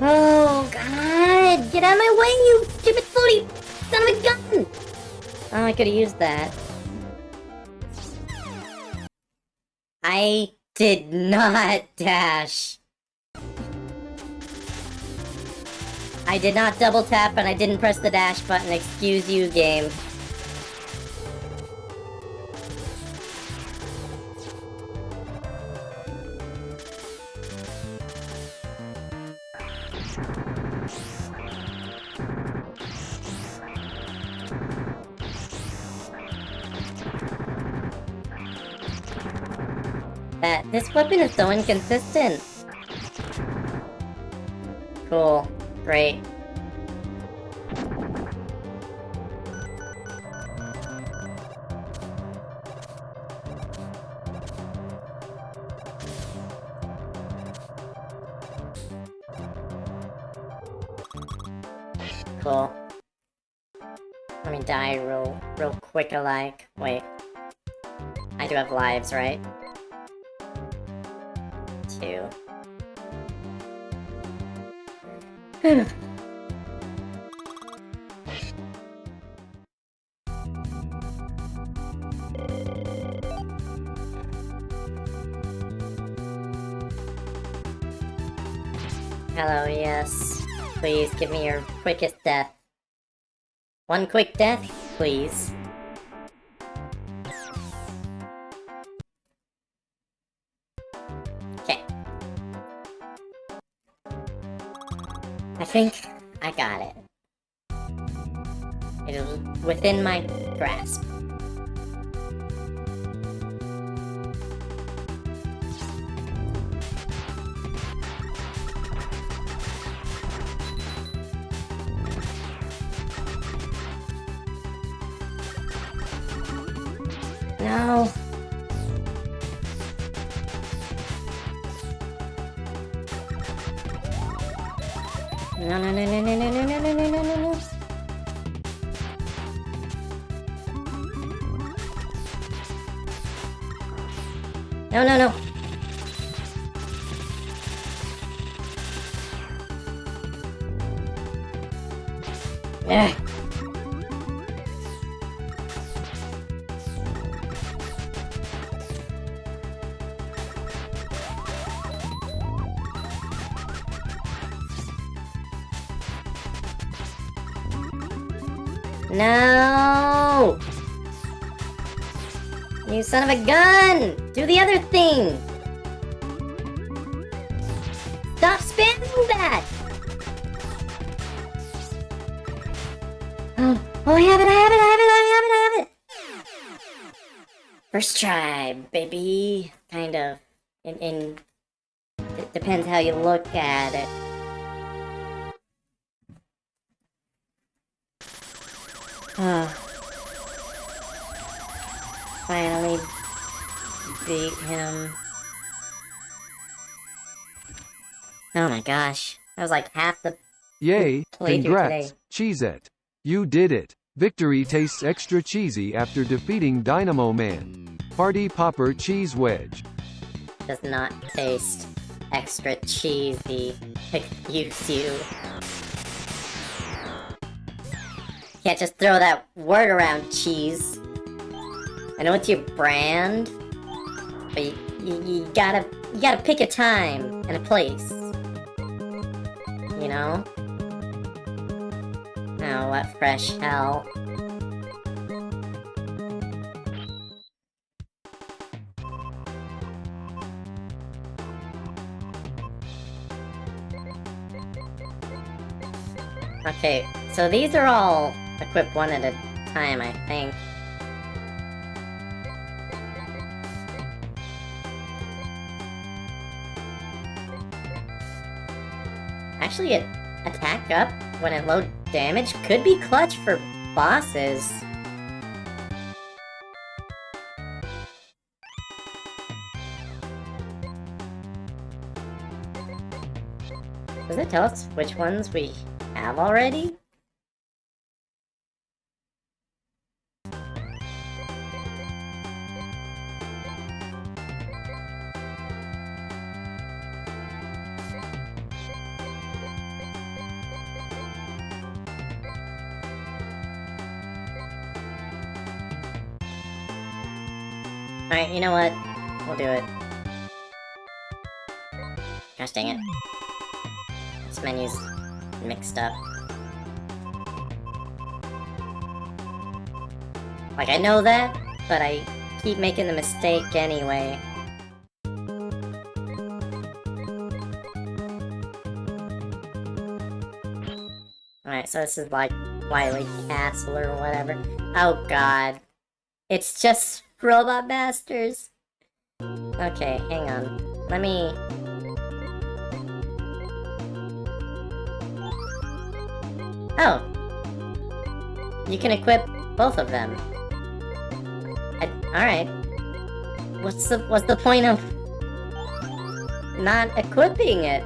S1: Oh, God! Get out of my way, you stupid floaty son of a gun! Oh, I could've used that. I did not dash. I did not double tap and I didn't press the dash button. Excuse you, game. This weapon is so inconsistent. Cool. Great. Cool. Let me die real quick alike. Wait. I do have lives, right? 2. Hello, yes. Please give me your quickest death. One quick death, please. Okay. I think I got it. It is within my grasp. No. No, no, no, no, no, no, no, no, no, no, no, no. No, no, no. Ugh. No! You son of a gun! Do the other thing! Stop spamming that! Oh, I have it, I have it, I have it, I have it, I have it! First try, baby. Kind of. It depends how you look at it. Finally beat him. Oh my gosh. That was like half the
S2: Yay,
S1: playthrough
S2: congrats,
S1: today.
S2: Cheezette. You did it. Victory tastes extra cheesy after defeating Dynamo Man. Party Popper Cheese Wedge.
S1: Does not taste extra cheesy. Excuse you. Can't just throw that word around, cheese. I know it's your brand, but you gotta pick a time and a place. You know? Oh, what fresh hell. Okay, so these are all equipped one at a time, I think. Actually, attack up when at low damage could be clutch for bosses. Does it tell us which ones we have already? Alright, you know what? We'll do it. Gosh dang it. This menu's mixed up. Like, I know that, but I keep making the mistake anyway. Alright, so this is like Wily Castle or whatever. Oh god. It's just Robot Masters. Okay, hang on. Let me... Oh! You can equip both of them. Alright. What's the point of not equipping it?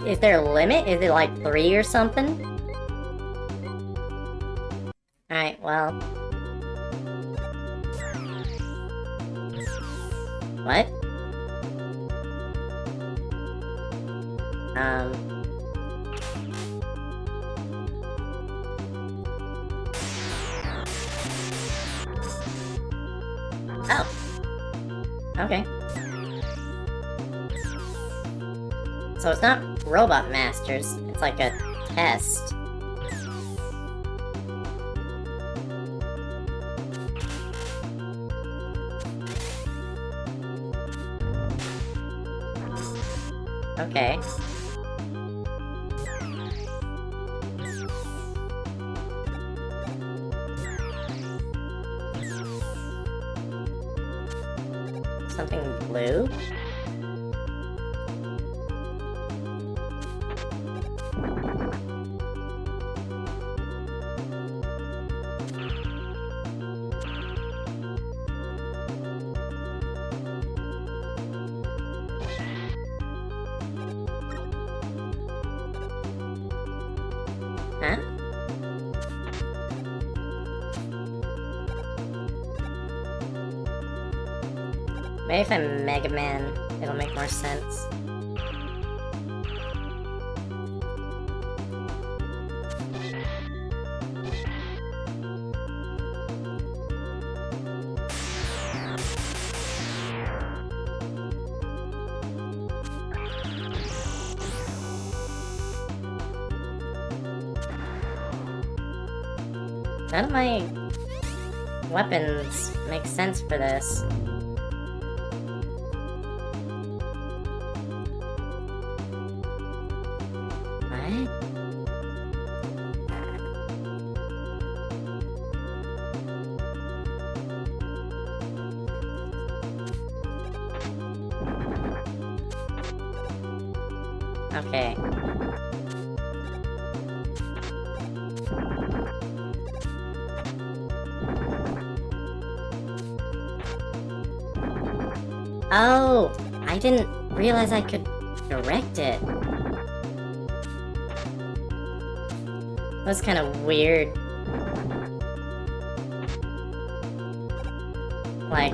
S1: Is there a limit? Is it like 3 or something? Alright, well... What? Oh. Okay. So it's not Robot Masters, it's like a test. Okay. Something blue? Huh? Maybe if I'm Mega Man, it'll make more sense. None of my weapons make sense for this. What? Okay. Oh, I didn't realize I could direct it. That's kind of weird. Like...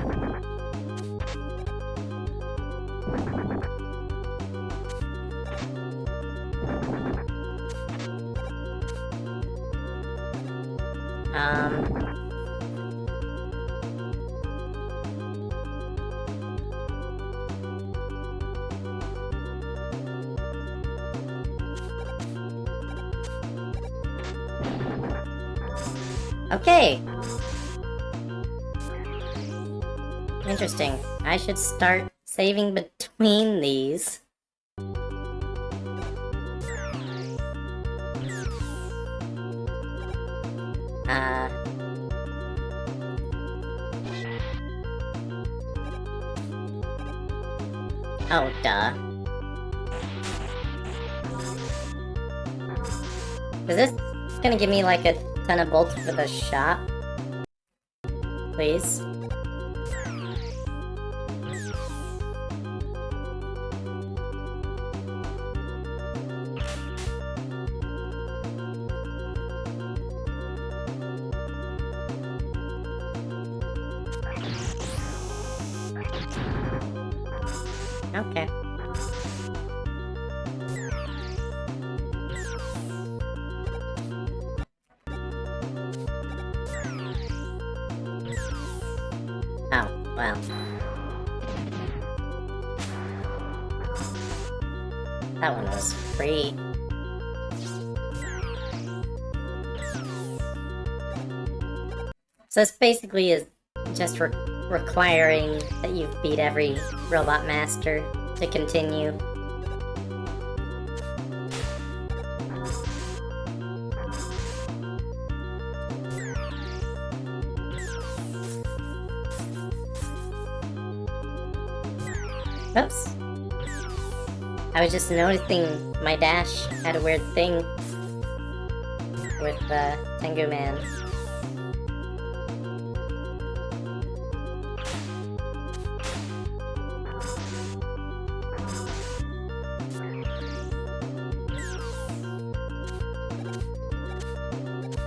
S1: Okay. Interesting. I should start saving between these. Oh, duh. Is this gonna give me like a ton of bolts for the shop? Please? Okay. Oh, well. That one was free. So this basically is just requiring that you beat every robot master to continue. Oops. I was just noticing my dash had a weird thing with Tengu Man.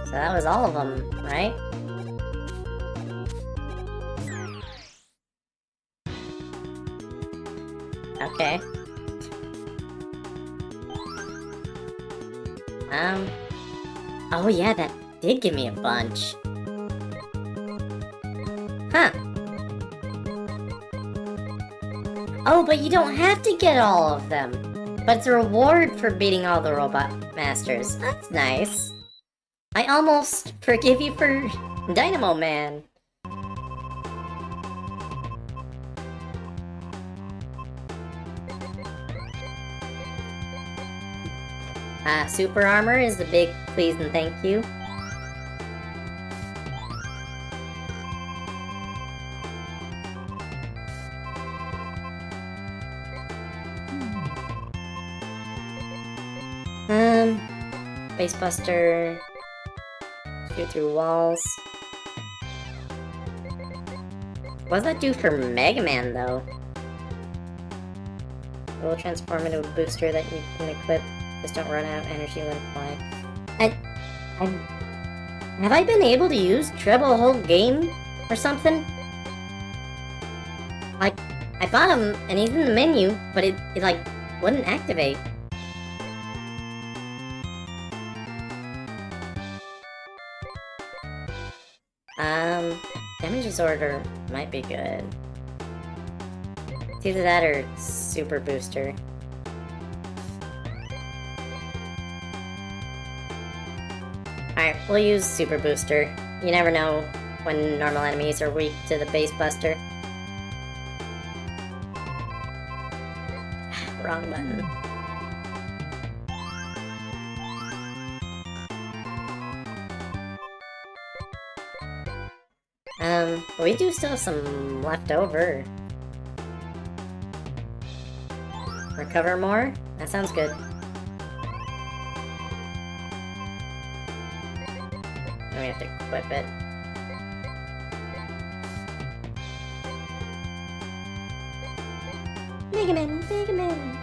S1: So that was all of them, right? Okay. Oh yeah, that did give me a bunch. Huh. Oh, but you don't have to get all of them. But it's a reward for beating all the robot masters. That's nice. I almost forgive you for Dynamo Man. Super armor is a big please and thank you. Base Buster. Shoot through walls. What does that do for Mega Man, though? It will transform into a booster that you can equip. Just don't run out of energy when flying. Have I been able to use Treble a whole game or something? Like, I bought him and he's in the menu, but it like wouldn't activate. Damage Disorder might be good. It's either that or Super Booster. Alright, we'll use Super Booster. You never know when normal enemies are weak to the Base Buster. Wrong button. But we do still have some left over. Recover more? That sounds good. Now we have to equip it. Mega Man! Mega Man!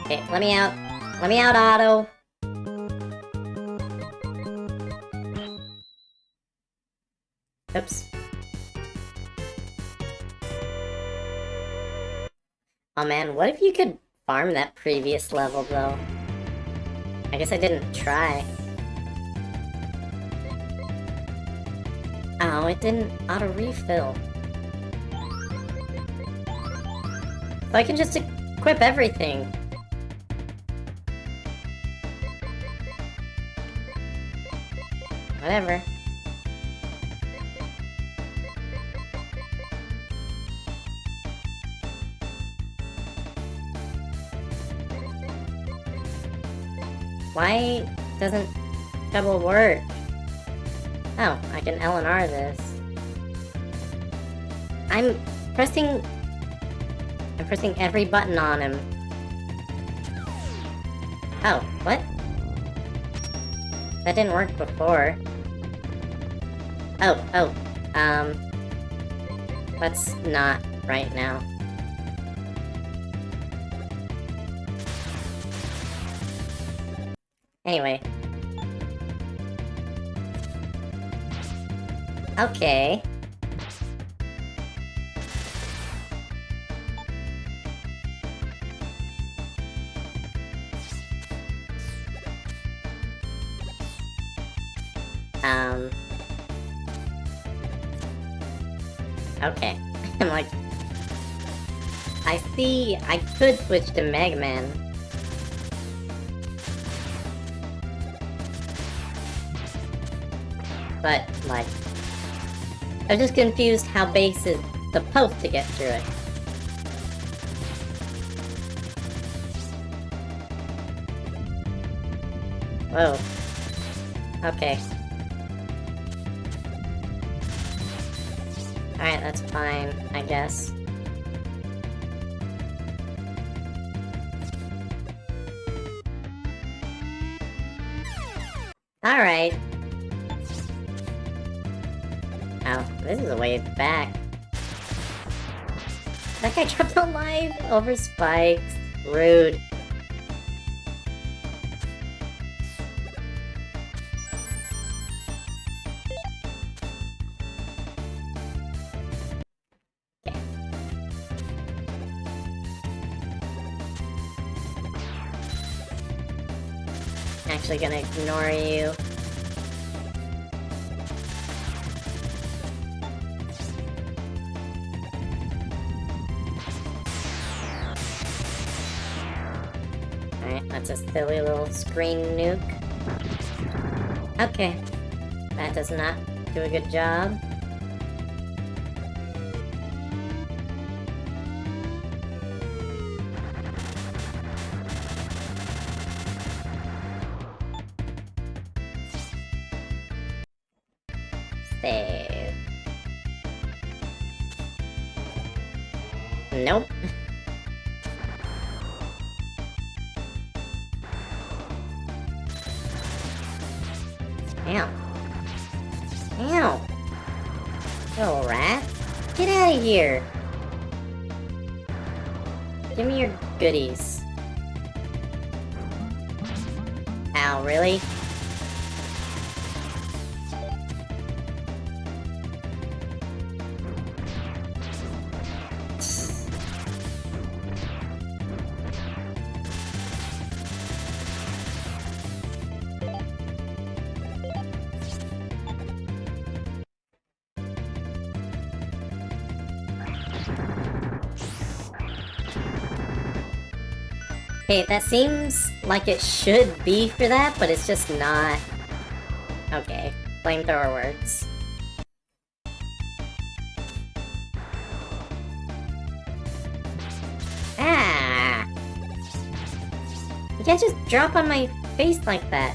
S1: Okay, let me out. Let me out, Otto. Oops. Oh man, what if you could farm that previous level, though? I guess I didn't try. Oh, it didn't auto-refill. So I can just equip everything. Whatever. Why doesn't double work? Oh, I can LNR this. I'm pressing every button on him. Oh, what? That didn't work before. Oh, let's not right now. Anyway. Okay. Okay. I'm like... I see I could switch to Mega Man. But, like... I'm just confused how Base is supposed to get through it. Whoa. Okay. Alright, that's fine, I guess. Alright. Oh, this is a way back. That guy dropped alive over spikes. Rude. Actually gonna ignore you. Alright, that's a silly little screen nuke. Okay. That does not do a good job. Save. Nope. Ow. Ow. Little rat. Get out of here. Give me your goodies. Ow, really? Okay, that seems like it should be for that, but it's just not. Okay, flamethrower works. Ah! You can't just drop on my face like that.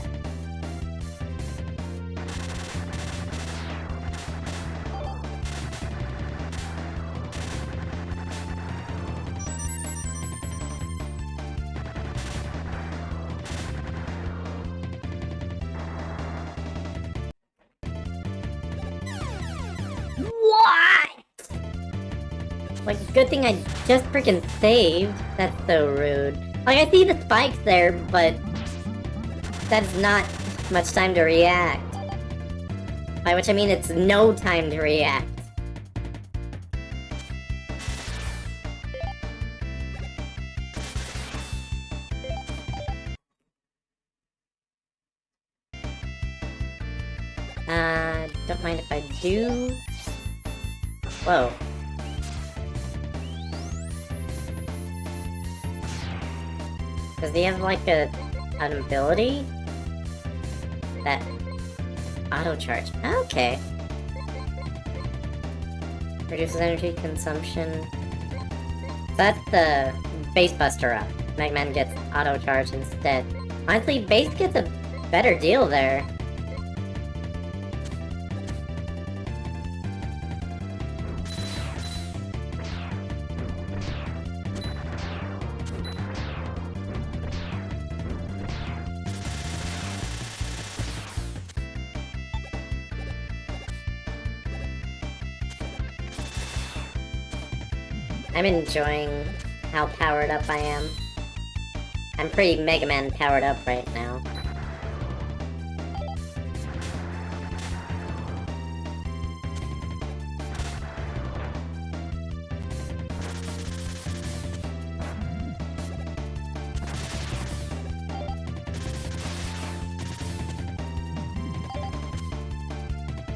S1: What? Like, good thing I just freaking saved. That's so rude. Like, I see the spikes there, but that's not much time to react. By which I mean it's no time to react. Don't mind if I do. Whoa. Does he have like an ability? That auto charge. Okay. Reduces energy consumption. That's the base buster up. Mega Man gets auto charge instead. Honestly, base gets a better deal there. I'm enjoying how powered up I am. I'm pretty Mega Man powered up right now.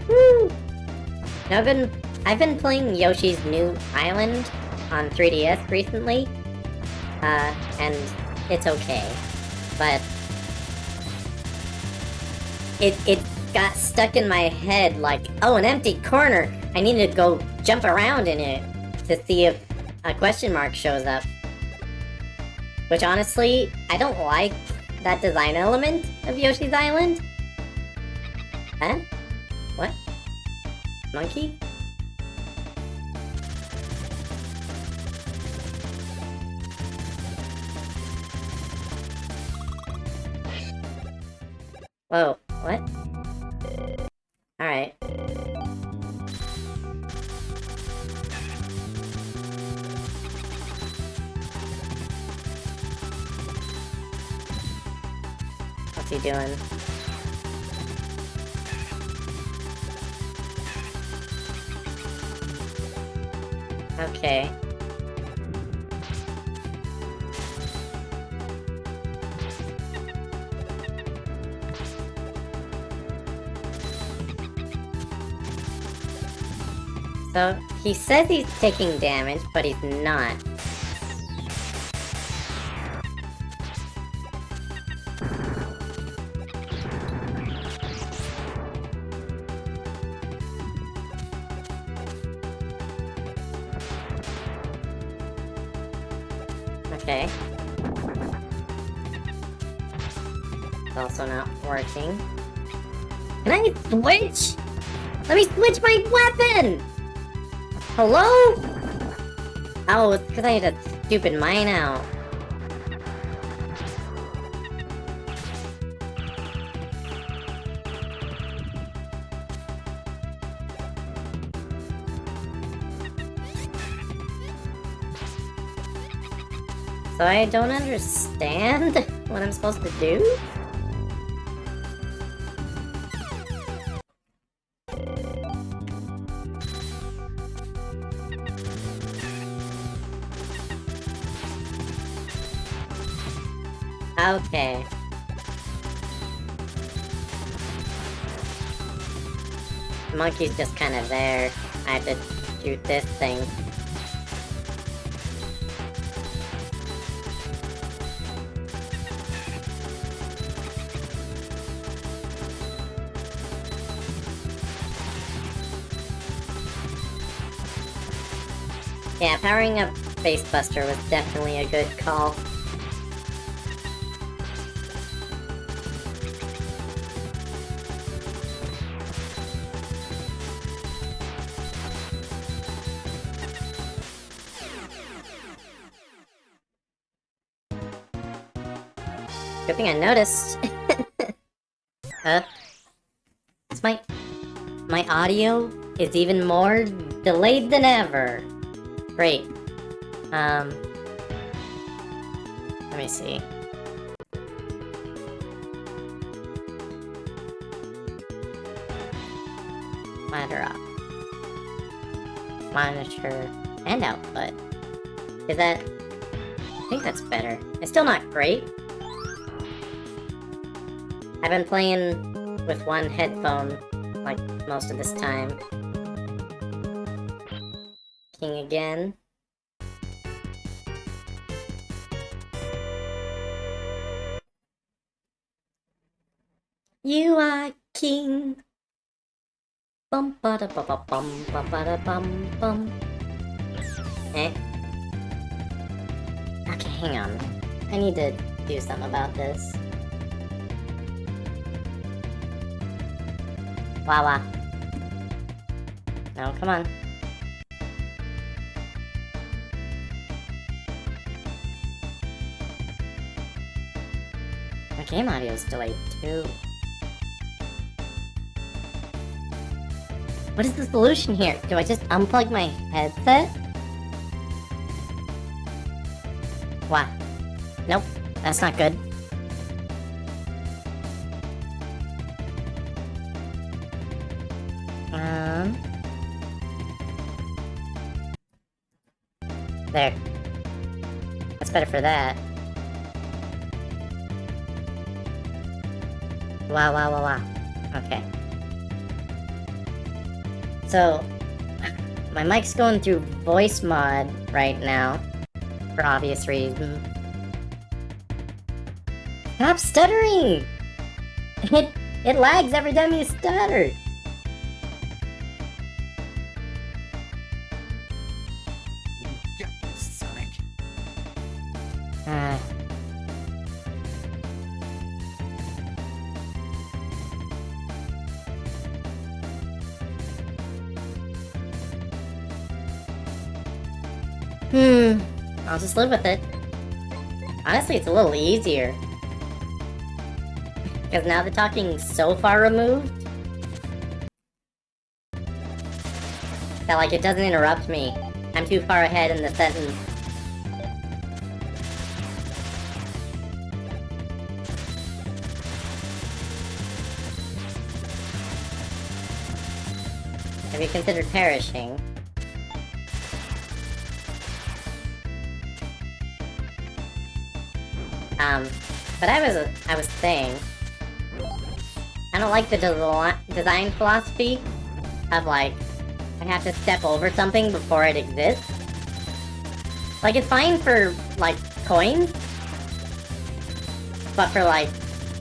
S1: Woo! Now I've been playing Yoshi's New Island on 3DS recently, and it's okay, but it got stuck in my head like, oh, an empty corner, I need to go jump around in it to see if a question mark shows up. Which honestly, I don't like that design element of Yoshi's Island. Huh? What? Monkey? Whoa, what? Alright. What's he doing? Okay. So, he says he's taking damage, but he's not. Okay. It's also not working. Can I switch? Let me switch my weapon! Hello? Oh, it's because I had a stupid mine out. So I don't understand what I'm supposed to do? Okay. The monkey's just kind of there. I have to shoot this thing. Yeah, powering up Base Buster was definitely a good call. Good thing I noticed. It's my audio is even more delayed than ever. Great. Let me see. Ladder up. Monitor and output. Is that... I think that's better. It's still not great. I've been playing with one headphone, like, most of this time. King again. You are king. Bum ba da ba ba bum ba ba da bum bum. Eh? Okay, hang on. I need to do something about this. Wawa. No, come on. My game audio is delayed too. What is the solution here? Do I just unplug my headset? What? Nope, that's not good. There. That's better for that. Wow. Okay. So, my mic's going through voice mod right now, for obvious reasons. Stop stuttering! It lags every time you stutter!
S3: You got this, Sonic.
S1: I'll just live with it. Honestly, it's a little easier. Because now the talking's so far removed that, like, it doesn't interrupt me. I'm too far ahead in the sentence. Have you considered perishing? But I was saying, I don't like the design philosophy of, like, I have to step over something before it exists. Like, it's fine for, like, coins, but for, like,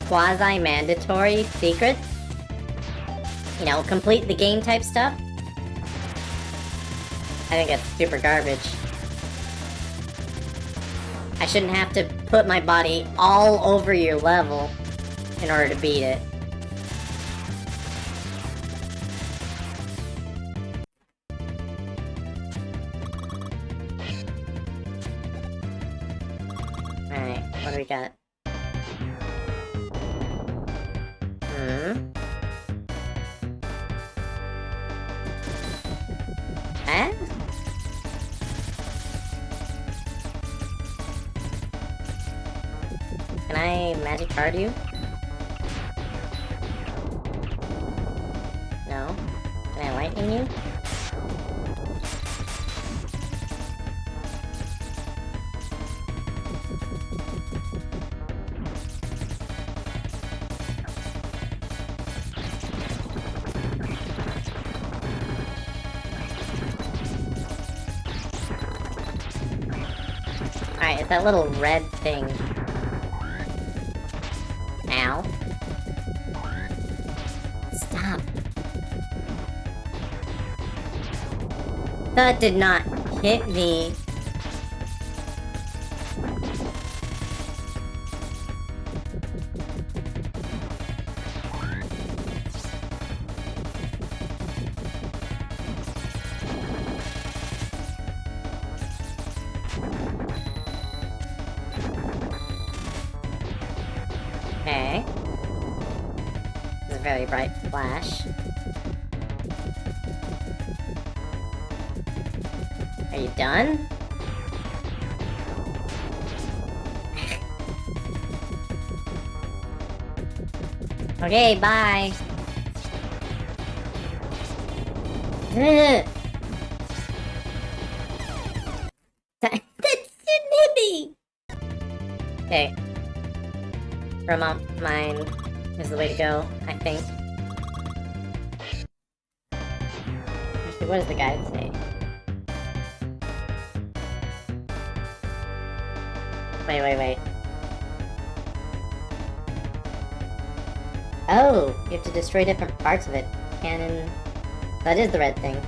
S1: quasi-mandatory secrets, you know, complete the game type stuff, I think it's super garbage. I shouldn't have to put my body all over your level in order to beat it. Alright, what do we got? Huh? Can I magic card you? No? Can I lightning you? Alright, it's that little red thing. Ow. Stop. That did not hit me. Okay. This is a very bright flash. Are you done? Okay, bye. Ugh. That's too nippy. Okay. Remote mine is the way to go, I think. Actually, what does the guide say? Wait. Oh, you have to destroy different parts of it. Cannon. That is the red thing.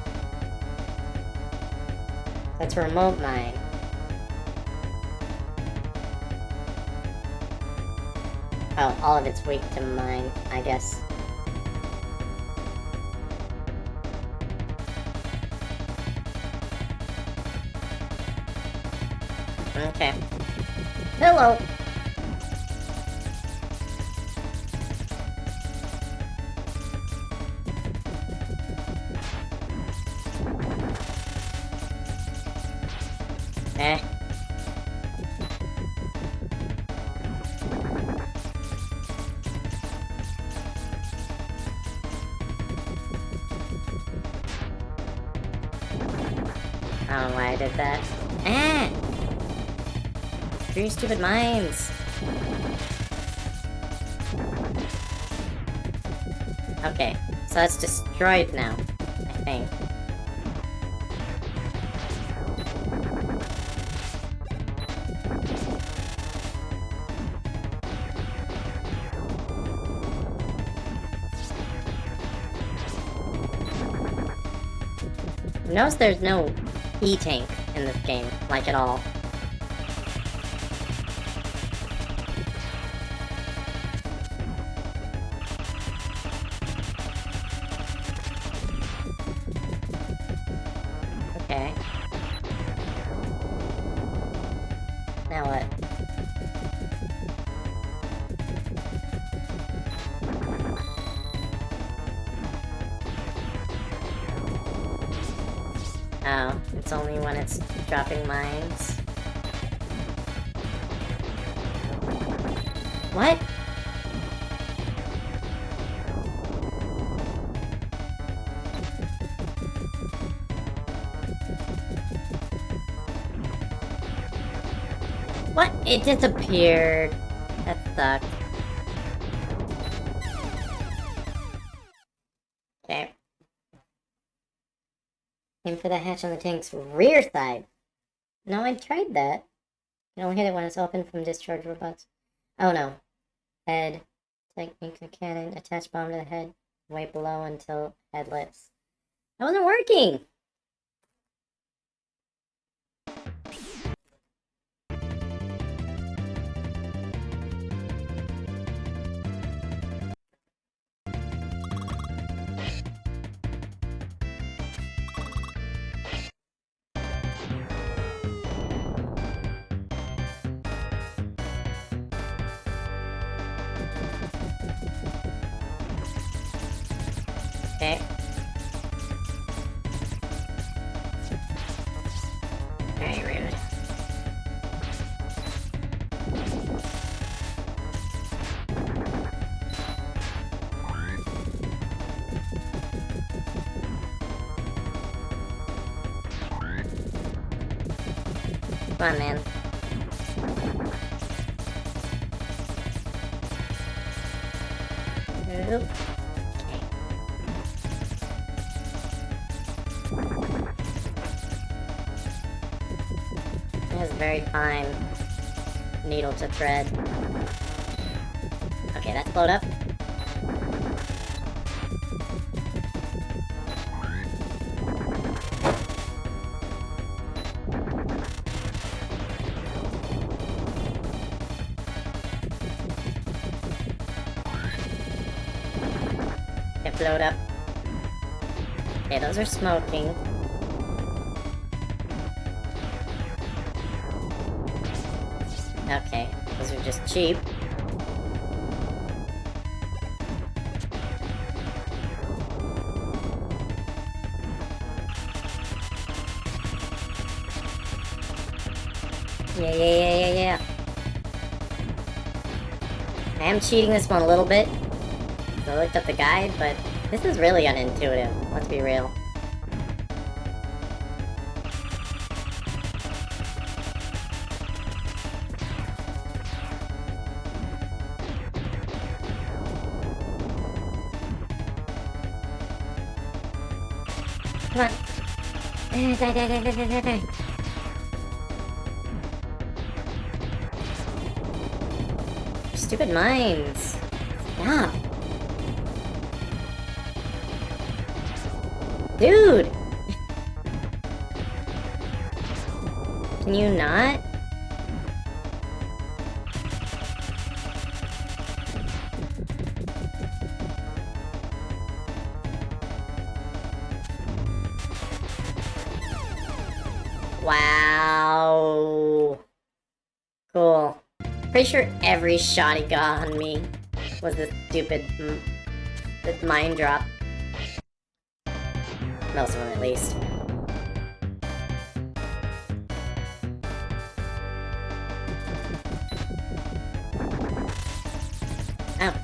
S1: That's a remote mine. Oh, all of it's weak to mine, I guess. Okay. Hello! Eh. I don't know why I did that. Ah! Screw your stupid mines! Okay, so it's destroyed now, I think. Notice there's no E-tank in this game, like at all. Okay. Now what? Oh, it's only when it's dropping mines. What? What? It disappeared. That sucked. Okay. Aim for the hatch on the tank's rear side. No, I tried that. You only hit it when it's open from discharge robots. Oh no. Head. Technique the cannon. Attach bomb to the head. Wait below until head lifts. That wasn't working! Okay. Very rude. Come on, man. Oop. It has a very fine needle to thread. Okay, that's blowed up. It blowed up. Okay, those are smoking. Okay, those are just cheap. Yeah. I am cheating this one a little bit. So I looked up the guide, but this is really unintuitive, let's be real. Come on. Die. Stupid mines. Stop. Dude! Can you not? Wow. Cool. Pretty sure every shot he got on me was this stupid mine drop. Most of them, at least. Oh.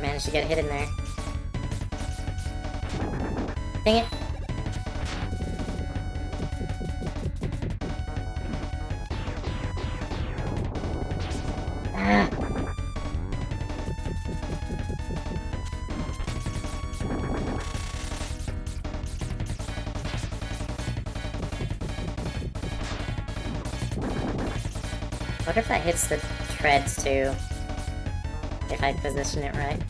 S1: Managed to get a hit in there. Dang it. Ah. I wonder if that hits the treads too. If I position it right.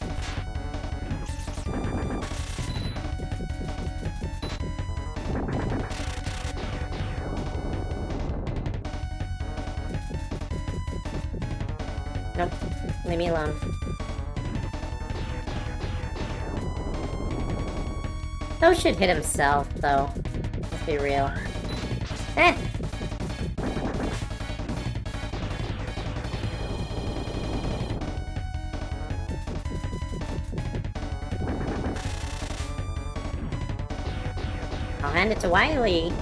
S1: Nope. Leave me alone. Those should hit himself, though. Let's be real. Eh! I'll hand it to Wily.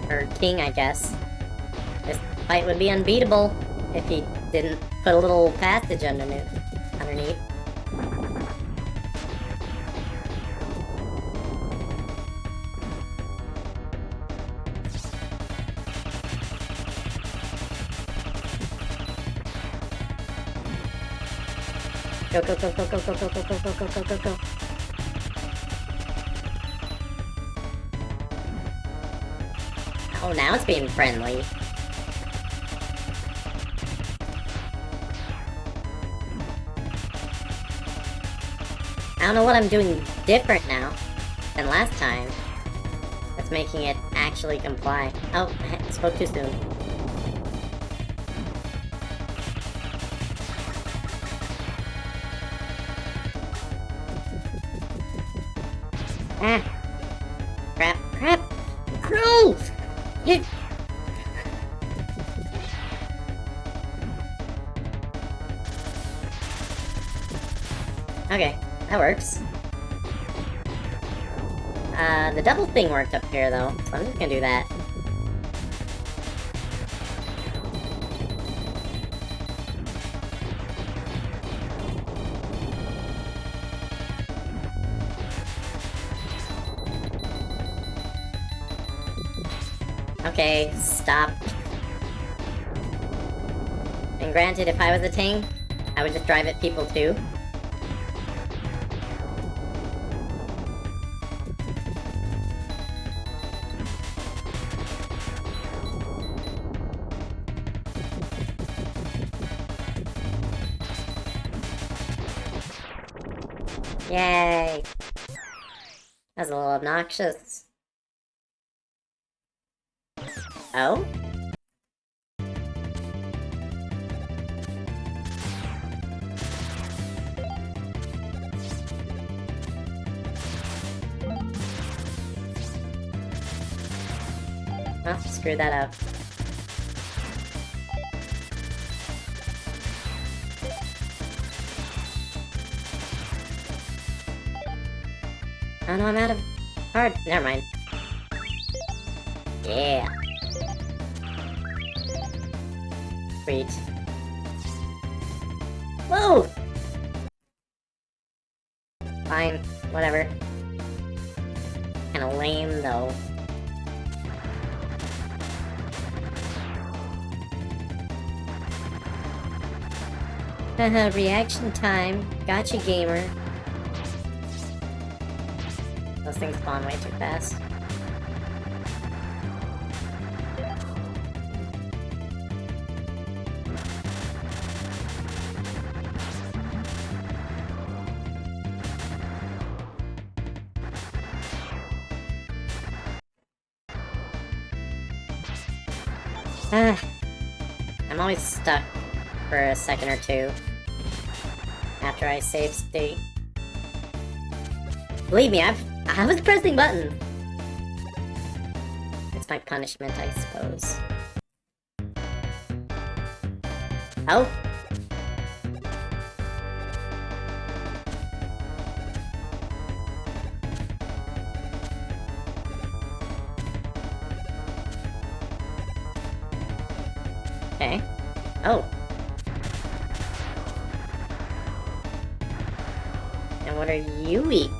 S1: Or King, I guess. This fight would be unbeatable if he didn't put a little passage underneath. Go, go, go, go, go, go, go, go, go, go, go, go, go, go. Oh, now it's being friendly. I don't know what I'm doing different now than last time. That's making it actually comply. Oh, I spoke too soon. Ah! Crap, crap! Crew! You... Okay, that works. The double thing worked up here, though, so I'm just gonna do that. Okay, stop. And granted, if I was a Ting, I would just drive at people too. Yay! That's a little obnoxious. Oh? Oh, screw that up. Oh no, I'm out of card. Never mind. Yeah. Sweet. Whoa! fine. Whatever. Kinda lame, though. Haha, reaction time. Gotcha, gamer. Those things spawn way too fast. I'm always stuck for a second or two after I save state. Believe me, I was pressing buttons. It's my punishment, I suppose. Oh. Okay. Oh. And what are you weak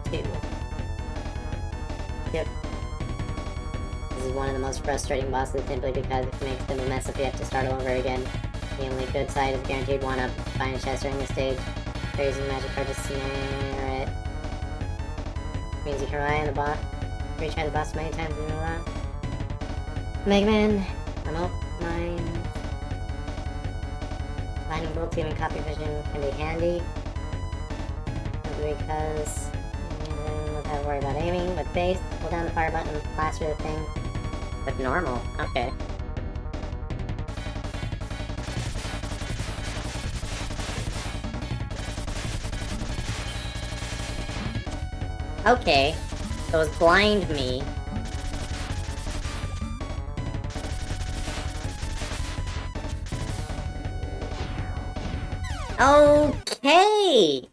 S1: to? Yep. This is one of the most frustrating bosses simply because it makes them a mess if you have to start all over again. The only good side is guaranteed one-up. Find a chest during the stage. Using the magic card to snare it. Means you can rely on the boss. Retry the boss many times and all that. Mega Man. Remote mine. Finding both team and copy vision can be handy. Because you don't have to worry about aiming. With base, hold down the fire button, blast through the thing. With normal, okay. Okay, those blind me. Okay!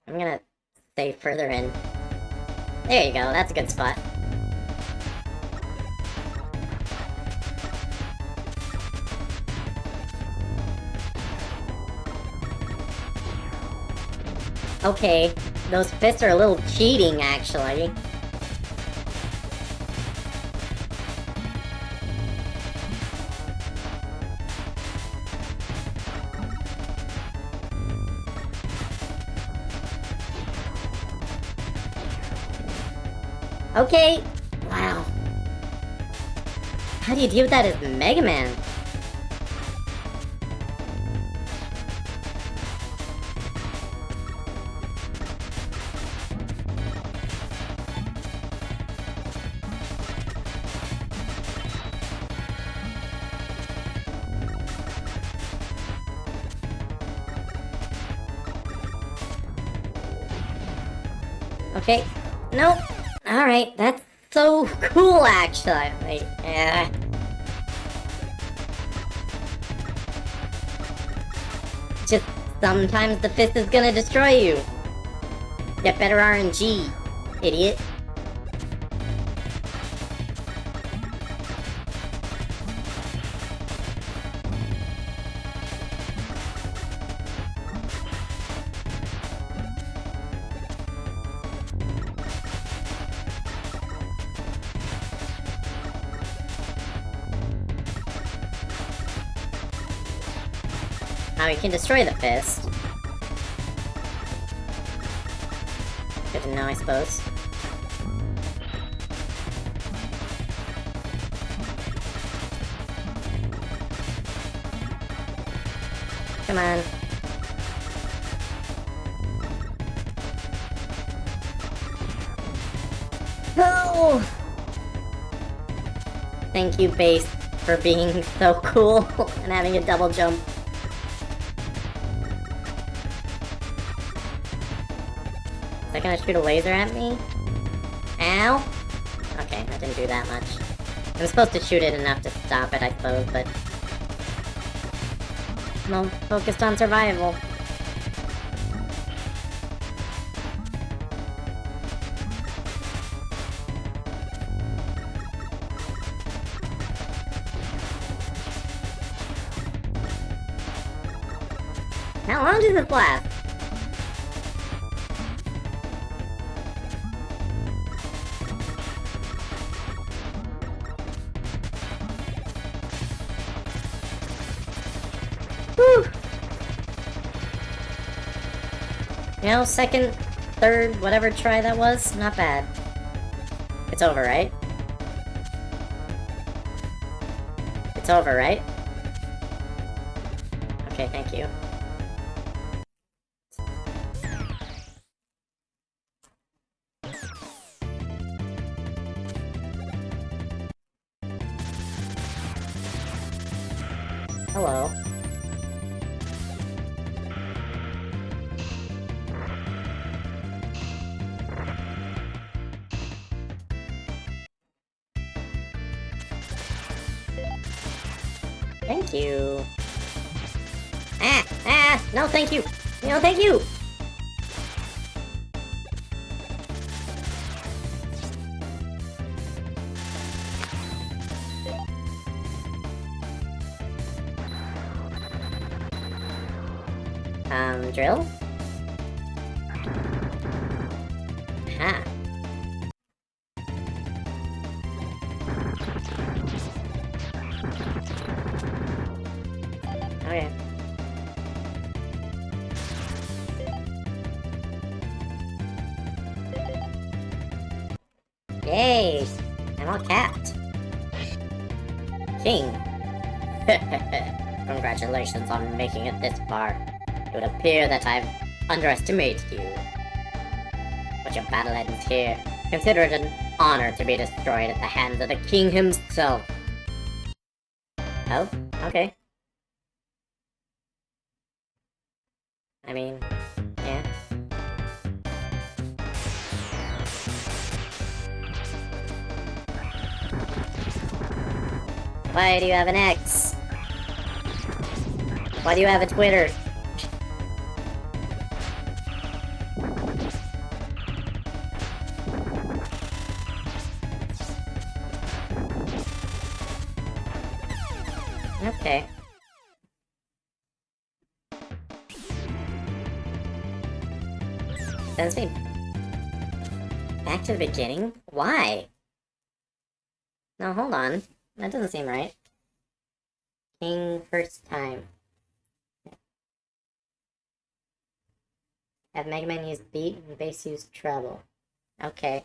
S1: I'm gonna stay further in. There you go, that's a good spot. Okay, those fists are a little cheating, actually. Okay, wow. How do you deal with that as Mega Man? Okay, nope. Alright, that's so cool, actually. Yeah. Just sometimes the fist is gonna destroy you. Get better RNG, idiot. Now we can destroy the fist. Good to know, I suppose. Come on. Oh! Thank you, base, for being so cool and having a double jump. Is that gonna shoot a laser at me? Ow! Okay, that didn't do that much. I'm supposed to shoot it enough to stop it, I suppose, but... I'm focused on survival. How long does this last? Whew. You know, second, third, whatever try that was, not bad. It's over, right? It's over, right? Okay, thank you. Hello. Thank you. No thank you. No thank you. Drill? Ha. Okay. Yay! I'm all capped. King. Congratulations on making it this far. It would appear that I've underestimated you. But your battle ends here. Consider it an honor to be destroyed at the hands of the king himself. Oh, okay. I mean, yeah. Why do you have an X? Why do you have a Twitter? Okay. Sends me back to the beginning? Why? No, hold on. That doesn't seem right. King first time. Have Mega Man use beat and bass use treble. Okay.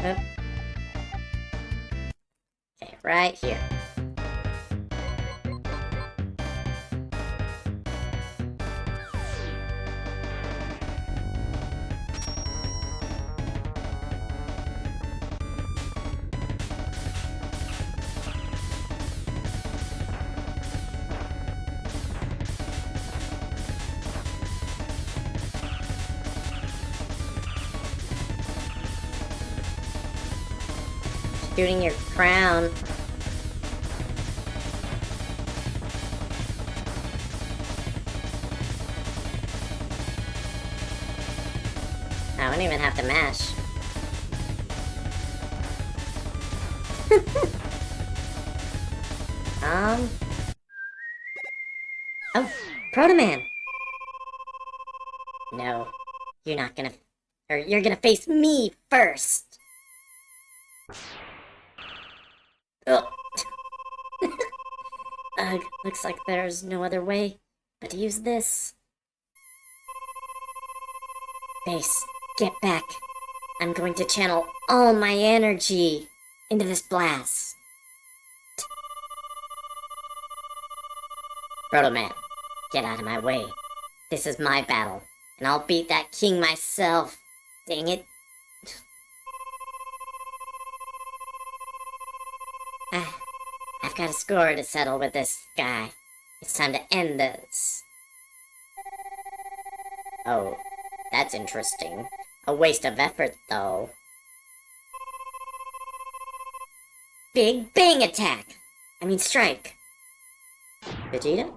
S1: Oop. Okay, right here. Shooting your crown. I don't even have to mash. Oh, Proto Man! No, you're not gonna... Or you're gonna face me first! Ugh. Ugh, looks like there's no other way but to use this. Base, get back. I'm going to channel all my energy into this blast. Proto Man, get out of my way. This is my battle, and I'll beat that king myself. Dang it. I've got a score to settle with this guy. It's time to end this. Oh, that's interesting. A waste of effort, though. Big Bang Attack! I mean, strike. Vegeta?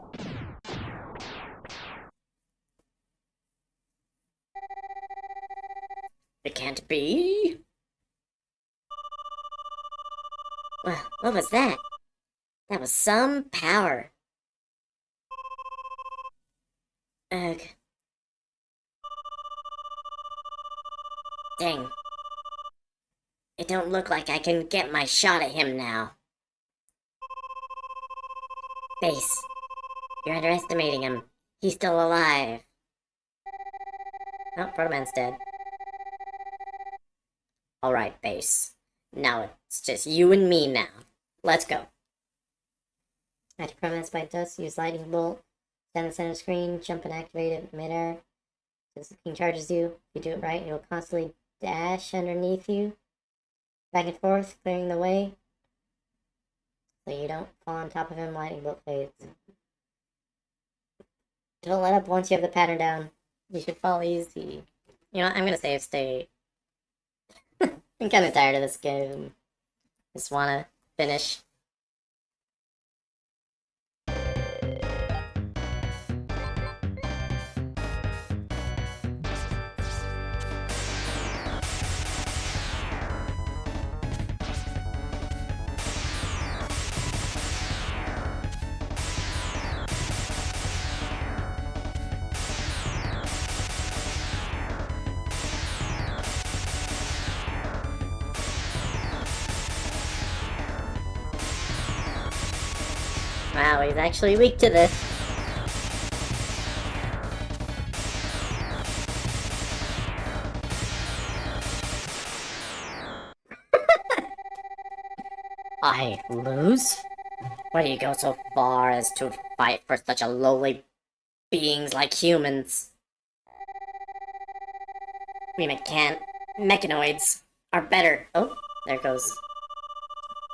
S1: can't be. Well, what was that? That was some power. Ugh. Dang. It don't look like I can get my shot at him now. Base, you're underestimating him. He's still alive. Oh, Protoman's dead. Alright, Base. Now it's just you and me now. Let's go. After Protoman's by dust, use lightning bolt. Stand in the center screen, jump and activate it midair. As the king charges you, if you do it right, he will constantly dash underneath you. Back and forth, clearing the way. So you don't fall on top of him, lightning bolt fades. Don't let up once you have the pattern down. You should fall easy. You know what, I'm gonna save state. I'm kinda tired of this game. Just wanna finish. Wow, he's actually weak to this. I lose? Why do you go so far as to fight for such a lowly beings like humans? We mechanoids are better. Oh, there goes.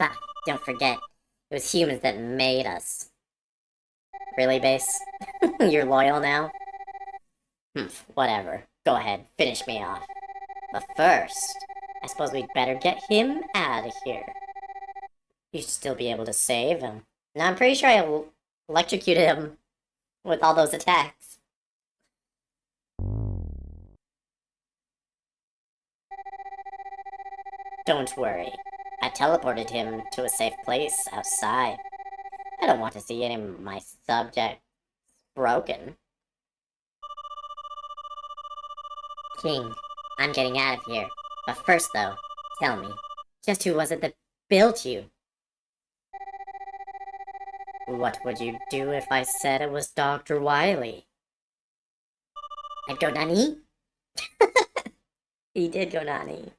S1: Ah, don't forget. It was humans that made us. Really, Base? You're loyal now? Whatever. Go ahead, finish me off. But first, I suppose we'd better get him out of here. You should still be able to save him. Now, I'm pretty sure I electrocuted him with all those attacks. Don't worry. I teleported him to a safe place outside. I don't want to see any of my subjects broken. King, I'm getting out of here. But first, though, tell me, just who was it that built you? What would you do if I said it was Dr. Wily? I'd go nani? He did go nani.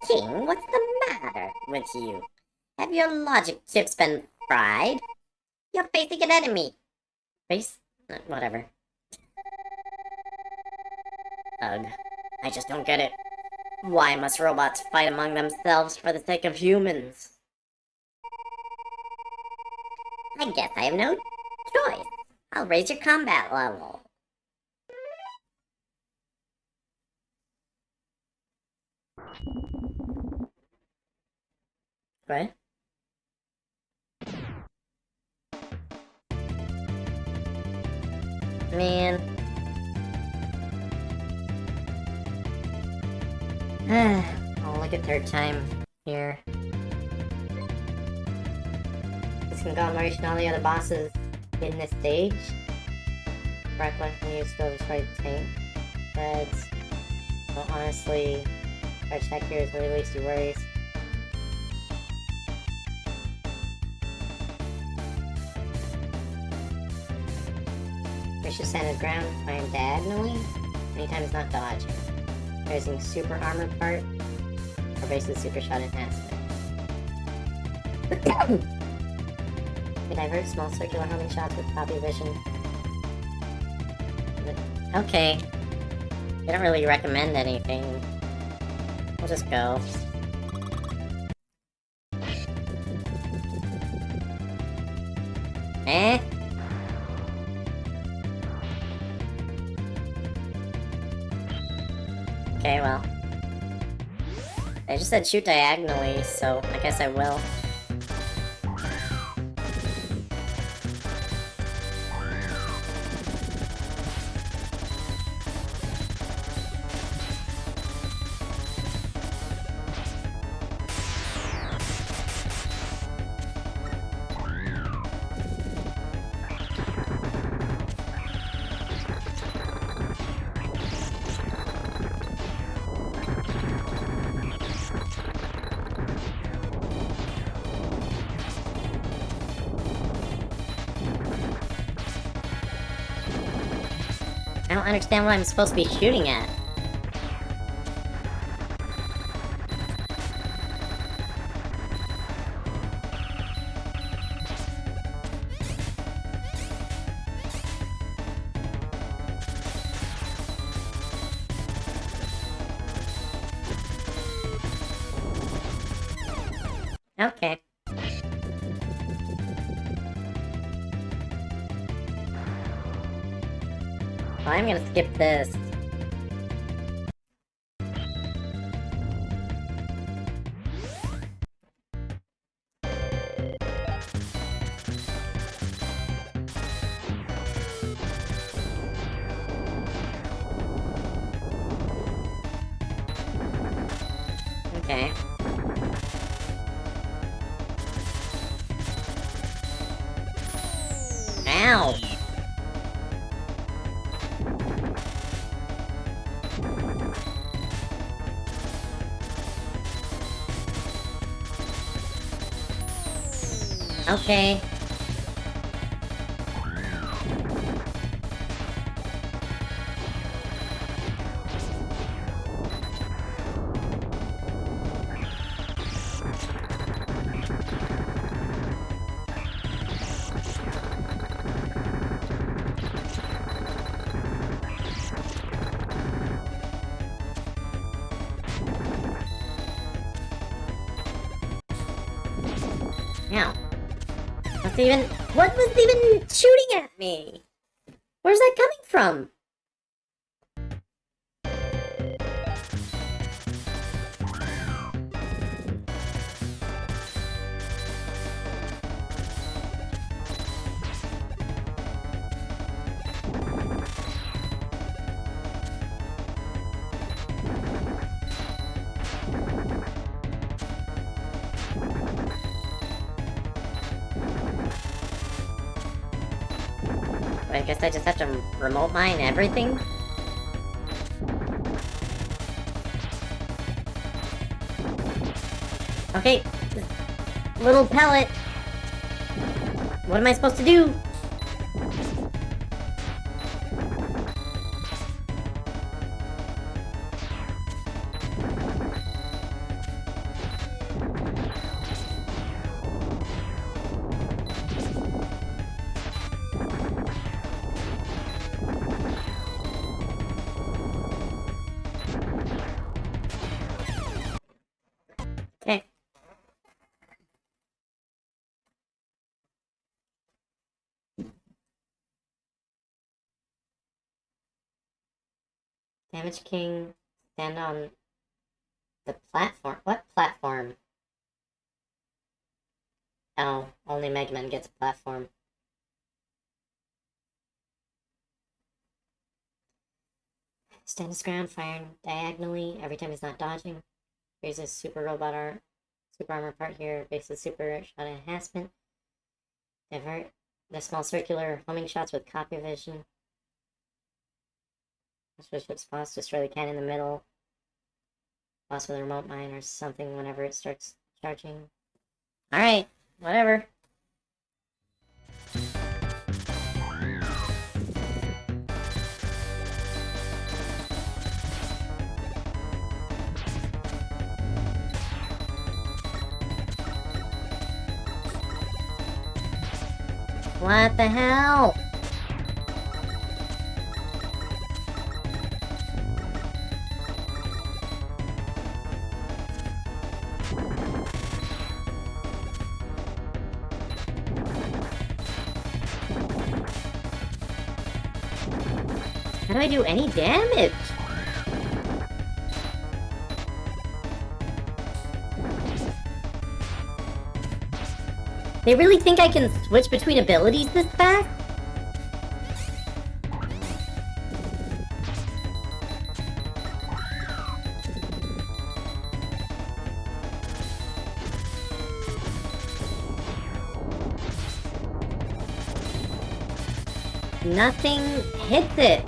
S1: King, what's the matter with you? Have your logic chips been fried? You're facing an enemy. Face? Whatever. Ugh. I just don't get it. Why must robots fight among themselves for the sake of humans? I guess I have no choice. I'll raise your combat level. What? Man. I'll look at third time here. This conglomeration, all the other bosses in this stage. Right one can use still destroy the tank. That's well, honestly, our check here is really least your worries. Push the center ground, flying diagonally. Anytime it's not dodging. Using super armor part, or basically super shot enhancement. We divert small circular homing shots with copy vision. Okay. They don't really recommend anything. We'll just go. Eh? Okay, well. They just said shoot diagonally, so I guess I will. I don't understand what I'm supposed to be shooting at. Okay. Well, I'm gonna skip this. Okay. Ow! Okay. Ow. What was even shooting at me? Where's that coming from? I guess I just have to remote mine everything? Okay, little pellet. What am I supposed to do? Okay. Damage King, stand on the platform. What platform? Oh, only Mega Man gets a platform. Stand his ground, firing diagonally every time he's not dodging. Here's a super armor part here. Basic super shot enhancement. Divert the small circular homing shots with copy vision. Switch with spots, destroy the cannon in the middle. Boss with a remote mine or something whenever it starts charging. Alright, whatever. What the hell? How do I do any damage? They really think I can switch between abilities this fast? Nothing hits it.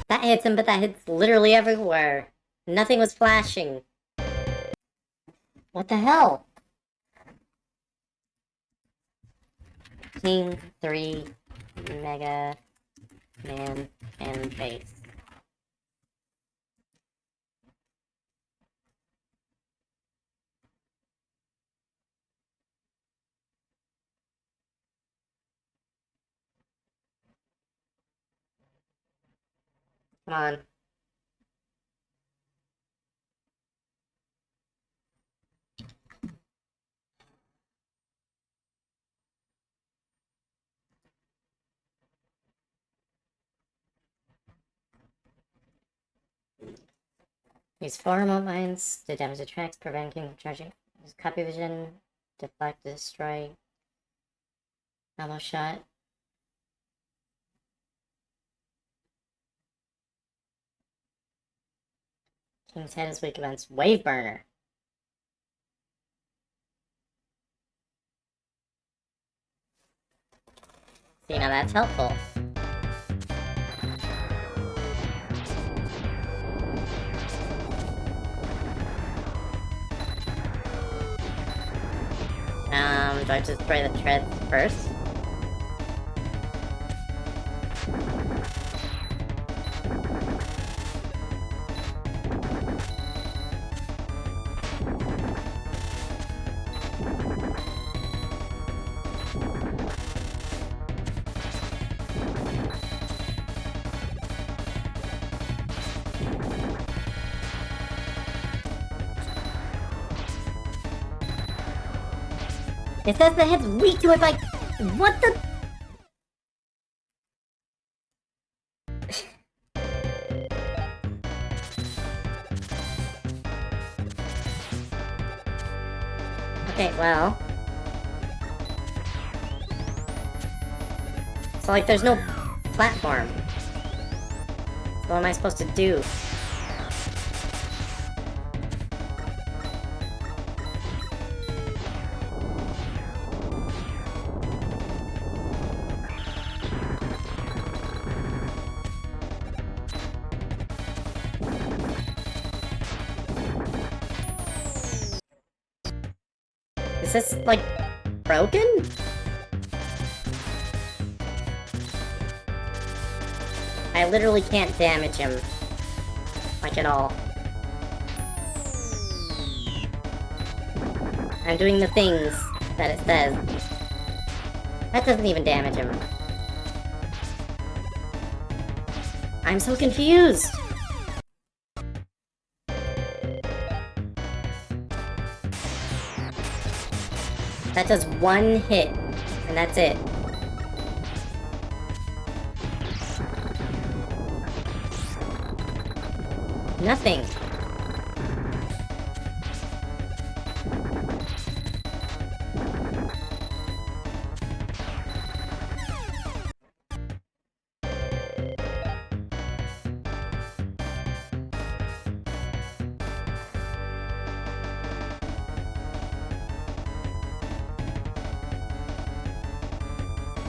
S1: That hits him, but that hits literally everywhere. Nothing was flashing. What the hell? King 3 Mega Man and Base. Come on. Use 4 remote mines to damage the tracks, preventing charging. Use copy vision, deflect, destroy. Ammo shot. King's Head is weak against Wave Burner. See, now that's helpful. Do I just spray the treads first? It says the head's weak to it, like, what the? Okay, well. So, like, there's no platform. So what am I supposed to do? Is this, like, broken? I literally can't damage him. Like, at all. I'm doing the things that it says. That doesn't even damage him. I'm so confused! That does one hit, and that's it. Nothing.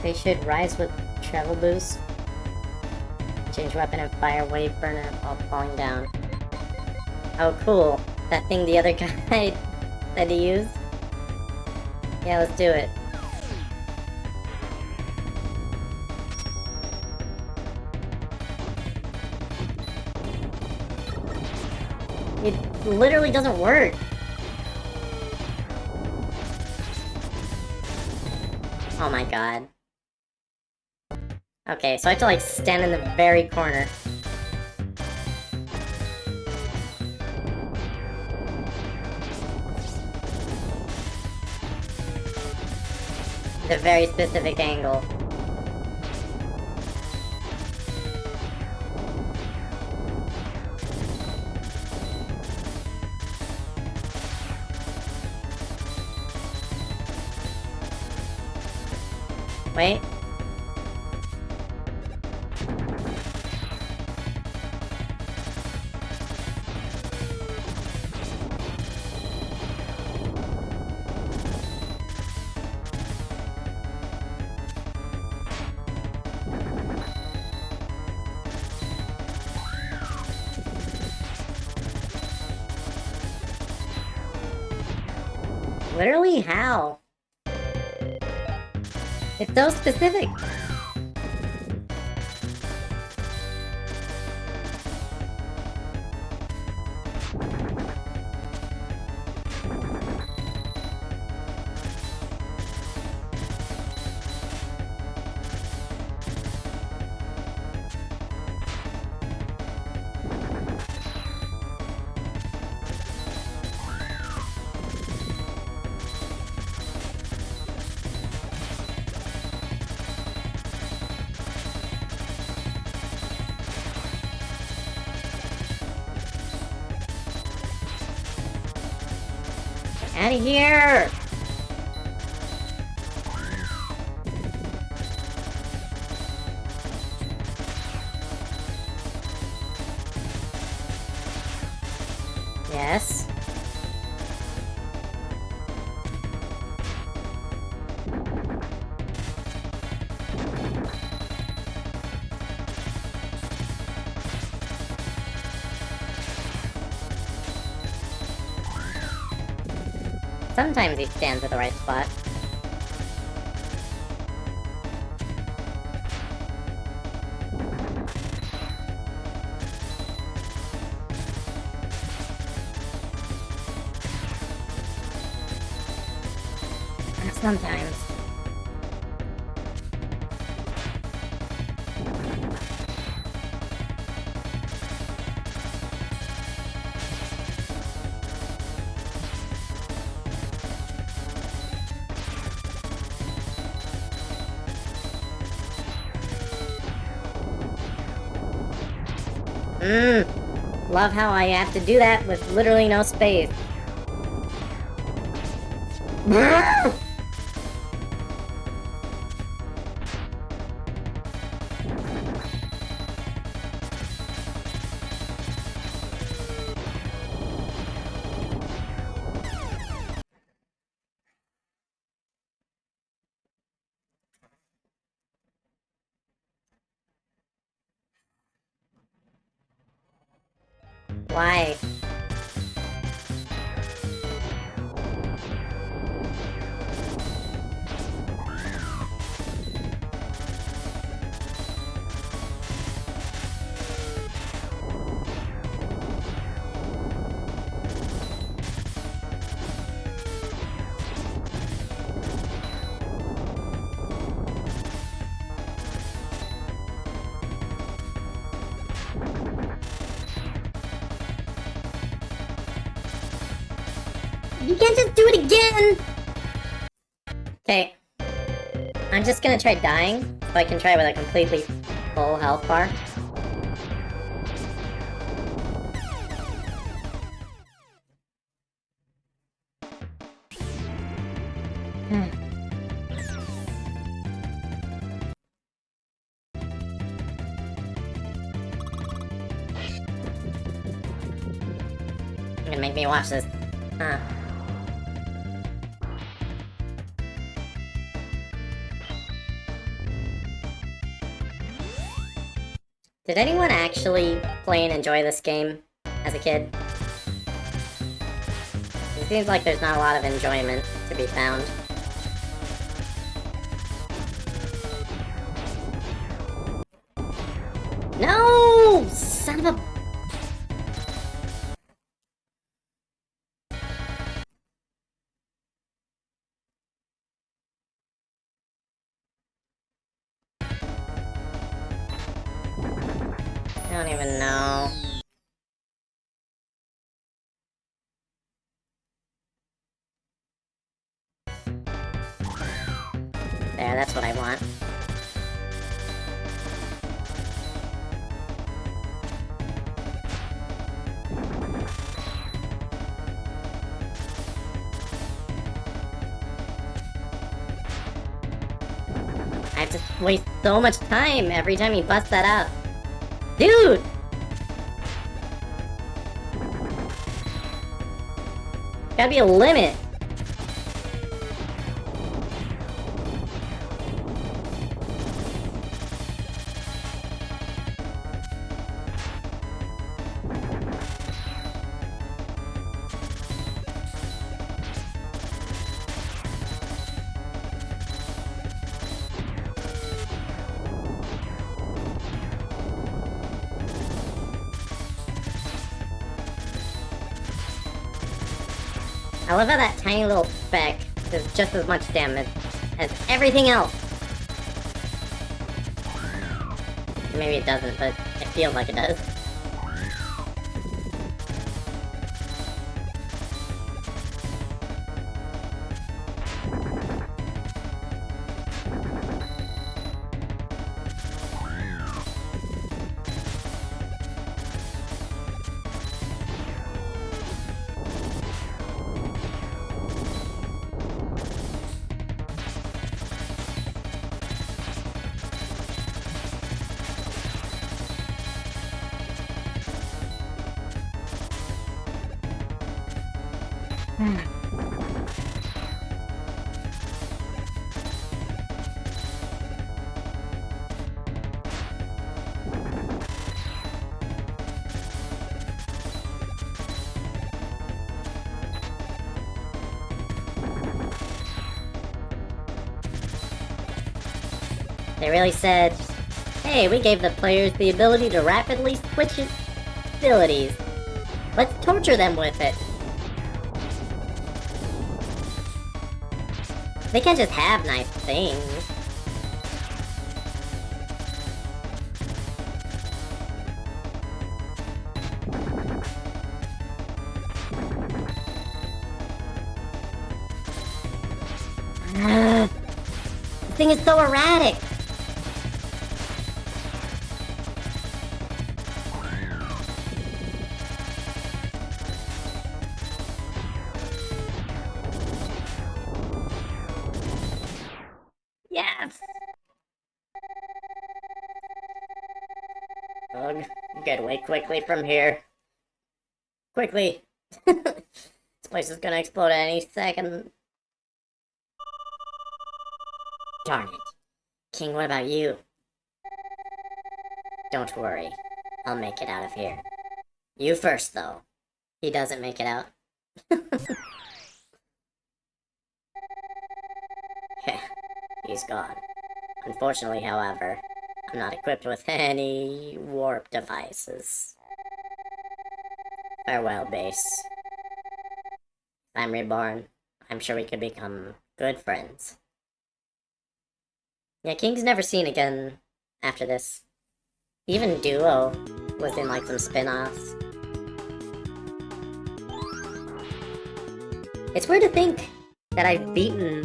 S1: They should rise with travel boost. Change weapon and fire wave burner while falling down. Oh, cool. That thing the other guy said he used? Yeah, let's do it. It literally doesn't work. Oh my god. Okay, so I have to, like, stand in the very corner. A very specific angle. Wait. Literally how? It's so specific. Out of here! Yes. Sometimes he stands at the right spot. Sometimes. Love how I have to do that with literally no space. Why? You can't just do it again! Okay. I'm just gonna try dying, so I can try with a completely full health bar. You're gonna make me watch this. Huh. Did anyone actually play and enjoy this game as a kid? It seems like there's not a lot of enjoyment to be found. No! Son of a... I don't even know. There, that's what I want. I have to waste so much time every time he busts that out. Dude! Gotta be a limit. I love how that tiny little speck does just as much damage as everything else. Maybe it doesn't, but it feels like it does. They really said, hey, we gave the players the ability to rapidly switch abilities. Let's torture them with it. They can't just have nice things. This thing is so erratic. Yes! Ugh, get away quickly from here. Quickly! This place is gonna explode at any second. Darn it. King, what about you? Don't worry. I'll make it out of here. You first, though. He doesn't make it out. He's gone. Unfortunately, however, I'm not equipped with any warp devices. Farewell, base. If I'm reborn, I'm sure we could become good friends. Yeah, King's never seen again after this. Even Duo was in like some spin-offs. It's weird to think that I've beaten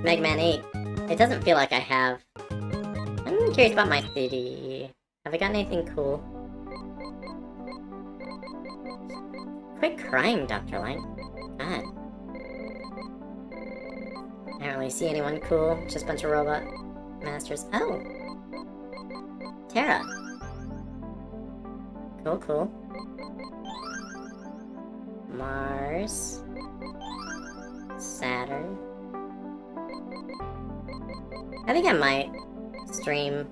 S1: Mega Man 8. It doesn't feel like I have. I'm really curious about my city. Have I gotten anything cool? Quit crying, Dr. Light. God. I don't really see anyone cool. Just a bunch of robot masters. Oh! Terra. Cool, cool. Mars. Saturn. I think I might stream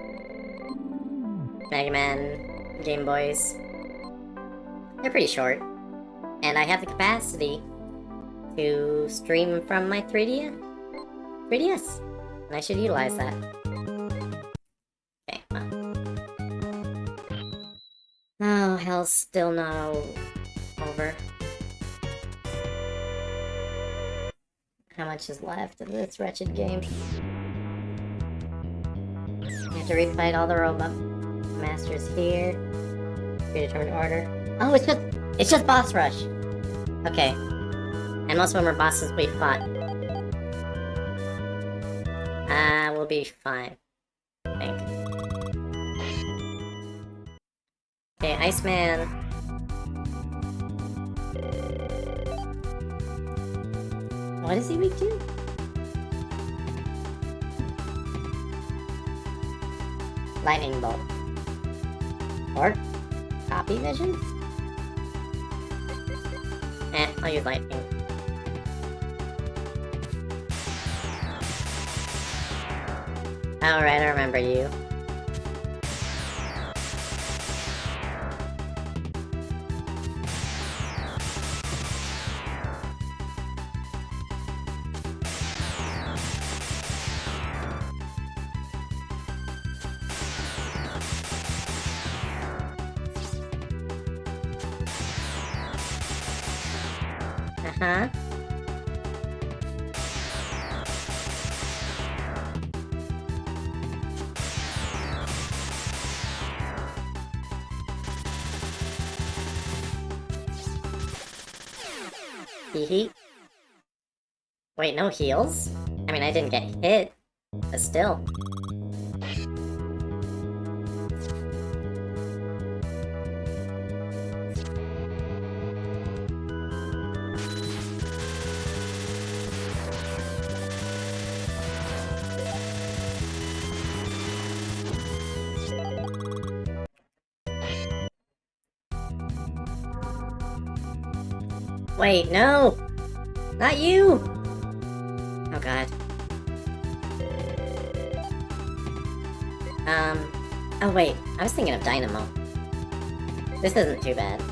S1: Mega Man Game Boys. They're pretty short. And I have the capacity to stream from my 3DS. And I should utilize that. Okay, well. Oh, hell's still not over. How much is left of this wretched game? I have to refight all the robot masters here. Predetermined order. Oh, it's just boss rush. Okay. And most of them are bosses we fought. We'll be fine. I think. Okay, Iceman. What is he weak to? Lightning bolt. Or copy vision? I'll use lightning. Alright, I remember you. Uh-huh. Hee. Wait, no heals? I mean, I didn't get hit, but still. Wait, no! Not you! Oh god. Oh wait, I was thinking of Dynamo. This isn't too bad.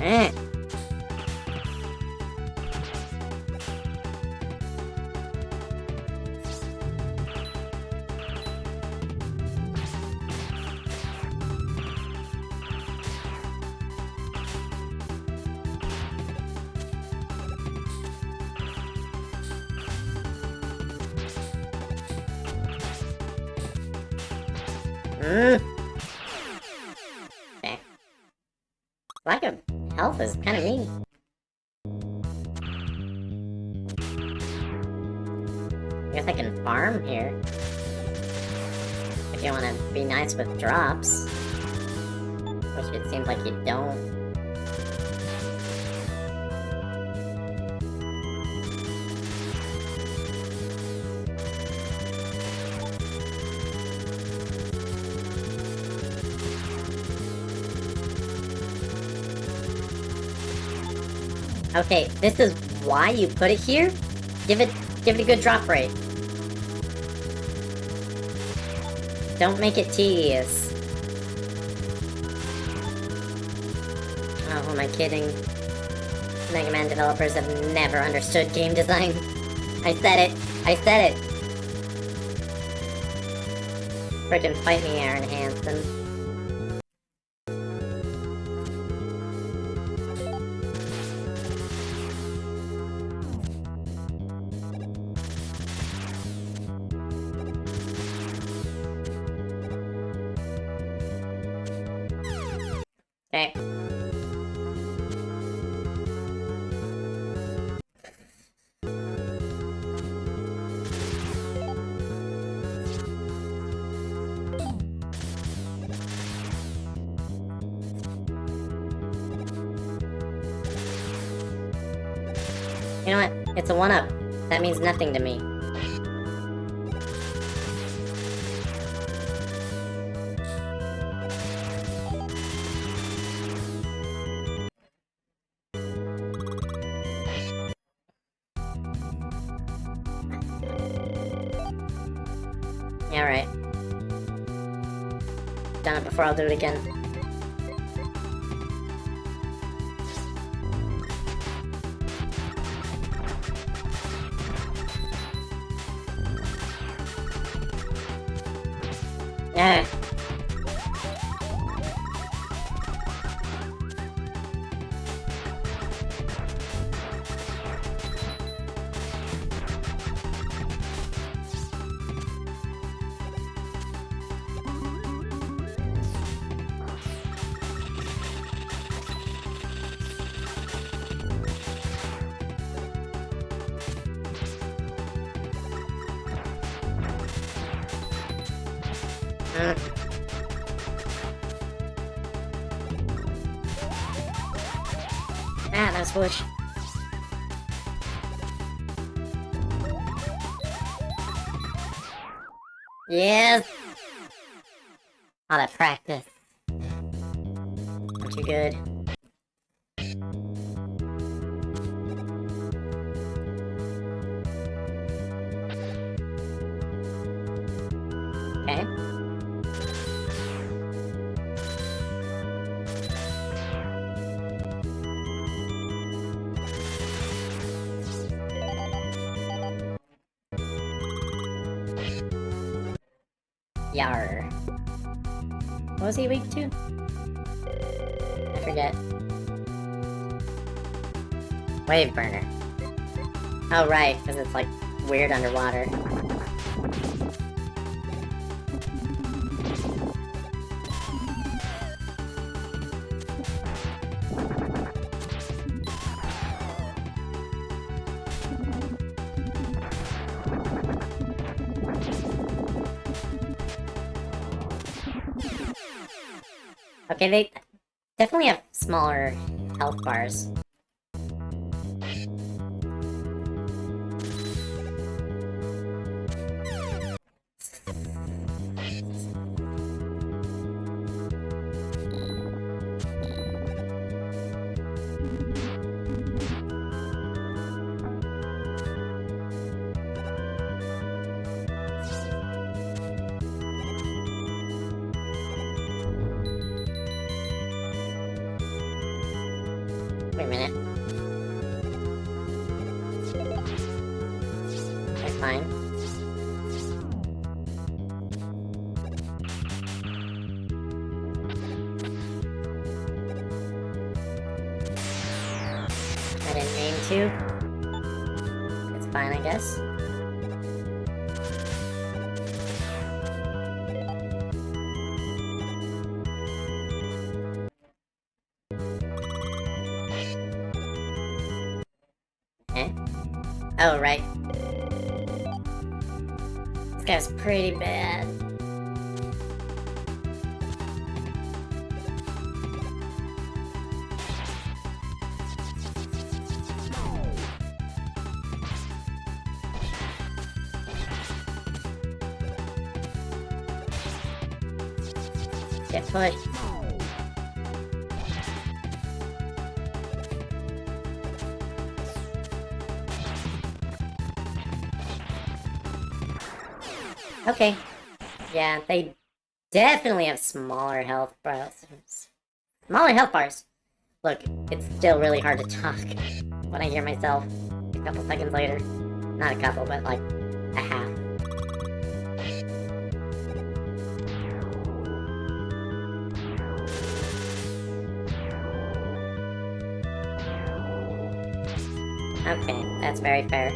S1: Eh. Okay. Lack of health is kind of mean. I guess I can farm here. If you want to be nice with drops. Which it seems like you don't. Okay, this is why you put it here? Give it a good drop rate. Don't make it tedious. Oh, who am I kidding? Mega Man developers have never understood game design. I said it! I said it! Frickin' fight me, Aaron Hansen. Okay. You know what? It's a 1-up. That means nothing to me. Yeah, right. Done it before, I'll do it again. Yeah. Ah, that's foolish. Yes! All that practice. Not too good. Yar. What was he weak to? I forget. Wave burner. Oh, right, because it's like weird underwater. Okay, they definitely have smaller health bars. Wait a minute. Okay, fine. I didn't mean to. It's fine, I guess. Eh? Oh, right. This guy's pretty bad. Get pushed. Okay. Yeah, they definitely have smaller health bars. Smaller health bars. Look, it's still really hard to talk when I hear myself a couple seconds later. Not a couple, but like a half. Okay, that's very fair.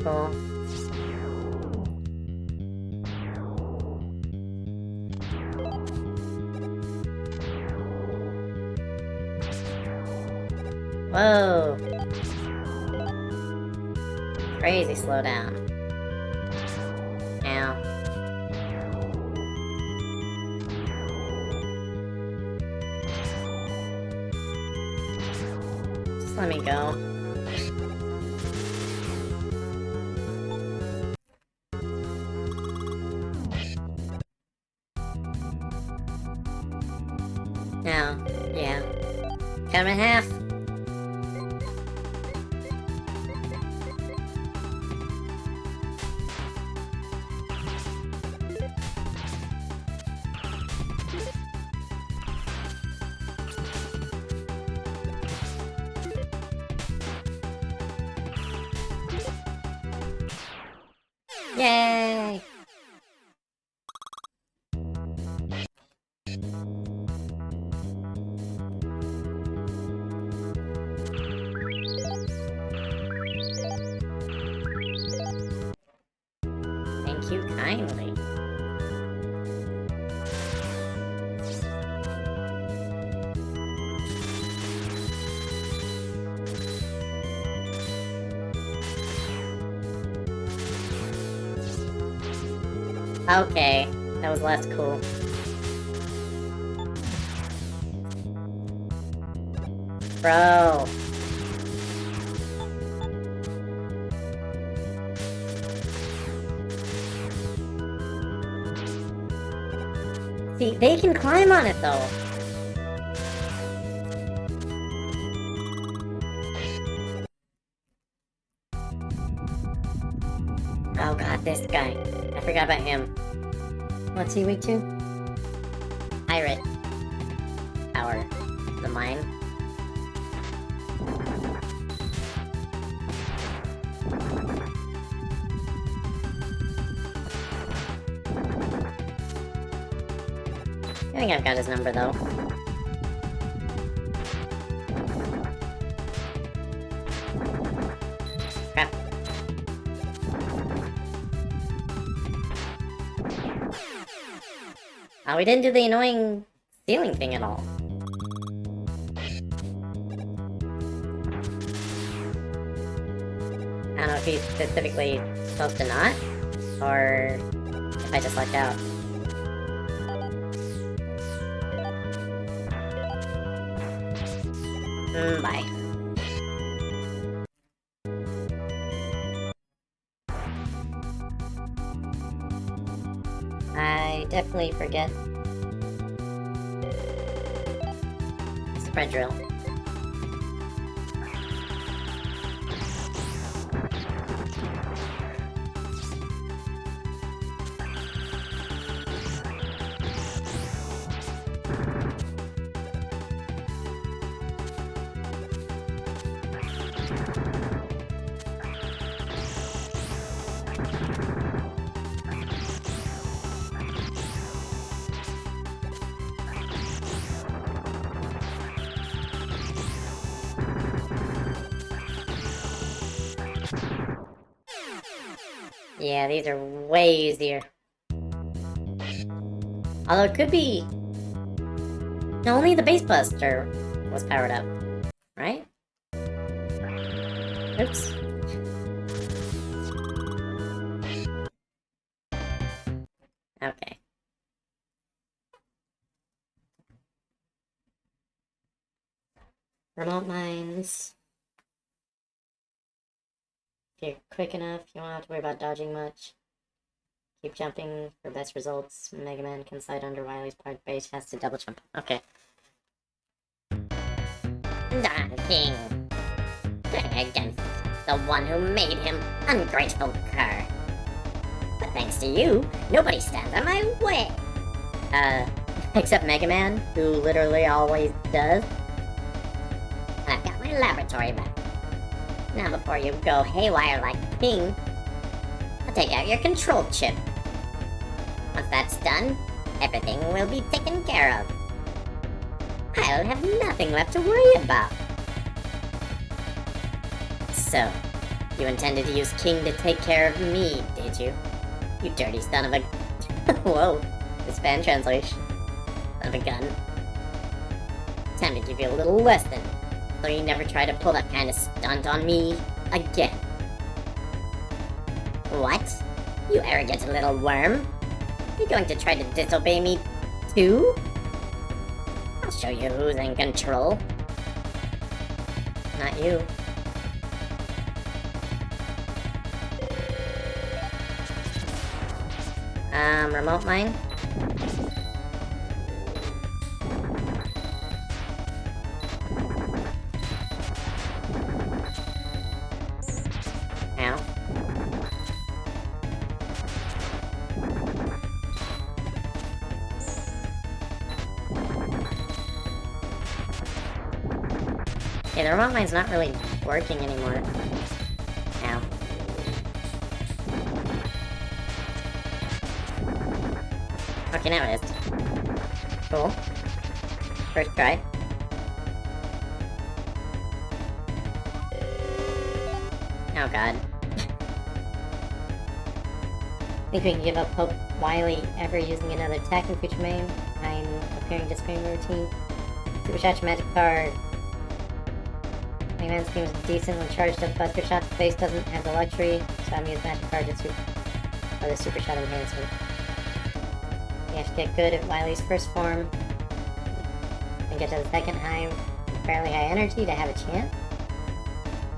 S1: Cool. Whoa. Crazy slowdown. Ow. Just let me go. Now, yeah. Cut him in half. Yay! Thank you kindly. Okay, that was less cool. Bro. See, they can climb on it though. Oh god, this guy. I forgot about him. What's he weak to? Pirate. Power. The mine. I think I've got his number, though. Crap. Oh, we didn't do the annoying stealing thing at all. I don't know if he's specifically supposed to not, or if I just lucked out. Bye. I definitely forget. Spread drill. Yeah, these are way easier. Although it could be... No, only the base buster was powered up, right? Oops. Okay. Remote mines. If you're quick enough, you won't have to worry about dodging much. Keep jumping for best results. Mega Man can slide under Wily's park base, has to double jump. Okay. Don King. Going against the one who made him, ungrateful cur. But thanks to you, nobody stands in my way. Except Mega Man, who literally always does. And I've got my laboratory back. Now before you go haywire like King, I'll take out your control chip. Once that's done, everything will be taken care of. I'll have nothing left to worry about. So, you intended to use King to take care of me, did you? You dirty son of a... Whoa, this fan translation. Son of a gun. Time to give you a little lesson, so you never try to pull that kind of stunt on me again. What? You arrogant little worm? You going to try to disobey me, too? I'll show you who's in control. Not you. Remote mine? Ow. Yeah, the remote mine's not really working anymore. Ow. Okay, now it is. Cool. First try. Oh god. Think we can give up hope Wily ever using another attack in future main? I'm appearing disappearing routine. Super Shot's magic card. Mega Man's team is decent when charged up. Buster Shot's base doesn't have the luxury, so I'm using magic card to for the Super Shot enhancement. You have to get good at Wily's first form and get to the second high, fairly high energy to have a chance.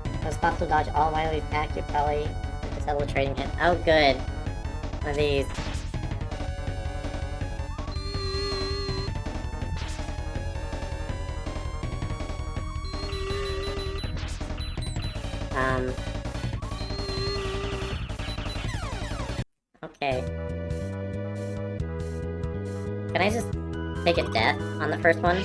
S1: If it's possible to dodge all Wily's attacks, you're probably disable trading hit. Oh, good. One of these. Okay. Can I just take a death on the first one?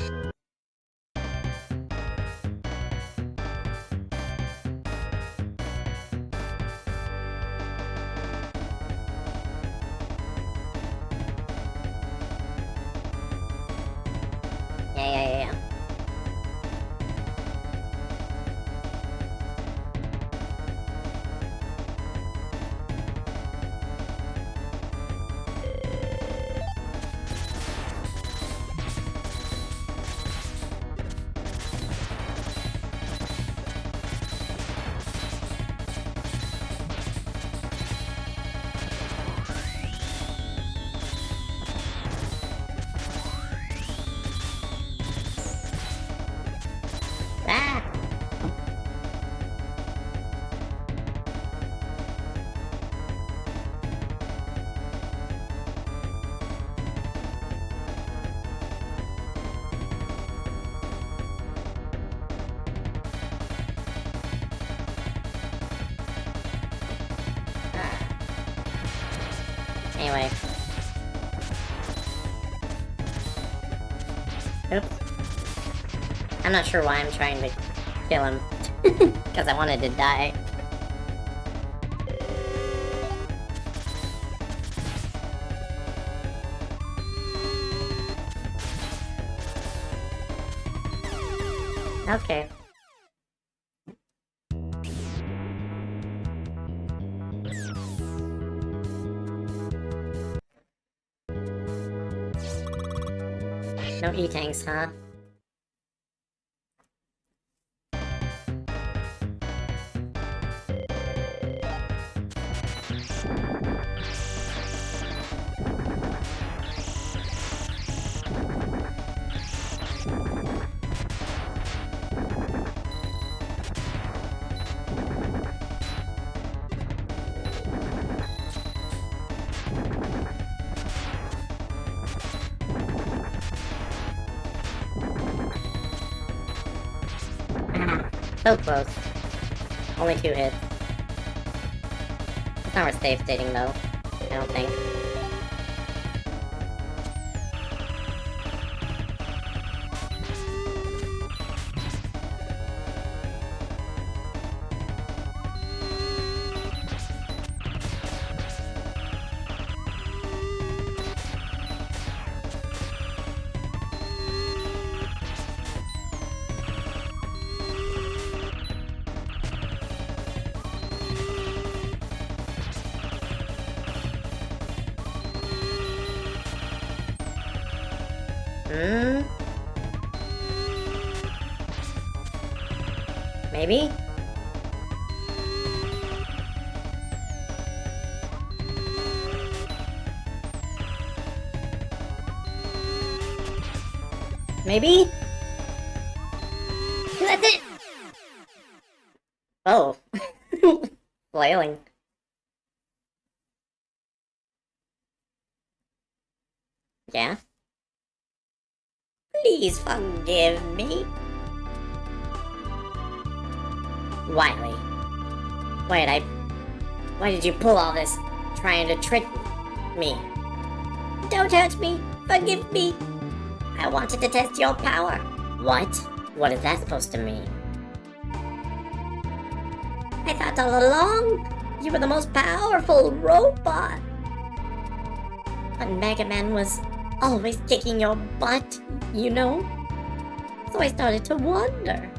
S1: Oops. I'm not sure why I'm trying to kill him. Because I wanted to die. Okay. No E-tanks, huh? So close. Only 2 hits. It's not worth safe stating though, I don't think. Maybe? Maybe? That's it! Oh. Flailing. Yeah? Please forgive me. Wiley. Why did you pull all this trying to trick me? Don't hurt me. Forgive me. I wanted to test your power. What? What is that supposed to mean? I thought all along you were the most powerful robot. But Mega Man was always kicking your butt, you know? So I started to wonder.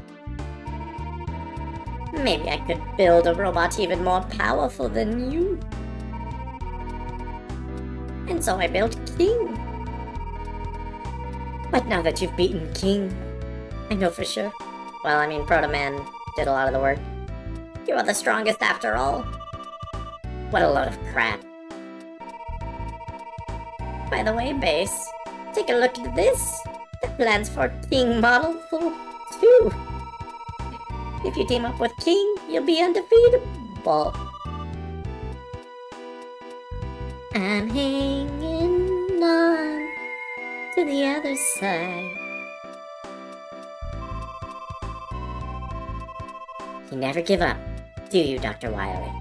S1: Maybe I could build a robot even more powerful than you. And so I built King. But now that you've beaten King, I know for sure. Well, I mean, Proto Man did a lot of the work. You are the strongest after all. What a load of crap. By the way, Base, take a look at this. The plans for King Model 2. If you team up with King, you'll be undefeatable. I'm hanging on to the other side. You never give up, do you, Dr. Wily?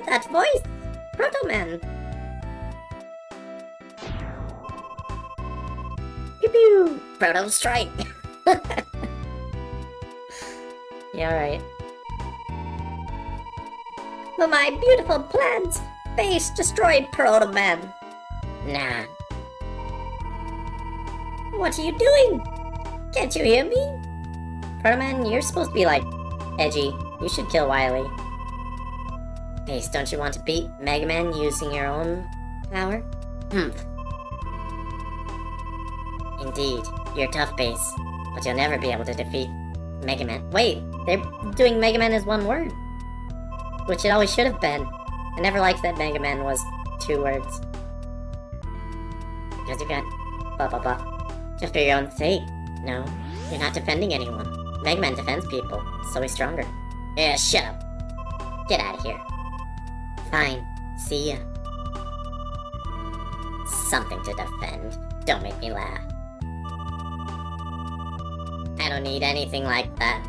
S1: That voice! Proto Man! Pew pew! Proto Strike! Yeah, alright. But my beautiful plans! Base destroyed Proto Man! Nah. What are you doing? Can't you hear me? Proto Man, you're supposed to be like edgy. You should kill Wily. Base, don't you want to beat Mega Man using your own power? Indeed, you're tough, Base, but you'll never be able to defeat Mega Man. Wait, they're doing Mega Man as one word. Which it always should have been. I never liked that Mega Man was 2 words. Because you got blah blah blah. Just for your own sake. No, you're not defending anyone. Mega Man defends people, so he's stronger. Yeah, shut up. Get out of here. Fine, see ya. Something to defend. Don't make me laugh. I don't need anything like that.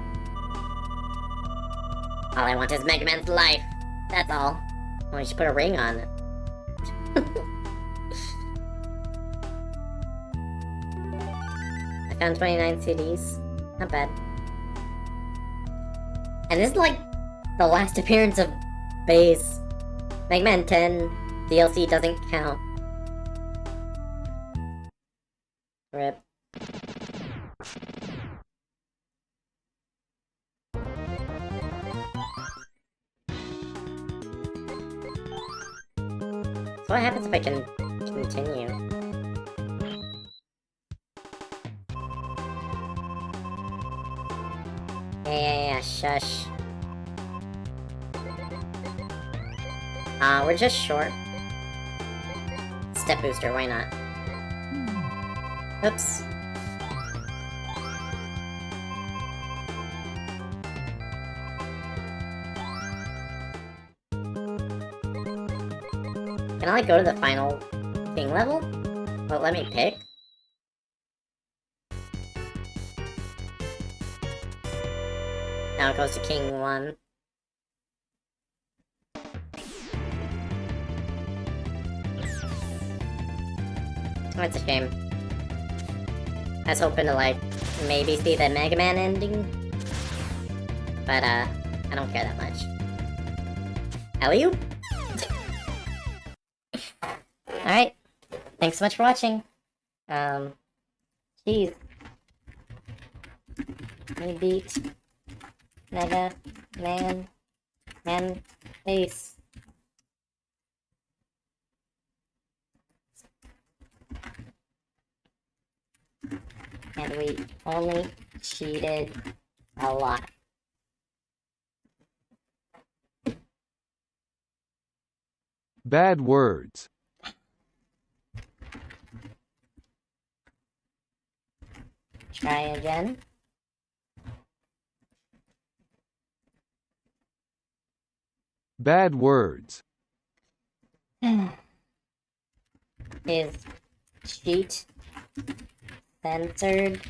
S1: All I want is Mega Man's life. That's all. Well, you should put a ring on it. Found 29 CDs. Not bad. And this is like the last appearance of Bass. Mega Man 10 DLC doesn't count. RIP. So what happens if I can continue? Yeah, shush. We're just short. Step booster, why not? Oops. Can I like go to the final king level? Will it let me pick? Now it goes to king 1. Oh, it's a shame. I was hoping to like maybe see the Mega Man ending. But I don't care that much. Alley-oop? Alright. Thanks so much for watching. Jeez. We beat Mega Man Bass. And we only cheated a lot.
S2: Bad words.
S1: Try again.
S2: Bad words.
S1: Is cheat censored?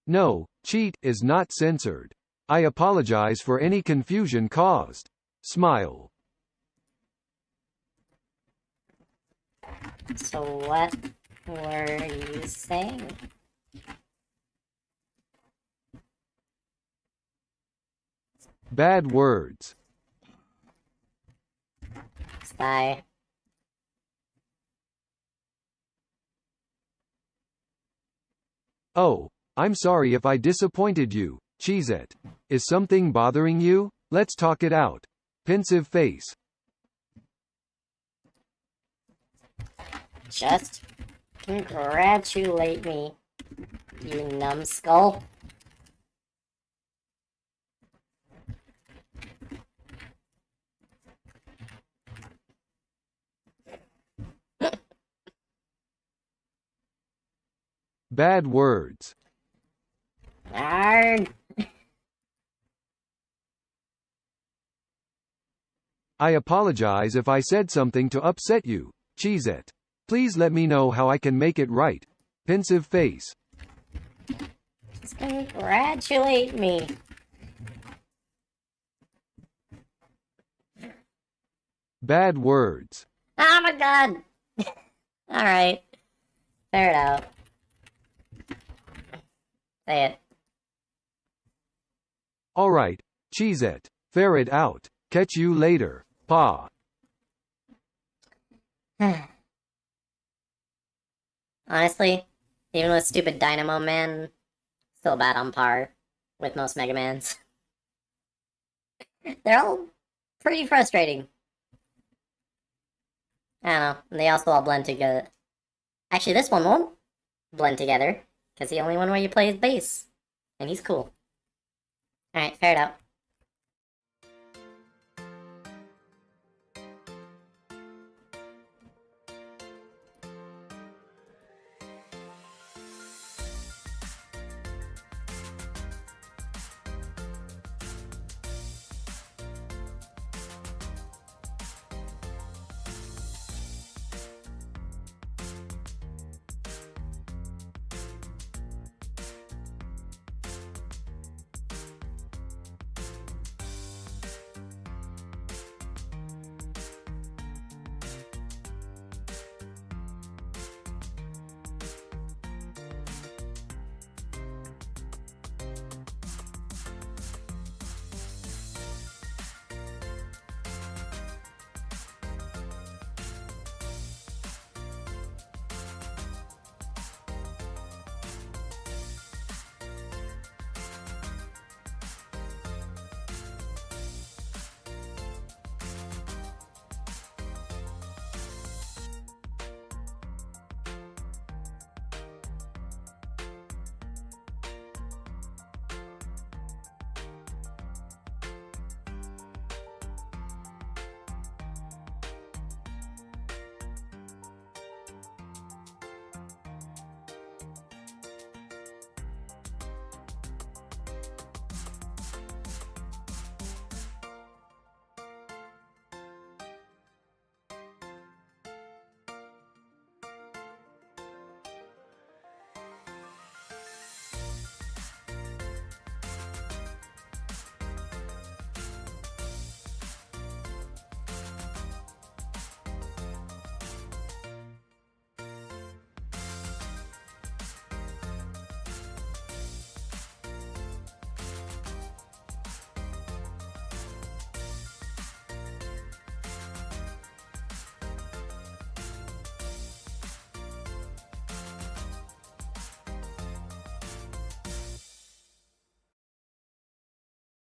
S2: No, cheat is not censored. I apologize for any confusion caused. Smile.
S1: So what were you saying?
S2: Bad words.
S1: Sigh.
S2: Oh, I'm sorry if I disappointed you, Cheezette. Is something bothering you? Let's talk it out. Pensive face.
S1: Just congratulate me, you numbskull.
S2: Bad words.
S1: Arrgh.
S2: I apologize if I said something to upset you, Cheezette. Please let me know how I can make it right. Pensive face.
S1: Just congratulate me.
S2: Bad words.
S1: Oh my god! Alright. Fair it out. Say it.
S2: Alright, Cheezette. Ferret out. Catch you later. Pa.
S1: Honestly, even with stupid Dynamo Man, still about on par with most Mega Mans. They're all pretty frustrating. I don't know, and they also all blend together. Actually, this one won't blend together, because the only one where you play is bass. And he's cool. Alright, fair it out.